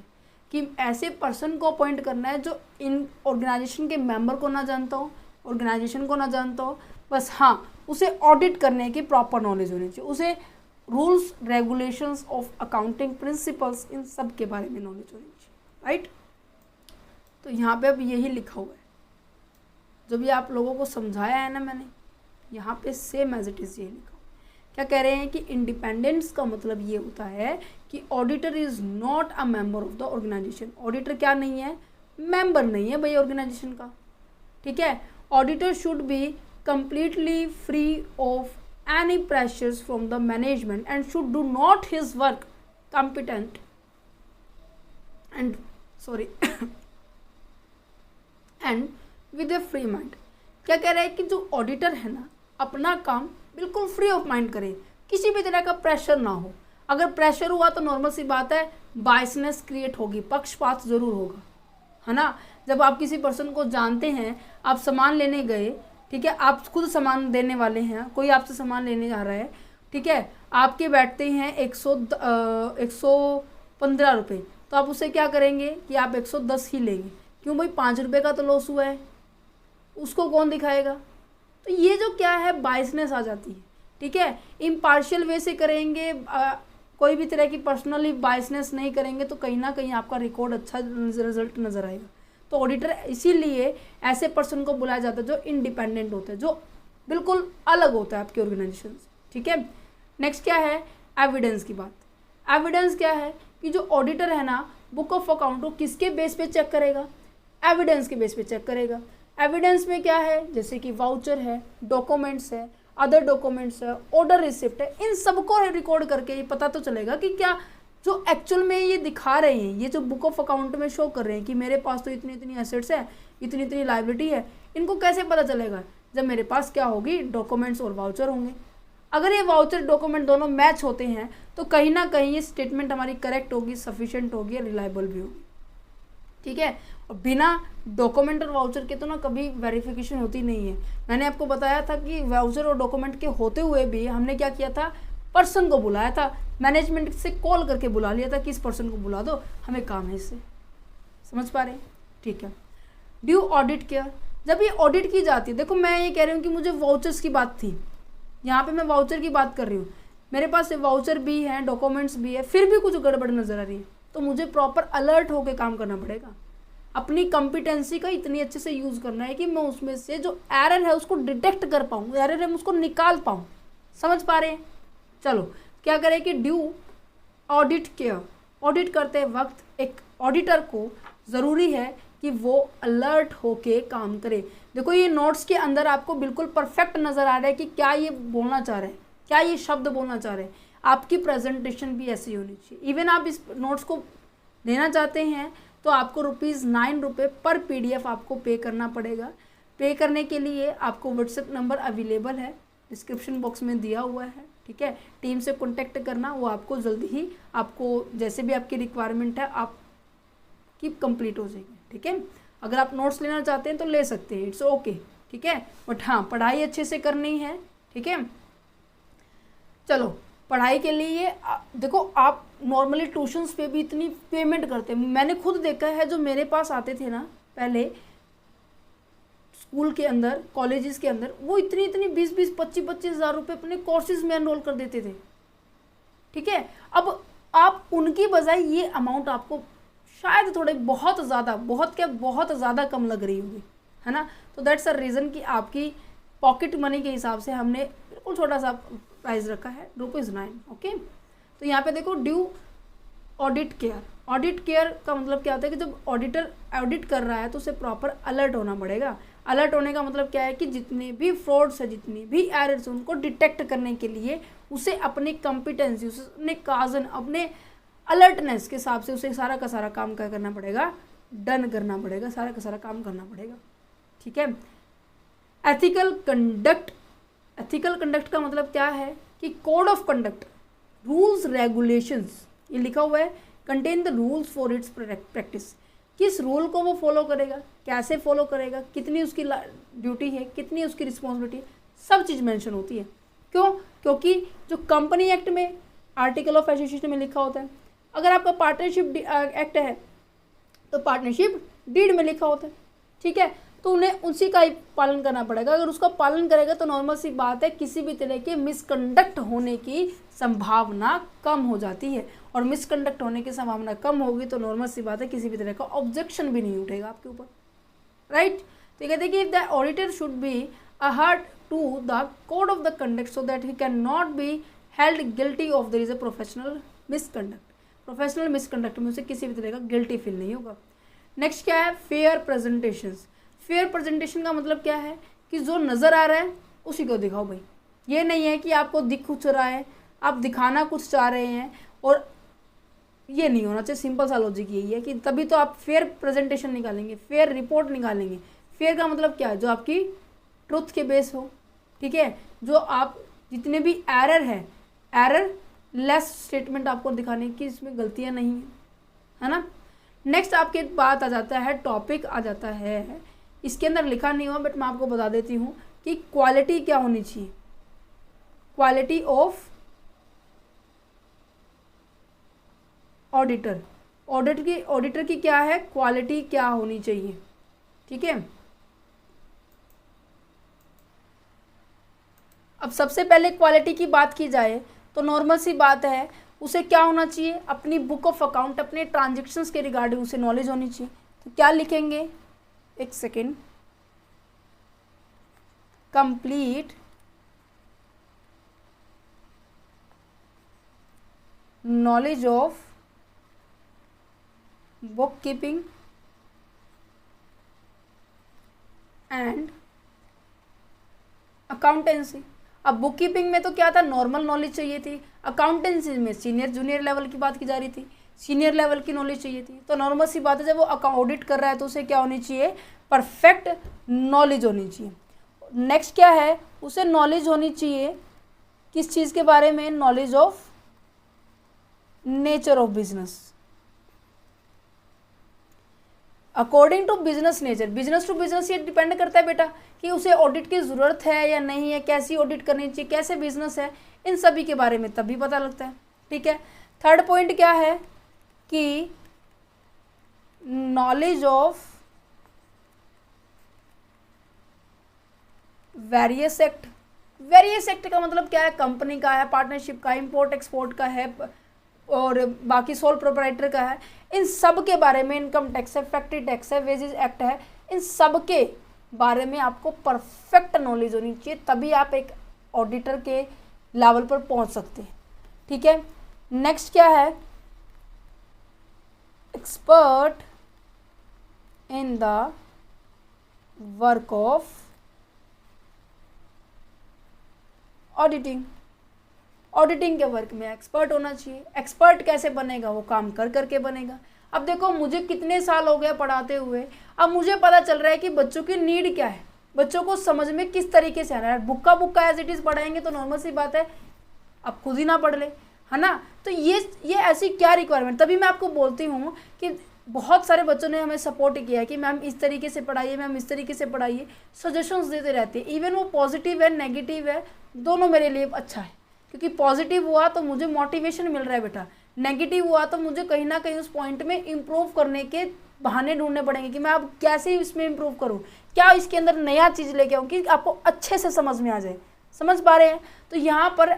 कि ऐसे पर्सन को अपॉइंट करना है जो इन ऑर्गेनाइजेशन के मेंबर को ना जानता हो, ऑर्गेनाइजेशन को ना जानता हो, बस हाँ उसे ऑडिट करने की प्रॉपर नॉलेज होनी चाहिए, उसे rules regulations of accounting principles in सब के बारे में नॉलेज होनी चाहिए। राइट, तो यहाँ पे अब यही लिखा हुआ है, जब ये आप लोगों को समझाया है ना मैंने, यहाँ पे सेम एज इट इज़ यही लिखा हुआ। क्या कह रहे हैं कि इंडिपेंडेंस का मतलब ये होता है कि auditor is not a member of the organisation. Auditor क्या नहीं है? मेंबर नहीं है भाई ऑर्गेनाइजेशन का। ठीक है, auditor should B completely free of any pressures from the management and should do not his work competent and and with a free mind। क्या कह रहे हैं कि जो ऑडिटर है ना अपना काम बिल्कुल फ्री ऑफ माइंड करे, किसी भी तरह का प्रेशर ना हो। अगर प्रेशर हुआ तो नॉर्मल सी बात है बायसनेस क्रिएट होगी, पक्षपात जरूर होगा, है ना। जब आप किसी पर्सन को जानते हैं, आप सामान लेने गए, ठीक है, आप खुद सामान देने वाले हैं, कोई आपसे सामान लेने जा रहा है, ठीक है, आपके बैठते हैं 115 रुपये, तो आप उससे क्या करेंगे कि आप 110 ही लेंगे। क्यों भाई? 5 रुपये का तो लॉस हुआ है, उसको कौन दिखाएगा? तो ये जो क्या है बायसनेस आ जाती है। ठीक है, इम्पार्शियल वे से करेंगे, कोई भी तरह की पर्सनली बायसनेस नहीं करेंगे, तो कहीं ना कहीं आपका रिकॉर्ड अच्छा रिजल्ट नज़र आएगा। तो ऑडिटर इसीलिए ऐसे पर्सन को बुलाया जाता है जो इंडिपेंडेंट होते हैं, जो बिल्कुल अलग होता है आपके ऑर्गेनाइजेशन से। ठीक है, नेक्स्ट क्या है? एविडेंस की बात। एविडेंस क्या है कि जो ऑडिटर है ना बुक ऑफ अकाउंट को किसके बेस पे चेक करेगा? एविडेंस के बेस पे चेक करेगा। एविडेंस में क्या है? जैसे कि वाउचर है, डॉक्यूमेंट्स है, अदर डॉक्यूमेंट्स है, ऑर्डर रिसिप्ट है, इन सबको रिकॉर्ड करके ये पता तो चलेगा कि क्या जो एक्चुअल में ये दिखा रहे हैं, ये जो बुक ऑफ अकाउंट में शो कर रहे हैं कि मेरे पास तो इतनी इतनी एसेट्स है, इतनी इतनी लायबिलिटी है, इनको कैसे पता चलेगा? जब मेरे पास क्या होगी? डॉक्यूमेंट्स और वाउचर होंगे। अगर ये वाउचर डॉक्यूमेंट दोनों मैच होते हैं तो कहीं ना कहीं ये स्टेटमेंट हमारी करेक्ट होगी, सफिशिएंट होगी, रिलायबल भी होगी। ठीक है, और बिना डॉक्यूमेंट और वाउचर के तो ना कभी वेरिफिकेशन होती नहीं है। मैंने आपको बताया था कि वाउचर और डॉक्यूमेंट के होते हुए भी हमने क्या किया था? पर्सन को बुलाया था, मैनेजमेंट से कॉल करके बुला लिया था कि इस पर्सन को बुला दो, हमें काम है इससे। समझ पा रहे हैं? ठीक है, ड्यू ऑडिट केयर। जब ये ऑडिट की जाती है, देखो मैं ये कह रही हूँ कि मुझे वाउचर्स की बात थी, यहाँ पे मैं वाउचर की बात कर रही हूँ, मेरे पास वाउचर भी है, डॉक्यूमेंट्स भी है, फिर भी कुछ गड़बड़ नज़र आ रही है, तो मुझे प्रॉपर अलर्ट होकर काम करना पड़ेगा। अपनी कॉम्पिटेंसी का इतनी अच्छे से यूज़ करना है कि मैं उसमें से जो एरर है उसको डिटेक्ट कर पाऊँ, एरर है मैं उसको निकाल पाऊँ। समझ पा रहे हैं? चलो क्या करें कि ड्यू ऑडिट केयर, ऑडिट करते वक्त एक ऑडिटर को ज़रूरी है कि वो अलर्ट होके काम करे। देखो ये नोट्स के अंदर आपको बिल्कुल परफेक्ट नज़र आ रहा है कि क्या ये बोलना चाह रहे हैं, क्या ये शब्द बोलना चाह रहे हैं। आपकी प्रेजेंटेशन भी ऐसी होनी चाहिए। इवन आप इस नोट्स को लेना चाहते हैं तो आपको ₹9 पर PDF आपको पे करना पड़ेगा। पे करने के लिए आपको व्हाट्सएप नंबर अवेलेबल है, डिस्क्रिप्शन बॉक्स में दिया हुआ है, ठीक है। टीम से कॉन्टेक्ट करना, वो आपको जल्दी ही आपको जैसे भी आपकी रिक्वायरमेंट है आपकी कंप्लीट हो जाएगी, ठीक है। अगर आप नोट्स लेना चाहते हैं तो ले सकते हैं, इट्स ओके, ठीक है। बट हाँ, पढ़ाई अच्छे से करनी है, ठीक है। चलो पढ़ाई के लिए देखो आप नॉर्मली ट्यूशन्स पे भी इतनी पेमेंट करते हैं। मैंने खुद देखा है, जो मेरे पास आते थे ना पहले स्कूल के अंदर, कॉलेजेस के अंदर, वो इतनी 20-20, 25-25 हज़ार रुपये अपने कोर्सेज में एनरोल कर देते थे, ठीक है। अब आप उनकी बजाय ये अमाउंट आपको शायद थोड़े बहुत ज़्यादा कम लग रही होगी, है ना। तो दैट्स अ रीज़न कि आपकी पॉकेट मनी के हिसाब से हमने बिल्कुल छोटा सा प्राइस रखा है, ₹9। ओके, तो यहाँ पे देखो due audit care. Audit care का मतलब क्या होता है कि जब ऑडिटर ऑडिट कर रहा है तो उसे प्रॉपर अलर्ट होना पड़ेगा। अलर्ट होने का मतलब क्या है कि जितने भी फ्रॉड्स है, जितनी भी एरर्स, उनको डिटेक्ट करने के लिए उसे अपनी कॉम्पिटेंसी, उसे अपने काजन, अपने अलर्टनेस के हिसाब से उसे सारा का सारा काम क्या करना पड़ेगा, डन करना पड़ेगा, सारा का सारा काम करना पड़ेगा, ठीक है। एथिकल कंडक्ट, एथिकल कंडक्ट का मतलब क्या है कि code of conduct, rules regulations, ये लिखा हुआ है, contain the rules for its practice. किस रूल को वो फॉलो करेगा, कैसे फॉलो करेगा, कितनी उसकी ड्यूटी है, कितनी उसकी रिस्पॉन्सिबिलिटी है, सब चीज़ मेंशन होती है। क्यों? क्योंकि जो कंपनी एक्ट में आर्टिकल ऑफ एसोसिएशन में लिखा होता है, अगर आपका पार्टनरशिप एक्ट है तो पार्टनरशिप डीड में लिखा होता है, ठीक है। तो उन्हें उसी का ही पालन करना पड़ेगा। अगर उसका पालन करेगा तो नॉर्मल सी बात है, किसी भी तरह के मिसकंडक्ट होने की संभावना कम हो जाती है, और मिसकंडक्ट होने की संभावना कम होगी तो नॉर्मल सी बात है, किसी भी तरह का ऑब्जेक्शन भी नहीं उठेगा आपके ऊपर, राइट। तो कहते हैं कि the auditor should be adhered to the code of the conduct so that he can not be held guilty of there is a professional misconduct. Professional misconduct में उसे किसी भी तरह का गिल्टी फील नहीं होगा। नेक्स्ट क्या है, फेयर प्रेजेंटेशंस। फेयर प्रेजेंटेशन का मतलब क्या है कि जो नज़र आ रहा है उसी को दिखाओ भाई। ये नहीं है कि आपको दिख कुछ रहा है, आप दिखाना कुछ चाह रहे हैं, और ये नहीं होना चाहिए। सिंपल सा लॉजिक यही है कि तभी तो आप फेयर प्रेजेंटेशन निकालेंगे, फेयर रिपोर्ट निकालेंगे। फेयर का मतलब क्या है, जो आपकी ट्रुथ के बेस हो, ठीक है। जो आप जितने भी एरर है, एरर लेस स्टेटमेंट आपको दिखाने की इसमें गलतियाँ नहीं हैं, है ना। नेक्स्ट आपके बात आ जाता है, टॉपिक आ जाता है, इसके अंदर लिखा नहीं हुआ बट मैं आपको बता देती हूँ कि क्वालिटी क्या होनी चाहिए। क्वालिटी ऑफ ऑडिटर, ऑडिटर की क्या है, क्वालिटी क्या होनी चाहिए, ठीक है। अब सबसे पहले क्वालिटी की बात की जाए तो नॉर्मल सी बात है, उसे क्या होना चाहिए, अपनी बुक ऑफ अकाउंट, अपने ट्रांजेक्शन्स के रिगार्डिंग उसे नॉलेज होनी चाहिए। तो क्या लिखेंगे, एक second, complete knowledge of book keeping and accountancy. अब बुक कीपिंग में तो क्या था, नॉर्मल नॉलेज चाहिए थी। अकाउंटेंसी में सीनियर जूनियर लेवल की बात की जा रही थी, सीनियर लेवल की नॉलेज चाहिए थी। तो नॉर्मल सी बात है, जब वो ऑडिट कर रहा है तो उसे क्या होनी चाहिए, परफेक्ट नॉलेज होनी चाहिए। नेक्स्ट क्या है, उसे नॉलेज होनी चाहिए किस चीज़ के बारे में, knowledge of nature of business. According to business nature, business to business ये डिपेंड करता है बेटा कि उसे ऑडिट की ज़रूरत है या नहीं है, कैसी ऑडिट करनी चाहिए, कैसे बिजनेस है, इन सभी के बारे में तभी पता लगता है, ठीक है। थर्ड पॉइंट क्या है कि knowledge of various act. Various act का मतलब क्या है, कंपनी का है, पार्टनरशिप का, इंपोर्ट एक्सपोर्ट का है, और बाकी सोल प्रोप्राइटर का है, इन सब के बारे में, इनकम टैक्स है, फैक्ट्री टैक्स है, वेजेस एक्ट है, इन सब के बारे में आपको परफेक्ट नॉलेज होनी चाहिए, तभी आप एक ऑडिटर के लेवल पर पहुंच सकते हैं। ठीक है, नेक्स्ट क्या है, expert in the work of auditing. Auditing के वर्क में एक्सपर्ट होना चाहिए। एक्सपर्ट कैसे बनेगा, वो काम कर करके बनेगा। अब देखो मुझे कितने साल हो गए पढ़ाते हुए, अब मुझे पता चल रहा है कि बच्चों की नीड क्या है, बच्चों को समझ में किस तरीके से आ रहा है। बुक्का एज इट इज़ पढ़ाएंगे तो नॉर्मल सी बात है आप खुद ही ना पढ़ ले, है ना। तो ये ऐसी क्या रिक्वायरमेंट, तभी मैं आपको बोलती हूँ कि बहुत सारे बच्चों ने हमें सपोर्ट किया है कि मैम इस तरीके से पढ़ाइए, मैम इस तरीके से पढ़ाइए, सजेशंस देते रहते हैं। इवन वो पॉजिटिव है नेगेटिव है, दोनों मेरे लिए अच्छा है, क्योंकि पॉजिटिव हुआ तो मुझे मोटिवेशन मिल रहा है बेटा, नेगेटिव हुआ तो मुझे कहीं ना कहीं उस पॉइंट में इम्प्रूव करने के बहाने ढूंढने पड़ेंगे कि मैं अब कैसे इसमें इम्प्रूव करूँ, क्या इसके अंदर नया चीज़ लेके आऊँ कि आपको अच्छे से समझ में आ जाए। समझ पा रहे हैं। तो यहाँ पर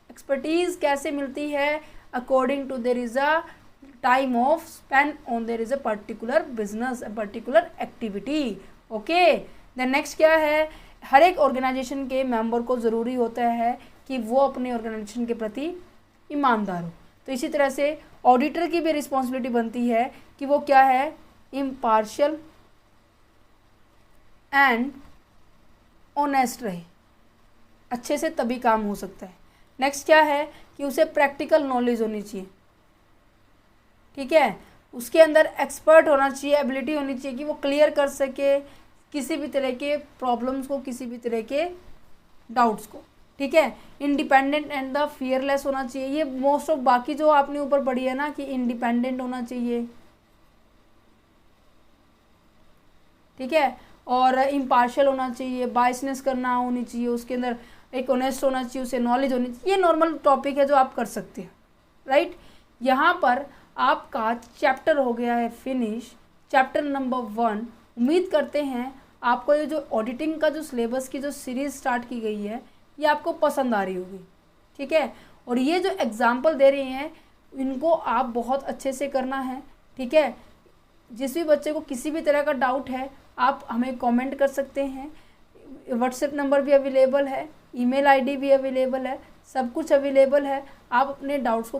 एक्सपर्टीज़ कैसे मिलती है, according to there is a time of spend on there is a particular business, a particular activity. Okay, then next क्या है, हर एक ऑर्गेनाइजेशन के मेंबर को ज़रूरी होता है कि वो अपने ऑर्गेनाइजेशन के प्रति ईमानदार हो। तो इसी तरह से ऑडिटर की भी रिस्पॉन्सिबिलिटी बनती है कि वो क्या है, इम्पार्शियल एंड ऑनेस्ट रहे, अच्छे से तभी काम हो सकता है। नेक्स्ट क्या है कि उसे प्रैक्टिकल नॉलेज होनी चाहिए। ठीक है, उसके अंदर एक्सपर्ट होना चाहिए, एबिलिटी होनी चाहिए कि वो क्लियर कर सके किसी भी तरह के प्रॉब्लम्स को, किसी भी तरह के डाउट्स को। ठीक है, इंडिपेंडेंट एंड द फियरलेस होना चाहिए। ये मोस्ट ऑफ बाकी जो आपने ऊपर पढ़ी है ना कि इंडिपेंडेंट होना चाहिए, ठीक है, और इम्पार्शियल होना चाहिए, बायसनेस करना होनी चाहिए, उसके अंदर एक ऑनेस्ट होना चाहिए, उसे नॉलेज होनी चाहिए। ये नॉर्मल टॉपिक है जो आप कर सकते हैं, राइट। यहाँ पर आपका चैप्टर हो गया है फिनिश, चैप्टर नंबर 1। उम्मीद करते हैं आपको ये जो ऑडिटिंग का जो सिलेबस की जो सीरीज़ स्टार्ट की गई है ये आपको पसंद आ रही होगी। ठीक है, और ये जो एग्जाम्पल दे रहे हैं इनको आप बहुत अच्छे से करना है। ठीक है, जिस भी बच्चे को किसी भी तरह का डाउट है आप हमें कमेंट कर सकते हैं, व्हाट्सएप नंबर भी अवेलेबल है, ईमेल आईडी भी अवेलेबल है, सब कुछ अवेलेबल है। आप अपने डाउट्स को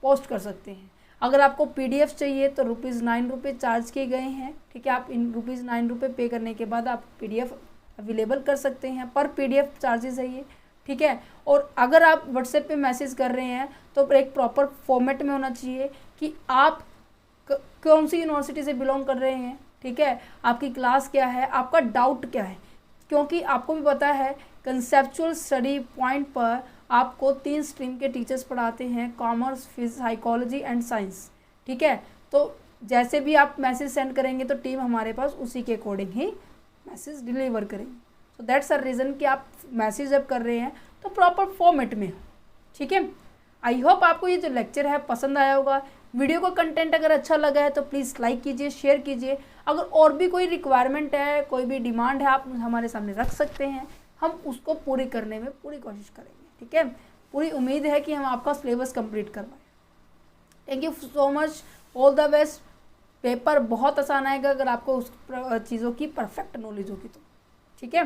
पोस्ट कर सकते हैं। अगर आपको पीडीएफ चाहिए तो ₹9 चार्ज किए गए हैं। ठीक है, आप इन ₹9 पे करने के बाद आप पीडीएफ अवेलेबल कर सकते हैं, पर पीडीएफ चार्जेस है ये। ठीक है, और अगर आप व्हाट्सएप पे मैसेज कर रहे हैं तो एक प्रॉपर फॉर्मेट में होना चाहिए कि आप कौन सी यूनिवर्सिटी से बिलोंग कर रहे हैं, ठीक है, आपकी क्लास क्या है, आपका डाउट क्या है, क्योंकि आपको भी पता है कंसेप्चुअल स्टडी पॉइंट पर आपको 3 स्ट्रीम के टीचर्स पढ़ाते हैं, commerce, physics, psychology and science. ठीक है, तो जैसे भी आप मैसेज सेंड करेंगे तो टीम हमारे पास उसी के अकॉर्डिंग ही मैसेज डिलीवर करेंगे। सो दैट्स अ रीज़न कि आप मैसेज जब कर रहे हैं तो प्रॉपर फॉर्मेट में हो। ठीक है, आई होप आपको ये जो लेक्चर है पसंद आया होगा। वीडियो का कंटेंट अगर अच्छा लगा है तो प्लीज़ लाइक कीजिए, शेयर कीजिए। अगर और भी कोई रिक्वायरमेंट है, कोई भी डिमांड है, आप हमारे सामने रख सकते हैं, हम उसको पूरी करने में पूरी कोशिश करेंगे। ठीक है, पूरी उम्मीद है कि हम आपका सिलेबस कंप्लीट करवाएं। Thank you so much, all the best. Paper बहुत आसान आएगा अगर आपको उस चीज़ों की परफेक्ट नॉलेज होगी तो। ठीक है।